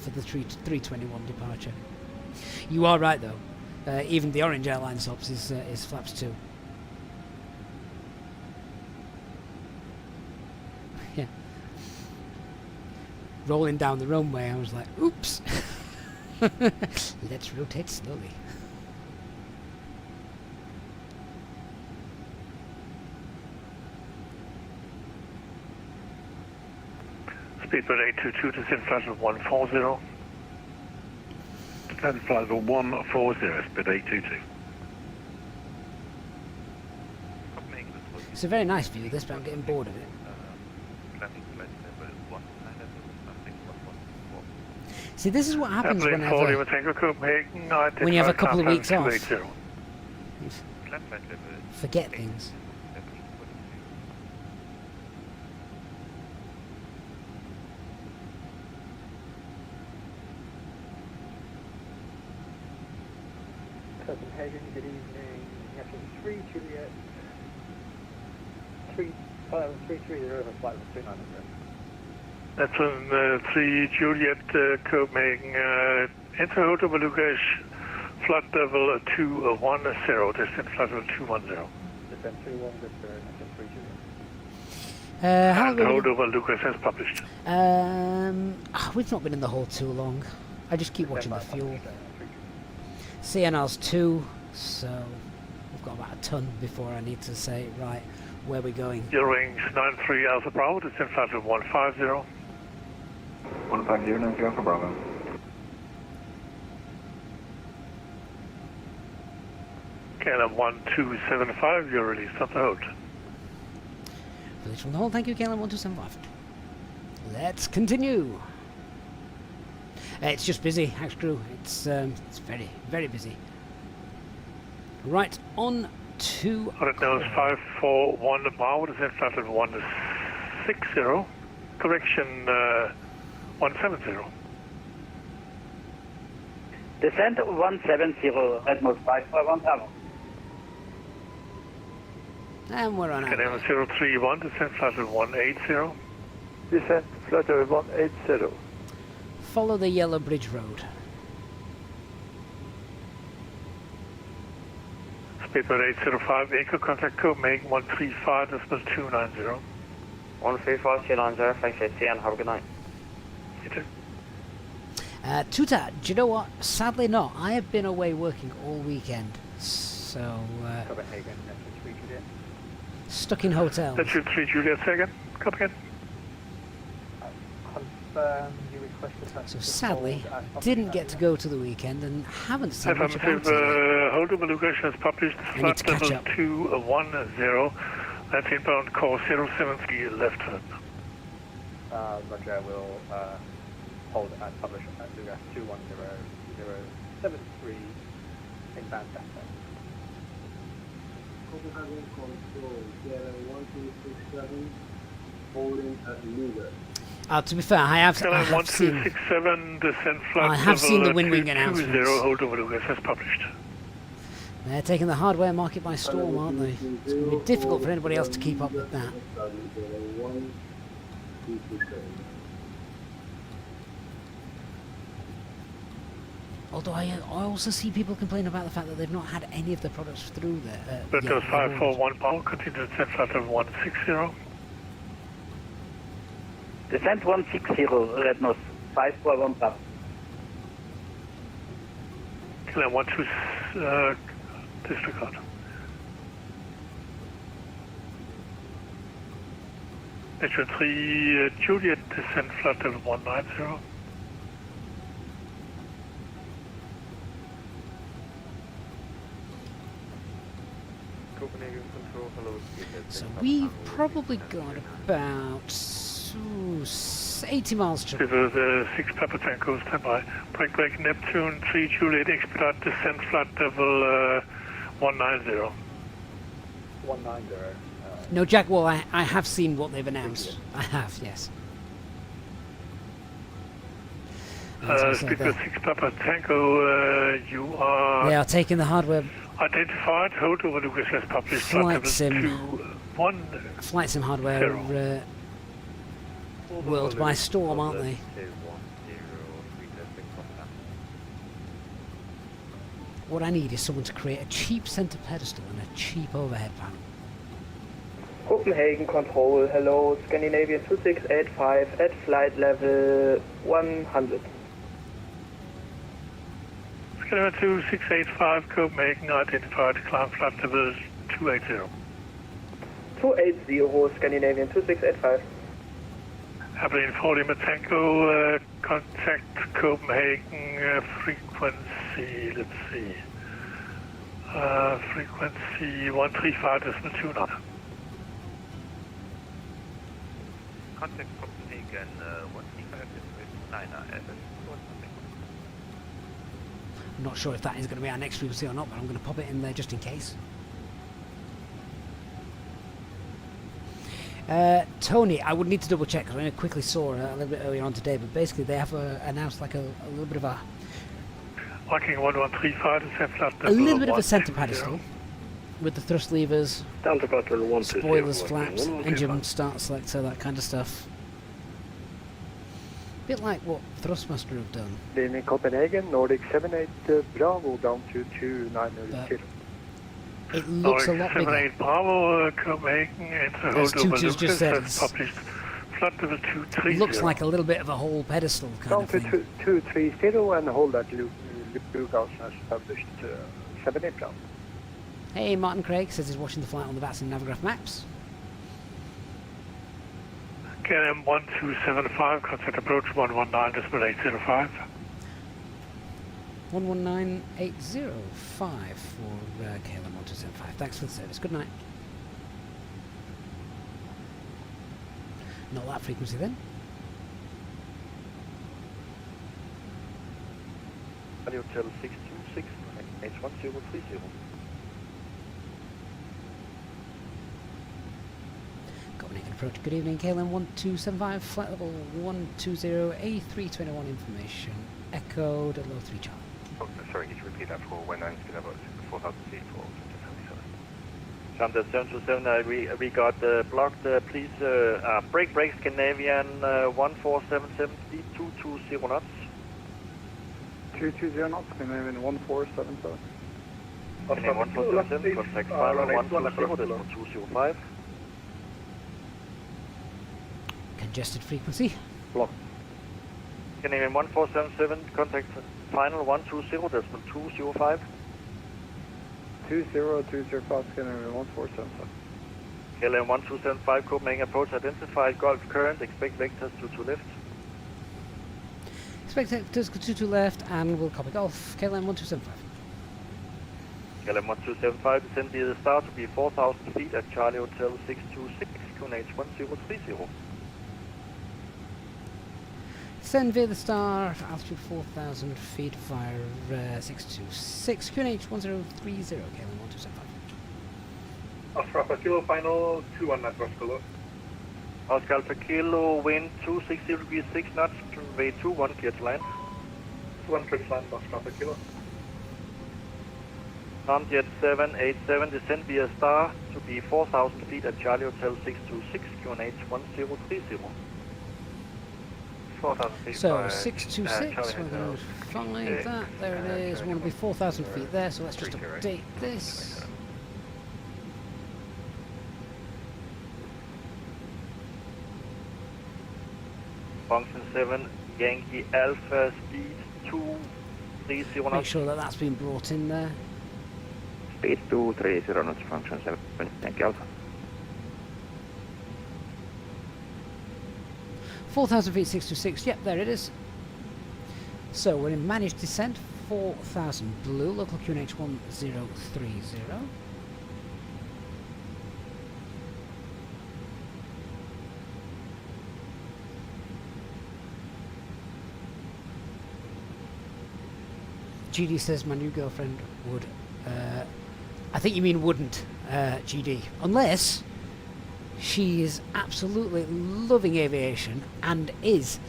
for the 321 departure. You are right though. Even the orange airline SOPs is flaps 2. Yeah. Rolling down the runway, I was like, oops. Let's rotate slowly.
Speedbird 822, descent flight level 140.
Descent flight level 140, speed 822.
It's a very nice view, this, but I'm getting bored of it. See, this is what happens when you have a couple of weeks off. Forget things.
Copenhagen, good evening. Captain 3 Juliet. 330 for flight level 290.
That's on 3 Juliet Copenhagen. Enter hold over Lucas flight level 210, descent flight level 210.
Descent 21, good sir, descent 3 Juliet.
How
And hold over Lucas as published.
we've not been in the hole too long. I just keep watching the fuel. CNR's 2, so we've got about a ton before I need to say, right, where we're going.
Eurowings 93 Alpha Bravo, descent flight level 150.
150, 93 Alpha Bravo.
KLM 1275, you're released on the hold.
Release from the hold, thank you, KLM 1275. Let's continue. It's just busy, Axe Crew. It's very, very busy. Right, on to...
Alright, now it's 541 Bravo, descent flight level 160. Correction 170.
Descent 170, Redmos 541 Bravo.
And we're on
KLM 031, descent flight level 180.
Descent flight level 180.
Follow the yellow bridge road.
Speedbird 805, Echo contact Copenhagen 135.290.
135-290, thanks ATN, have a good night.
You too.
Tuta, do you know what? Sadly not. I have been away working all weekend, so
Copenhagen, descent 3 Juliet.
stuck in hotels.
Let's shoot 3 Juliet second. Come again.
Confirm you requested that.
So sadly, didn't get to go to the weekend and haven't seen much about it.
Hold over Lucas has published flight level 210. That's inbound call 073 left turn.
Roger, I will hold and publish at Lucas 210073 inbound left turn.
Copenhagen control, KLM 1267, holding at Luger.
To be fair, I have seen.
KLM 1267, descent flight
I have seen the wind wing
220,
announcements.
hold over Lucas has published.
They're taking the hardware market by storm, aren't they? It's going to be difficult for anybody else to keep up with that. Although I also see people complain about the fact that they've not had any of the products through there.
But goes 541 power, continue descent flight level 160.
Descent 160, Redmos 541 Bravo.
KLM 12, disregard. Metro 3 Juliet, descent flight level 190.
Copenhagen control, hello.
So we've probably got about 80 miles to
This is 6 Papa Tango, standby. Break Neptune 3 Juliet, expedite descent flight level 190.
190.
No, Jack, well, I have seen what they've announced. I have, yes.
Speed 6 Papa Tango, you are...
They are taking the hardware...
Identified, hold over Lucas has published
Flight sim.
1.
Flight sim hardware world by storm, aren't they? What I need is someone to create a cheap center pedestal and a cheap overhead panel.
Copenhagen control, hello, Scandinavian 2685 at flight level 100.
Scandinavian 2685, Copenhagen, identified, climb flight level 280.
280, Scandinavian 2685.
Airplane 40 Matango, contact Copenhagen, frequency, let's see, frequency 135.29.
Contact Copenhagen 135.29 FS.
I'm not sure if that is going to be our next frequency or not, but I'm going to pop it in there just in case. Tony, I would need to double check because I quickly saw a little bit earlier on today, but basically they have announced like a little bit of a...
Viking 1135, descent flight level
A little bit of a centre pedestal with the thrust levers,
Down to battle 120.
spoilers, flaps, engine start selector, that kind of stuff. bit like what Thrustmaster have done.
In Copenhagen, Nordic 78 Bravo down to 2900.
It looks a lot bigger.
78 Bravo, Copenhagen, it's a
As
hold over
Tutu's just
Lucas,
said,
that's published flight level 230.
Looks like a little bit of a whole pedestal kind
Down
of
to
thing.
230 and hold that Lucas has published 78 Bravo.
Hey, Martin Craig says he's watching the flight on the VATSIM Navigraph maps.
KLM 1275, contact approach 119.805.
119805 for KLM 1275. Thanks for the service. Good night. Not that frequency then.
Radio Hotel 626, H1030.
Copenhagen approach. Good evening, KLM 1275, flight level 120, A321 information. Echo 003 Charlie.
Oh, sorry, could you repeat that for 19 about 4,000 feet for
727, we got blocked. Please brake Scandinavian 1477 speed 220 knots.
220 knots, Scandinavian 1477.
Scandinavian 1477, contact final 120.205.
Congested frequency.
Block.
Scandinavian 1477, contact final 120.205.
20205, Scandinavian 1477.
KLM 1275, Copenhagen approach identified, Gulf current, expect vectors to left.
Expect vectors to left, and we'll copy Golf. KLM 1275.
KLM 1275, descend via the star to be 4,000 feet at Charlie Hotel 626, QNH 1030.
Send via the star, altitude 4,000 feet via 626, QNH 1030, KLM 1275.
Oscar Alpha Kilo, final 21 knots, Oscar Kilo.
Oscar Alpha Kilo, wind 260 degrees 6 knots, runway 21, clear to land.
1 trips land, Oscar Alpha Kilo.
Jet 787, descend via star to be 4,000 feet at Charlie Hotel 626, QNH 1030.
4,000 feet.
So 626, we're going to find that. There it is. We want to be 4,000 feet there, so let's just update this.
Function 7, Yankee Alpha, speed 230 knots.
Make sure that that's been brought in there.
Speed 230 knots, function 7, Yankee Alpha.
4,000 feet, 626. Yep, there it is. So we're in managed descent, 4,000 blue, local QNH 1030. GD says my new girlfriend would. I think you mean wouldn't, GD. Unless she is absolutely loving aviation and is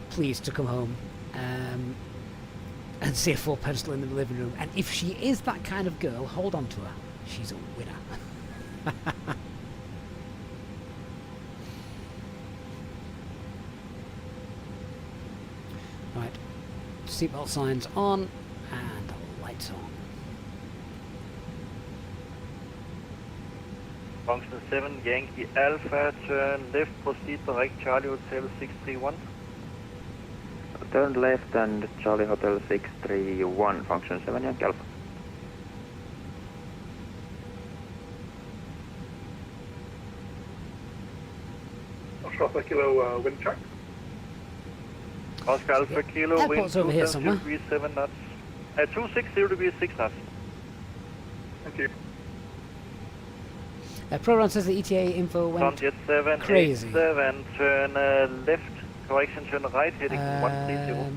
pleased to come home and see a full pedestal in the living room. And if she is that kind of girl, hold on to her. She's a winner. Right. Seatbelt signs on and lights on.
Function 7, Yankee Alpha, turn left, proceed direct, Charlie Hotel 631.
Turn left and Charlie Hotel 631, function 7, Yankee Alpha.
Oscar Alpha Kilo, wind track.
Oscar Alpha Kilo, wind
Airport's over here somewhere.
270 knots. 260 degrees 6 knots.
Thank you.
ProRun says the ETA info went
Jet 7,
crazy.
7, turn left, correction, turn right, heading 130.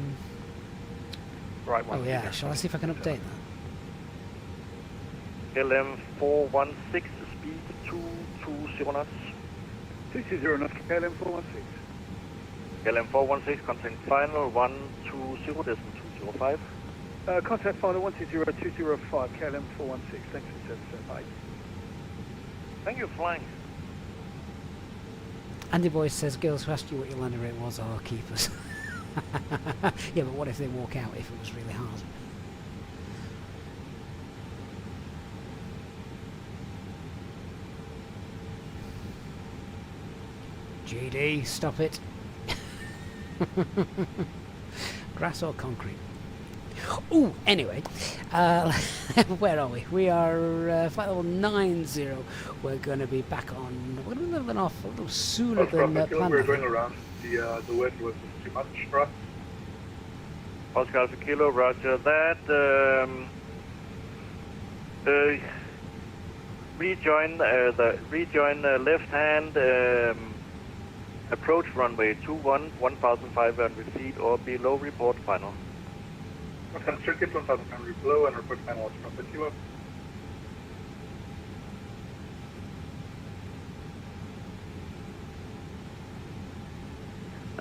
Right,
Oh yeah, shall I see if I can update that?
KLM 416, speed 220 knots.
220 knots, KLM 416.
KLM 416, contact final 120.205.
Contact final 120.205, KLM 416. Thanks for the service, bye.
Thank you for flying.
Andy Boyce says girls who asked you what your landing rate was are keepers. Yeah, but what if they walk out if it was really hard? GD, stop it. Grass or concrete? Oh, anyway, where are we? We are flight level 90. We're going to be back on. We're going to be leveling off a little sooner than planned.
We're going around. The wind was too much for us.
Oscar Alpha Kilo, roger that. Rejoin left hand. Approach runway 21, 1,500 feet or below. Report final.
Okay, circuit 1,500 below and report final from the Kilo.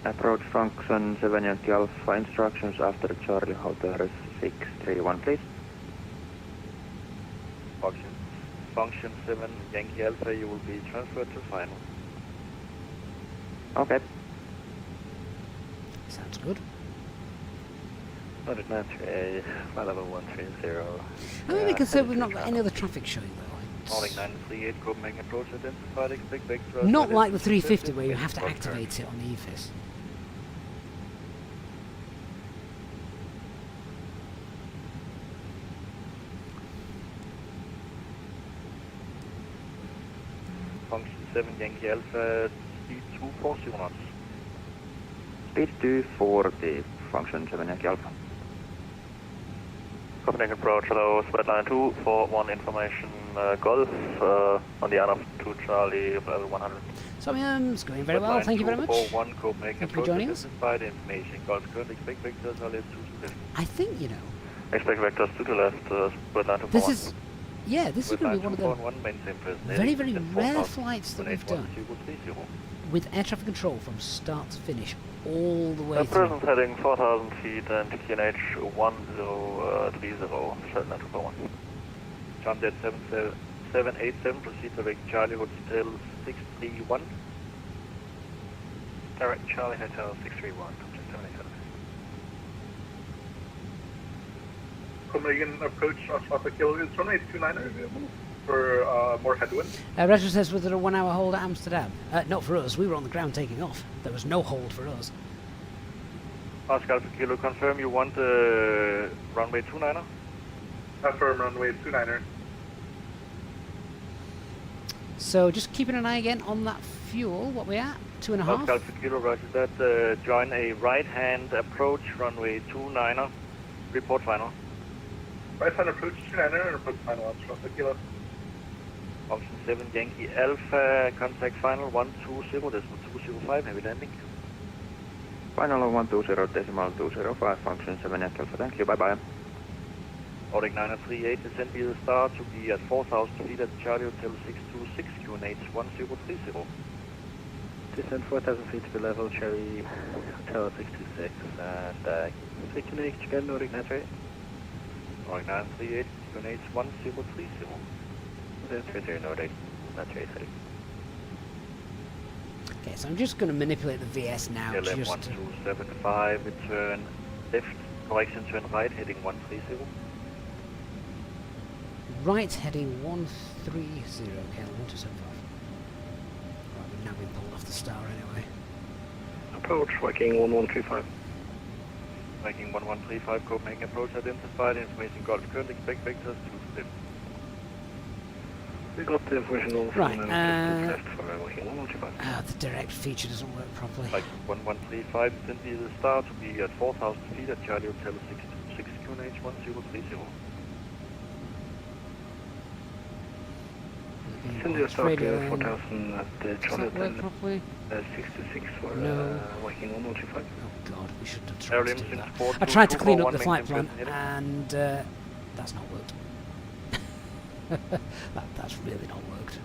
Approach function 7 Yankee Alpha, instructions after Charlie Hotel 631, please.
Function 7 Yankee Alpha, you will be transferred to final.
Okay.
Sounds good.
Loaded 93A, flight level 130.
I'm really concerned we've not got any other traffic showing though.
Calling 938, Copenhagen approach identified, expect vector.
Not like the 350 where you have to activate it on the EFIS.
Function 7 Yankee Alpha, speed 240 knots.
Speed 240, function 7 Yankee Alpha.
Copenhagen approach, hello, spread line 241 information, Golf, on the RF to Charlie, level 100.
It's going very well, thank you very much.
Thank
you for joining us.
Information, Golf, current, expect vectors are left 2 to left.
I think, you know,
Expect vectors 2 to left, spread line 241.
this is going to be one of the very, very rare flights that we've done with air traffic control from start to finish, all the way through.
Present heading 4,000 feet and QNH 1030, flight line 241.
Charmjet 787, proceed direct Charlie Hotel 631.
Direct Charlie Hotel 631, 787.
Copenhagen approach Oscar Kilo is runway 29 available for more headwind.
Retro says, was there a 1 hour hold at Amsterdam? Not for us, we were on the ground taking off. There was no hold for us.
Oscar Alpha Kilo, confirm you want runway 29er?
Confirm runway 29er.
So just keeping an eye again on that fuel. What we at? 2.5?
Oscar Alpha Kilo, roger that. Join a right hand approach runway 29er. Report final.
Right hand approach 29er and report final Oscar Alpha Kilo.
Function 7 Yankee Alpha, contact final 120.205, heavy landing.
Final 120.205, function 7 Yankee Alpha, thank you, bye bye.
Ordering 938, descend via the star to be at 4,000 feet at Charlie Hotel 626, QNH 1030.
Descend 4,000 feet to level Charlie Hotel 626 and QNH again, ordering 938.
Ordering 938, QNH 1030.
30, no date, 938.
Okay, so I'm just going to manipulate the VS now.
KLM
just
1275, return left, correction turn right, heading 130.
Right heading 130, KLM 1275. Right, we've now been pulled off the star anyway.
Approach, Viking 1135.
Viking 1135, Copenhagen approach identified, information Golf current, expect vectors 2 to left.
We got the information from
right,
left for Viking 1135.
The direct feature doesn't work properly.
Viking 1135, descend via the star to be at 4,000 feet at Charlie Hotel 626, QNH 1030.
Send your start 4,000 at Charlie Hotel 626 for Viking 1135.
Oh god, we shouldn't have tried to do that. I tried to clean up the flight plan and that's not worked. That's really not worked.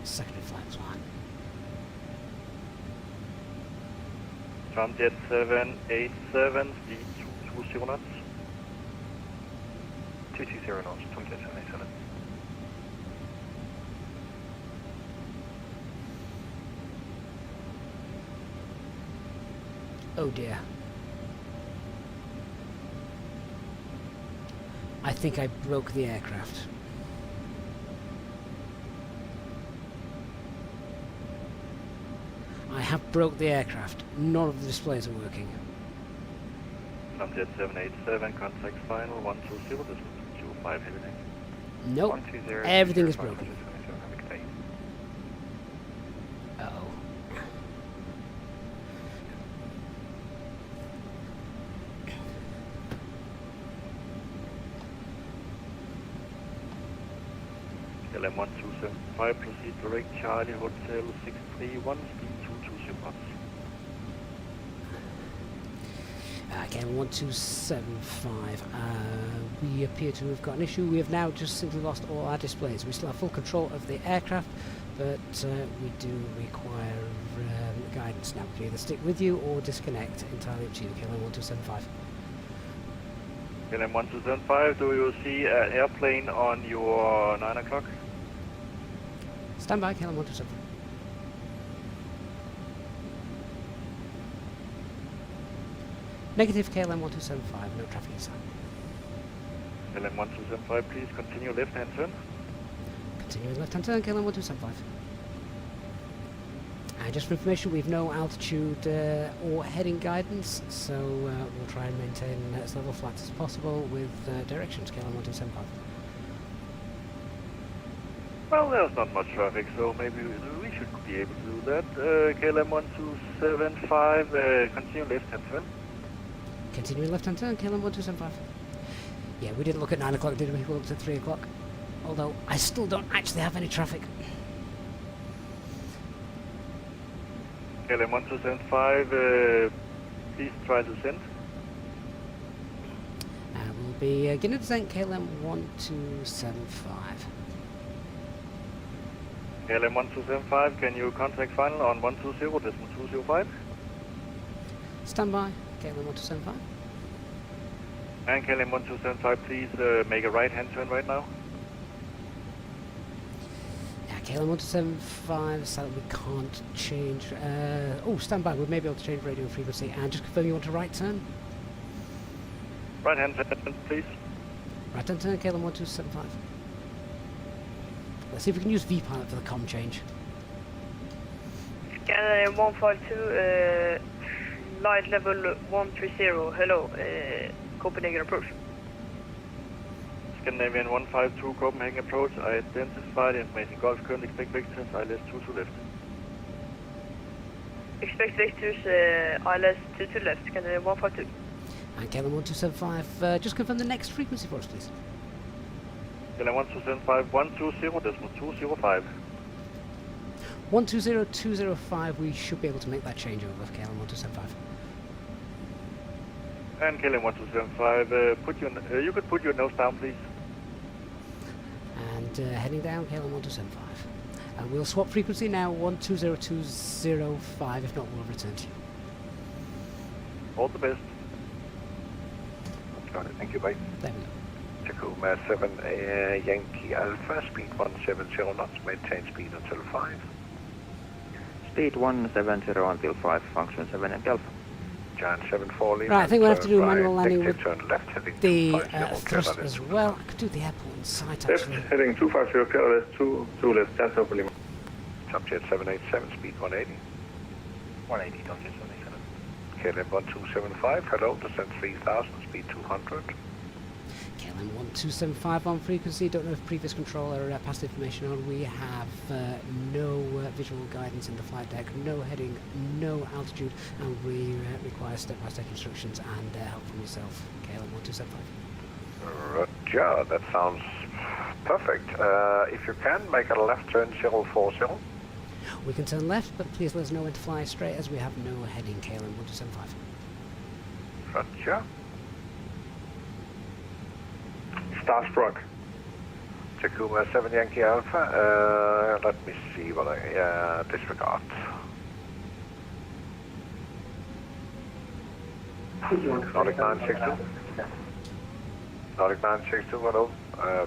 Secondary flight plan.
Charmjet 787, speed 220 knots.
220 knots, Charmjet 787.
Oh dear. I think I broke the aircraft. I have broke the aircraft. None of the displays are working.
Jet 787, contact final 120.25, everything.
Nope. Everything is broken. Uh-oh.
KLM 1275, proceed direct Charlie Hotel 631, speed 220 knots.
Again, 1275. We appear to have got an issue. We have now just simply lost all our displays. We still have full control of the aircraft, but we do require guidance now. We can either stick with you or disconnect. Entirely up to you. KLM 1275.
KLM 1275, do you see an airplane on your 9 o'clock?
Stand by, KLM 1275. Negative, KLM 1275, no traffic inside.
KLM 1275, please continue left-hand turn.
Continuing left-hand turn, KLM 1275. And just for information, we've no altitude or heading guidance, so we'll try and maintain as level flat as possible with directions, KLM 1275.
Well, there's not much traffic, so maybe we should be able to do that. KLM 1275, continue left-hand turn.
Continuing left-hand turn, KLM 1275. Yeah, we didn't look at 9 o'clock, did we? We looked at 3 o'clock. Although, I still don't actually have any traffic.
KLM 1275, please try to descend.
We'll be beginning descent, KLM 1275.
KLM 1275, can you contact final on 120.205?
Stand by, KLM 1275.
And KLM 1275, please make a right-hand turn right now.
Yeah, KLM 1275, sadly we can't change. Oh, stand by, we may be able to change radio frequency. And just confirm you want a right turn?
Right-hand turn, please.
Right-hand turn, KLM 1275. Let's see if we can use VPilot for the comm change.
KLM 152, flight level 130, hello, Copenhagen approach.
Scandinavian 152, Copenhagen approach, identified information, Golf, current expect vectors, ILS 2 to left.
Expect vectors, ILS 2 to left, Scandinavian 152.
And KLM 1275, just confirm the next frequency for us, please.
KLM 1275, 120.205.
120205, we should be able to make that change over KLM 1275.
And KLM 1275, you could put your nose down, please.
And heading down, KLM 1275. And we'll swap frequency now, 120205, if not we'll return to you.
All the best.
Got it, thank you, bye.
There we go.
Tacoma 7 Yankee Alpha, speed 170 knots, maintain speed until 5.
Speed 170 until 5, function 7 Yankee Alpha.
Giant 74 Lima.
Right, I think we'll have to do a manual landing with
turn left heading
the thrust as well. I could do the airport on site actually.
Left heading 250, KLS 2 left, Delta over Lima. Subjet 787, speed 180.
180, Subjet 787.
KLM 1275, hello, descent 3000, speed 200.
KLM 1275 on frequency. Don't know if previous controller passed information on. We have no visual guidance in the flight deck, no heading, no altitude, and we require step-by-step instructions and help from yourself. KLM 1275.
Roger, that sounds perfect. If you can, make a left turn 040.
We can turn left, but please let us know when to fly straight as we have no heading. KLM 1275.
Roger. Starstruck. Tacoma 7 Yankee Alpha. Let me see what I disregard. Nordic 962. Nordic 962, hello.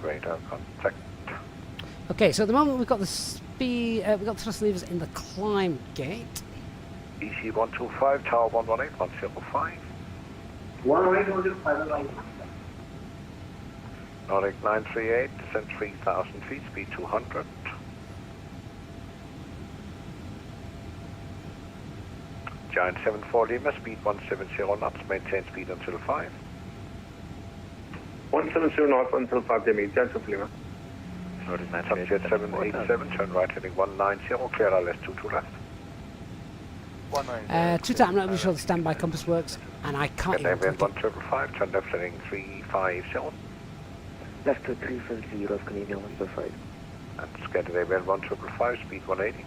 Radar contact.
Okay, so at the moment we've got the speed, we've got the thrust levers in the climb gate.
EC125, Tower 118, 105.
118,
Nordic 938, descend 3,000 feet, speed 200. Giant 74 Lima, speed 170 knots, maintain speed until 5.
170 knots until 5 dm, Giant 7 Lima.
Subjet 787, turn right heading 190, clear LS 22 left.
2 I'm not really sure the standby compass works, and I can't even
Canadian
click it.
1555, turn left heading 350.
Left to 350, Canadian 155.
And Scandinavian 1555, speed 180.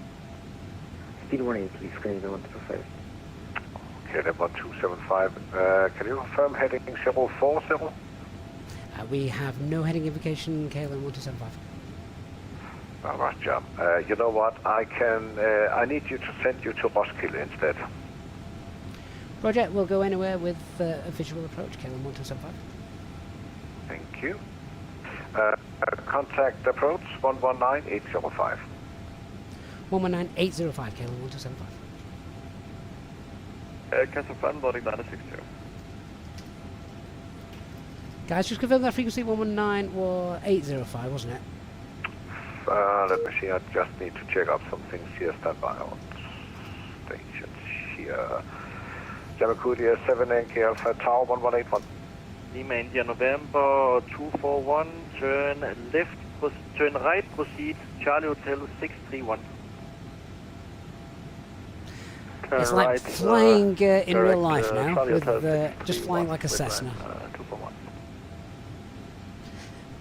Speed 180, please, Canadian 155.
KLM 1275, can you confirm heading 040?
We have no heading indication, KLM 1275.
All right, John. You know what? I need you to send you to Roskilde instead.
Roger, we'll go anywhere with a visual approach, KLM 1275.
Thank you. Contact approach 119805.
119805, KLM 1275.
Cancel flight, loading 960.
Guys, just confirm that frequency 119 or 805, wasn't it?
Let me see, I just need to check up some things here. Stand by on stations here. Yamakudia 7 NK Alpha Tower 1181.
Lima India November 241, turn left, turn right, proceed, Charlie Hotel 631.
It's like flying in real life now, with just flying like a Cessna.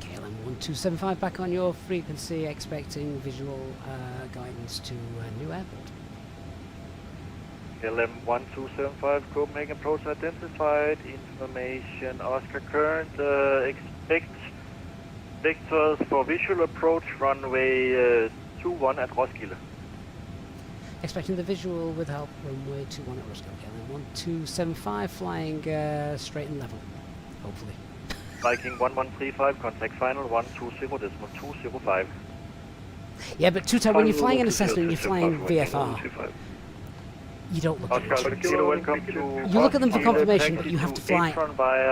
KLM 1275 back on your frequency, expecting visual guidance to New Airport.
KLM 1275, Copenhagen approach identified, information Oscar current, expect vectors for visual approach runway 21 at Roskilde.
Expecting the visual with help runway 21 at Roskilde. KLM 1275 flying straight and level, hopefully.
Viking 1135, contact final 120.205.
Yeah, but two-time, when you're flying in a Cessna and you're flying VFR, you don't look at them. You look at them for confirmation, but you have to fly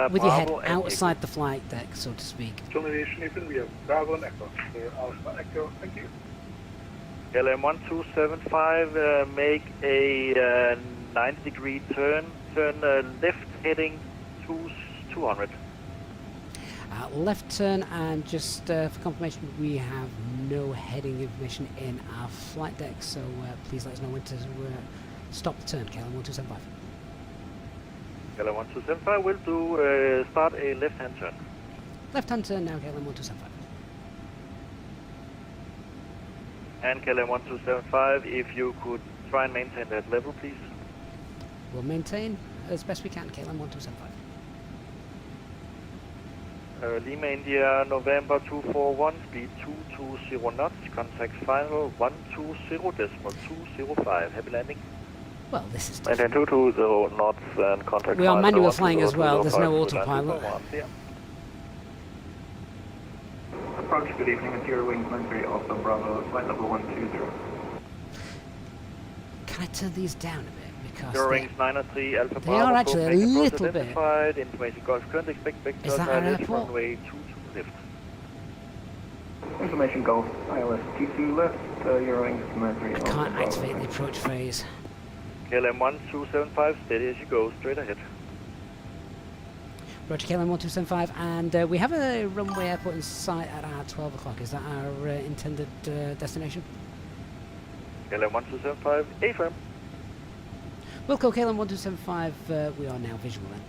with your head outside the flight deck, so to speak.
We have Bravo and Echo. Alpha Echo, thank you.
KLM 1275, make a 90-degree turn left heading 200.
Left turn, and just for confirmation, we have no heading information in our flight deck, so please let us know when to stop the turn, KLM 1275.
KLM 1275 will do start a left-hand turn.
Left-hand turn now, KLM 1275.
And KLM 1275, if you could try and maintain that level, please.
We'll maintain as best we can, KLM 1275.
Lima India November 241, speed 220 knots, contact final 120.205. Happy landing.
Well, this is
different. 220 knots and contact.
We are manual flying as well, there's no autopilot.
Approach, good evening, Interior Wings 93, also Bravo, flight level 120.
Can I turn these down a bit? Because
Interior Wings 903, Alpha
they
Bravo,
are actually a little bit.
Information Gulf current, expect vector
Is that an airport?
runway 22 left.
Information Gulf, ILS T2 left, Eurowings 93.
I can't activate the approach phase.
KLM 1275, steady as you go, straight ahead.
Roger, KLM 1275, and we have a runway airport in sight at our 12 o'clock. Is that our intended destination?
KLM 1275, affirm.
Wilco, KLM 1275, we are now visual then.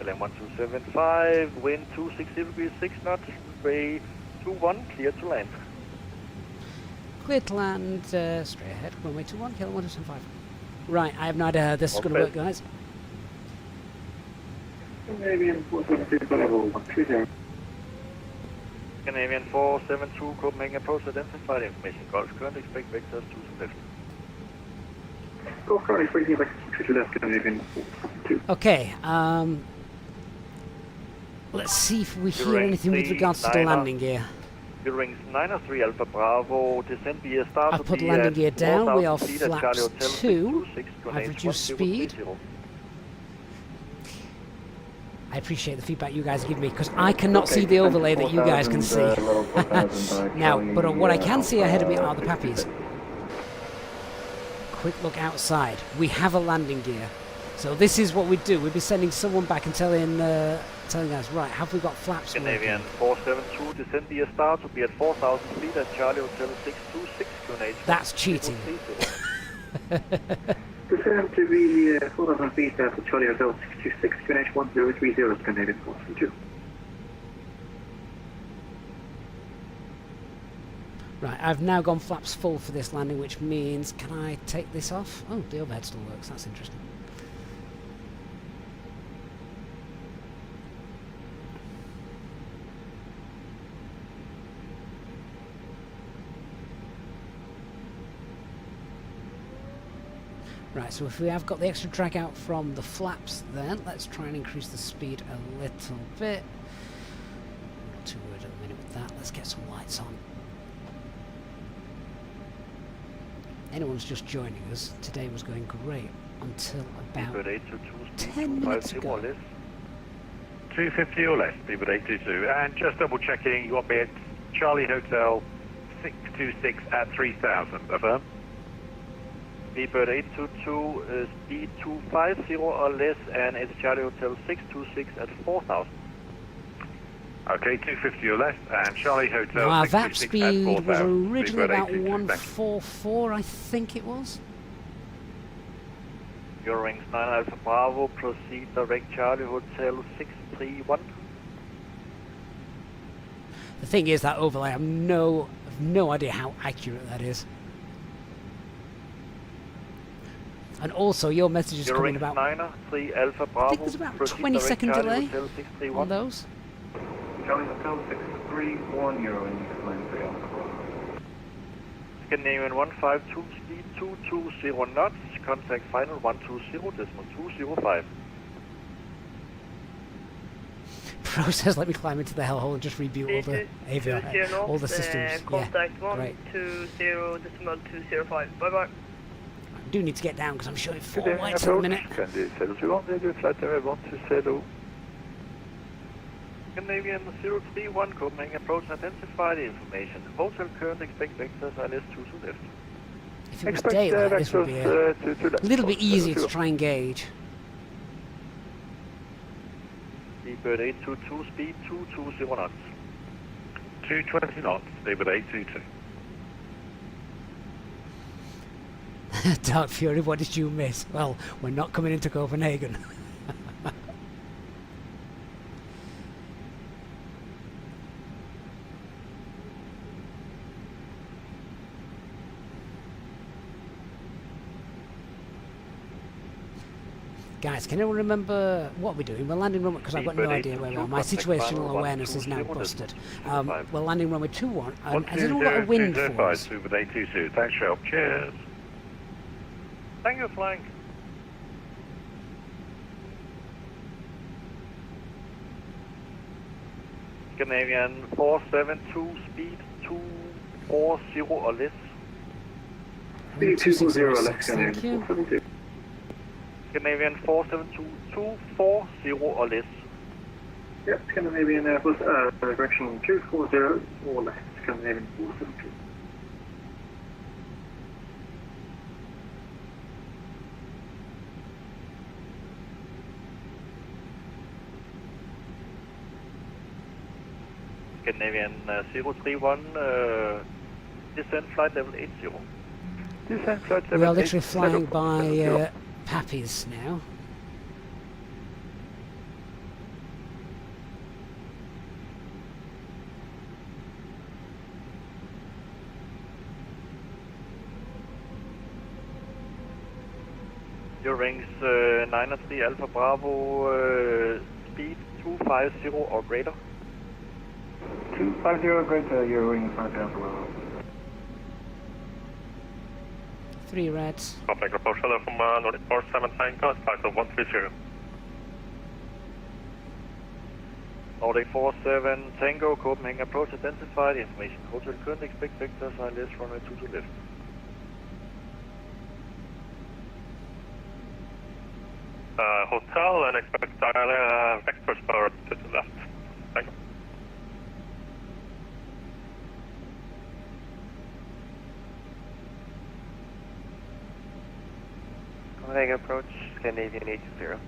KLM 1275, wind 260 degrees 6 knots, runway 21, clear to land.
Clear to land, straight ahead, runway 21, KLM 1275. Right, I have no idea how this is going to work, guys.
Canadian 472 level 130.
Canadian 472, Copenhagen approach identified, information Gulf current, expect vectors 2 to left.
Go currently freaking back to left, Canadian 472.
Okay, let's see if we hear anything with regards to the landing gear.
Eurowings 903 Alpha Bravo, descend via start.
I've put landing gear down, we are flaps 2. I've reduced speed. I appreciate the feedback you guys give me because I cannot see the overlay that you guys can see. Now, but what I can see ahead of me are the Pappies. Quick look outside. We have a landing gear. So this is what we'd do. We'd be sending someone back and telling us, right, have we got flaps
Scandinavian 472, descend via start to be at 4,000 feet at Charlie Hotel 626, QNH.
That's cheating.
Descend to be 4,000 feet at Charlie Hotel 626, QNH 1030, Scandinavian 472.
Right, I've now gone flaps full for this landing, which means, can I take this off? Oh, the overhead still works, that's interesting. Right, so if we have got the extra drag out from the flaps then, let's try and increase the speed a little bit. Not too worried at the minute with that, let's get some lights on. Anyone's just joining us, today was going great until about 10 minutes ago.
250 or less, Beaver 822. And just double checking, you want me at Charlie Hotel 626 at 3000, affirm?
Beaver 822, speed 250 or less, and it's Charlie Hotel 626 at 4,000.
Okay, 250 or less, and Charlie Hotel.
Now our VAP speed was originally about
144,
144, I think it was.
Eurowings 9 Alpha Bravo, proceed direct Charlie Hotel 631.
The thing is that overlay, I've no idea how accurate that is. And also, your message is coming about.
9-3 Alpha Bravo.
I think there's about 20-second delay on those.
Charlie Hotel 631, Eurowings 93 Alpha Bravo.
Scandinavian 152, speed 220 knots, contact final 120.205.
Process, let me climb into the hellhole and just reboot all the avion, all the systems.
Contact
yeah,
120.205. Bye bye.
I do need to get down because I'm showing 4 whites at the minute.
Scandinavian 031, Copenhagen approach identified information. Hotel current expect vectors ILS 2 to left.
If it was daylight, this would be a little bit easier to try and gauge.
Seabird 822, speed 220 knots.
220 knots, Seabird 822.
Dark Fury, what did you miss? Well, we're not coming into Copenhagen. Guys, can anyone remember what we're doing? We're landing runway, because I've got no idea where we are. My situational awareness is now busted. We're landing runway 21, and has it all got a wind for us?
Seabird 822, thanks for your help, cheers.
Thank you, flying. Scandinavian 472, speed 240 or less.
Speed 240 or less,
thank you.
Scandinavian 472, 240 or less.
Yep, Scandinavian Airbus, direction 240 or less, Scandinavian 472.
Scandinavian 031, descent flight level 80.
Descent flight level 80.
We are literally flying by Pappies now.
Eurowings 9-3 Alpha Bravo, speed 250 or greater.
250 or greater, Eurowings 9 Alpha Bravo.
3 reds.
Contact approach hello from Nordic 479, flight of 130.
Nordic 47 Tango, Copenhagen approach identified, information hotel current, expect vectors ILS runway 2 to left.
Hotel and expect vectors power to the left. Thank you.
Copenhagen approach, Scandinavian 820.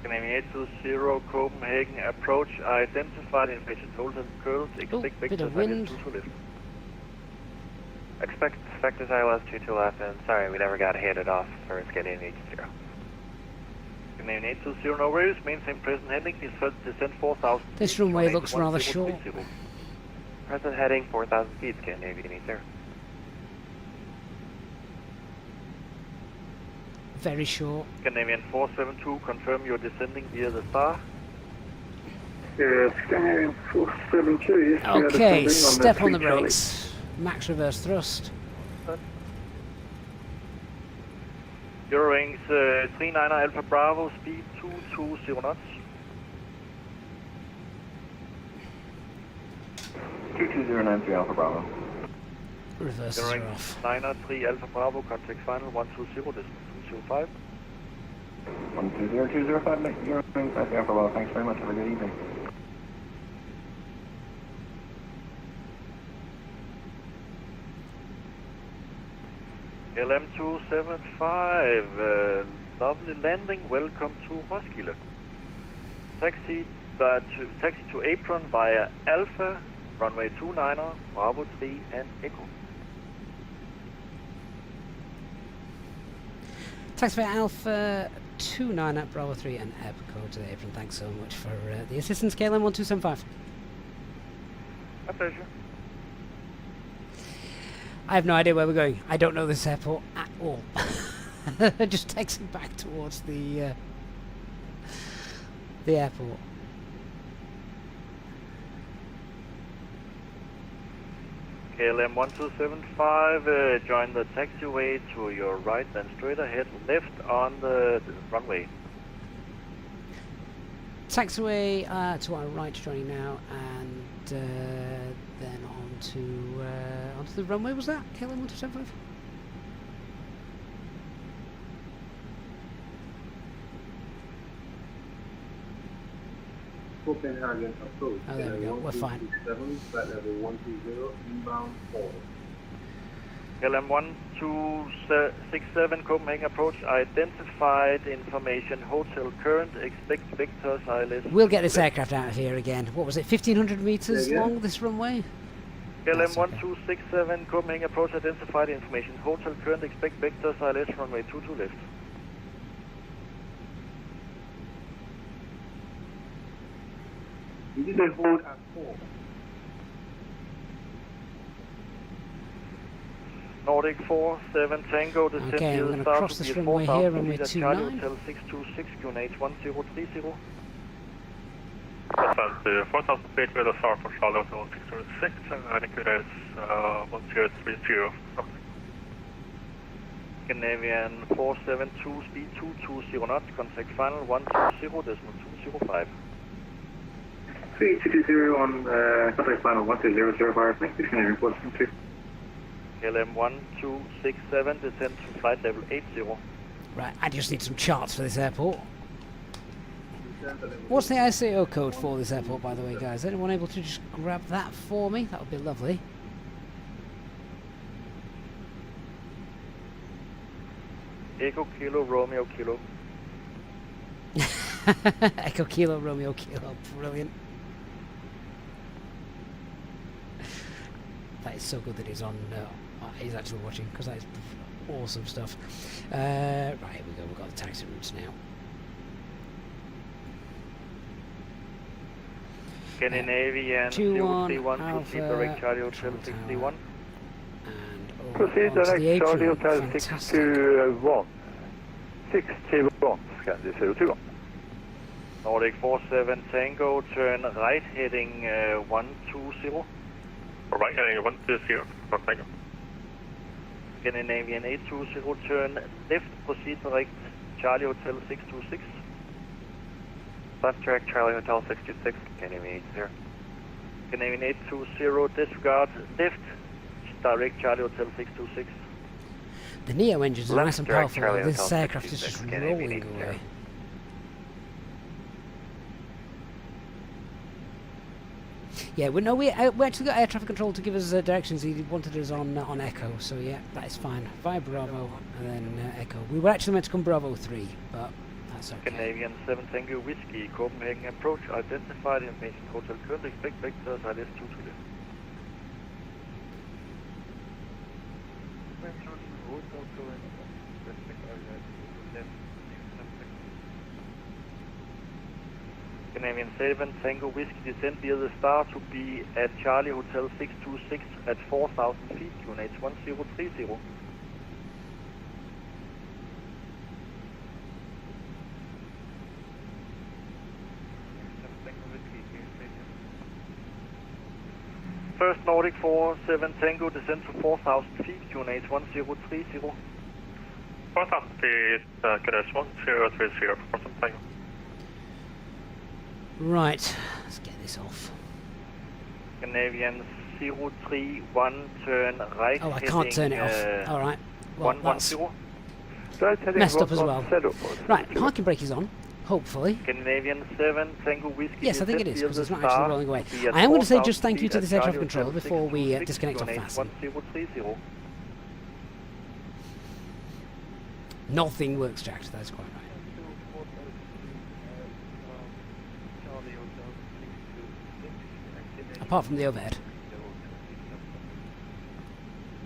Scandinavian 820 Copenhagen approach identified, information hotel current, expect
bit
vectors
of wind.
ILS 2 to left.
Expect vectors ILS 2 to left, and sorry, we never got handed off for Scandinavian 820.
Scandinavian 820, no worries, maintain present heading, descend 4,000.
This runway looks rather short.
Present heading 4,000 feet, Scandinavian 80.
Very short.
Scandinavian 472, confirm you're descending via the star.
Scandinavian 472, yes.
Okay, step on the brakes. Max reverse thrust.
Eurowings 39 Alpha Bravo, speed 220 knots.
22093 Alpha Bravo.
Reverses are
Eurowings
off.
903 Alpha Bravo, contact final 120, decimal 205.
120205, Eurowings Alpha Bravo, thanks very much, have a good evening.
KLM 275, lovely landing, welcome to Roskilde. Taxi to apron via Alpha, runway 29, Bravo 3 and Echo.
Taxi for Alpha 29 at Bravo 3 and Echo to the apron. Thanks so much for the assistance, KLM 1275.
My pleasure.
I have no idea where we're going. I don't know this airport at all. Just taxing back towards the airport.
KLM 1275, join the taxiway to your right, then straight ahead left on the runway.
Taxiway to our right, joining now, and then onto the runway. Was that KLM 1275?
Copenhagen approach.
Oh, there we go. We're fine.
Flight level 120, inbound 4.
KLM 1267 Copenhagen approach, identified information, hotel current, expect vectors ILS.
We'll get this aircraft out of here again. What was it, 1,500 meters long, this runway?
KLM 1267 Copenhagen approach, identified information, hotel current, expect vectors ILS, runway 22 left.
We did a hold at 4.
Nordic 47 Tango, descend
Okay, we're going to cross this runway here, runway 29.
Hotel 626, QNH 1030.
Descend to 4,000 feet with a start for Charlie Hotel 606 and QNH 1030.
Scandinavian 472, speed 220 knots, contact final 120, decimal 205.
360 on contact final 12005, thank you, Scandinavian 472.
KLM 1267, descend to flight level 80.
Right, I just need some charts for this airport. What's the ICO code for this airport, by the way, guys? Anyone able to just grab that for me? That would be lovely.
Echo Kilo Romeo Kilo.
Echo Kilo Romeo Kilo, brilliant. That is so good that he's on. He's actually watching, because that is awesome stuff. Right, here we go. We've got the taxi routes now.
Scandinavian 031 proceed direct Charlie Hotel 61.
Proceed direct Charlie Hotel 621. 621, Scandi 021.
Nordic 47 Tango, turn right heading 120.
Right heading 120, Tango.
Scandinavian 820, turn left, proceed direct, Charlie Hotel 626.
Left direct, Charlie Hotel 626, Scandinavian 80.
Scandinavian 820, disregard, left, direct, Charlie Hotel 626.
The Neo engines are nice and
direct,
powerful.
Charlie
This
Hotel
aircraft is
626,
just
Scandinavian
rolling
80.
away. Yeah, we actually got air traffic control to give us directions. He wanted us on Echo, so yeah, that is fine. Via Bravo and then Echo. We were actually meant to come Bravo 3, but that's okay.
Scandinavian 7 Tango Whiskey, Copenhagen approach, identified information, hotel currently expect vectors ILS 2 to left. Scandinavian 7 Tango Whiskey, descend via the star to be at Charlie Hotel 626 at 4,000 feet, QNH 1030. First Nordic 47 Tango, descend to 4,000 feet, QNH 1030.
4,000 feet, QNH 1030, from Tango.
Right, let's get this off.
Scandinavian 031, turn right.
Oh, I can't turn it off. All right. Well, that's
110.
messed up as well. Right, parking brake is on. Hopefully.
Scandinavian 7 Tango Whiskey.
Yes, I think it is, because it's not actually rolling away. I am going to say just thank you to this air traffic control before we disconnect off VATSIM. Nothing works, Jack. That's quite right. Apart from the overhead.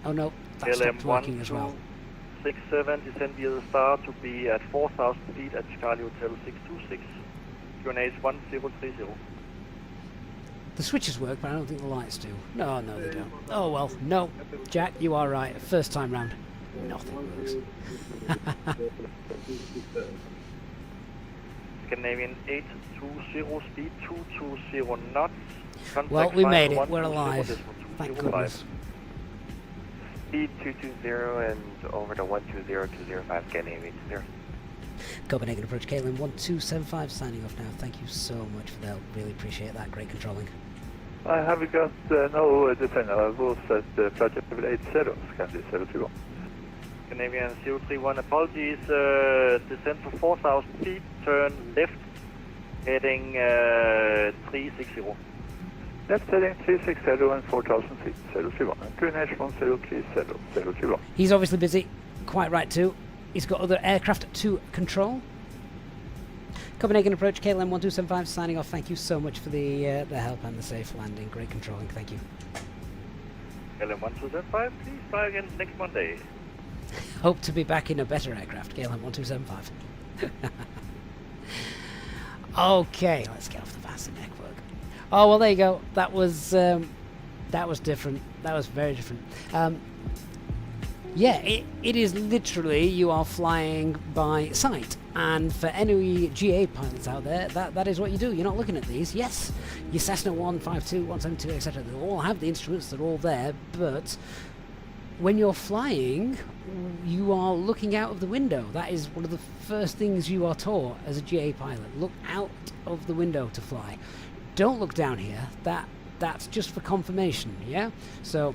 Oh no, that stopped working as well.
67, descend via the star to be at 4,000 feet at Charlie Hotel 626. QNH 1030.
The switches work, but I don't think the lights do. No, they don't. Oh well, no. Jack, you are right. First time round. Nothing works.
Scandinavian 820, speed 220 knots.
Well, we made it. We're alive. Thank goodness.
Speed 220 and over to 120205, Scandinavian 80.
Copenhagen approach, KLM 1275, signing off now. Thank you so much for the help. Really appreciate that. Great controlling.
I have got no defender. I was at flight level 80, Scandi 021.
Scandinavian 031, apologies. Descend to 4,000 feet, turn left, heading 360.
Left heading 360 and 4,000 feet, 031. QNH 1030, 021.
He's obviously busy. Quite right too. He's got other aircraft to control. Copenhagen approach, KLM 1275, signing off. Thank you so much for the help and the safe landing. Great controlling. Thank you.
KLM 1275, please fly again next Monday.
Hope to be back in a better aircraft, KLM 1275. Okay, let's get off the VATSIM network. Oh well, there you go. That was different. That was very different. Yeah, it is literally you are flying by sight, and for any GA pilots out there, that is what you do. You're not looking at these. Yes, your Cessna 152, 172, etc. They all have the instruments. They're all there, but when you're flying, you are looking out of the window. That is one of the first things you are taught as a GA pilot. Look out of the window to fly. Don't look down here. That's just for confirmation, yeah? So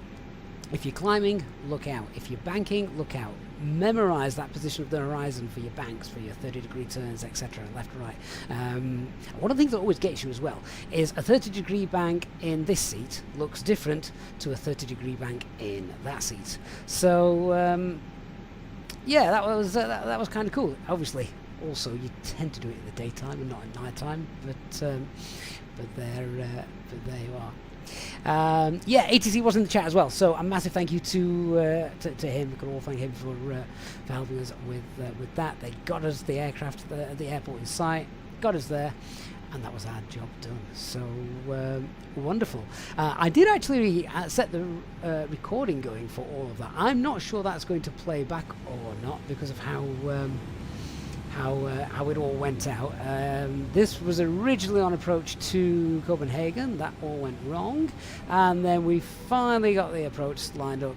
if you're climbing, look out. If you're banking, look out. Memorize that position of the horizon for your banks, for your 30-degree turns, etc., left and right. One of the things that always gets you as well is a 30-degree bank in this seat looks different to a 30-degree bank in that seat. So yeah, that was kind of cool. Obviously, also you tend to do it in the daytime and not at night time, but there you are. Yeah, ATC was in the chat as well, so a massive thank you to him. We can all thank him for helping us with that. They got us the aircraft at the airport in sight, got us there, and that was our job done. So wonderful. I did actually set the recording going for all of that. I'm not sure that's going to play back or not because of how it all went out. This was originally on approach to Copenhagen. That all went wrong, and then we finally got the approach lined up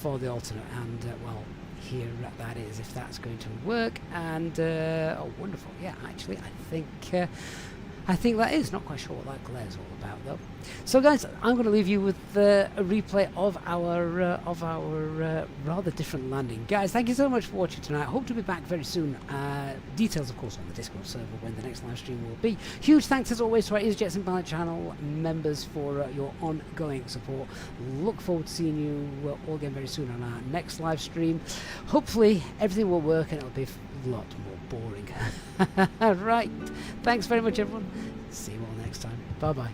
for the alternate, and well, here that is, if that's going to work. And oh, wonderful. Yeah, actually, I think that is. Not quite sure what that glare is all about, though. So, guys, I'm going to leave you with a replay of our rather different landing. Guys, thank you so much for watching tonight. Hope to be back very soon. Details, of course, on the Discord server when the next live stream will be. Huge thanks, as always, to our EasyJets and Pilot channel members for your ongoing support. Look forward to seeing you all again very soon on our next live stream. Hopefully, everything will work and it'll be a lot more boring. Right. Thanks very much, everyone. See you all next time. Bye-bye.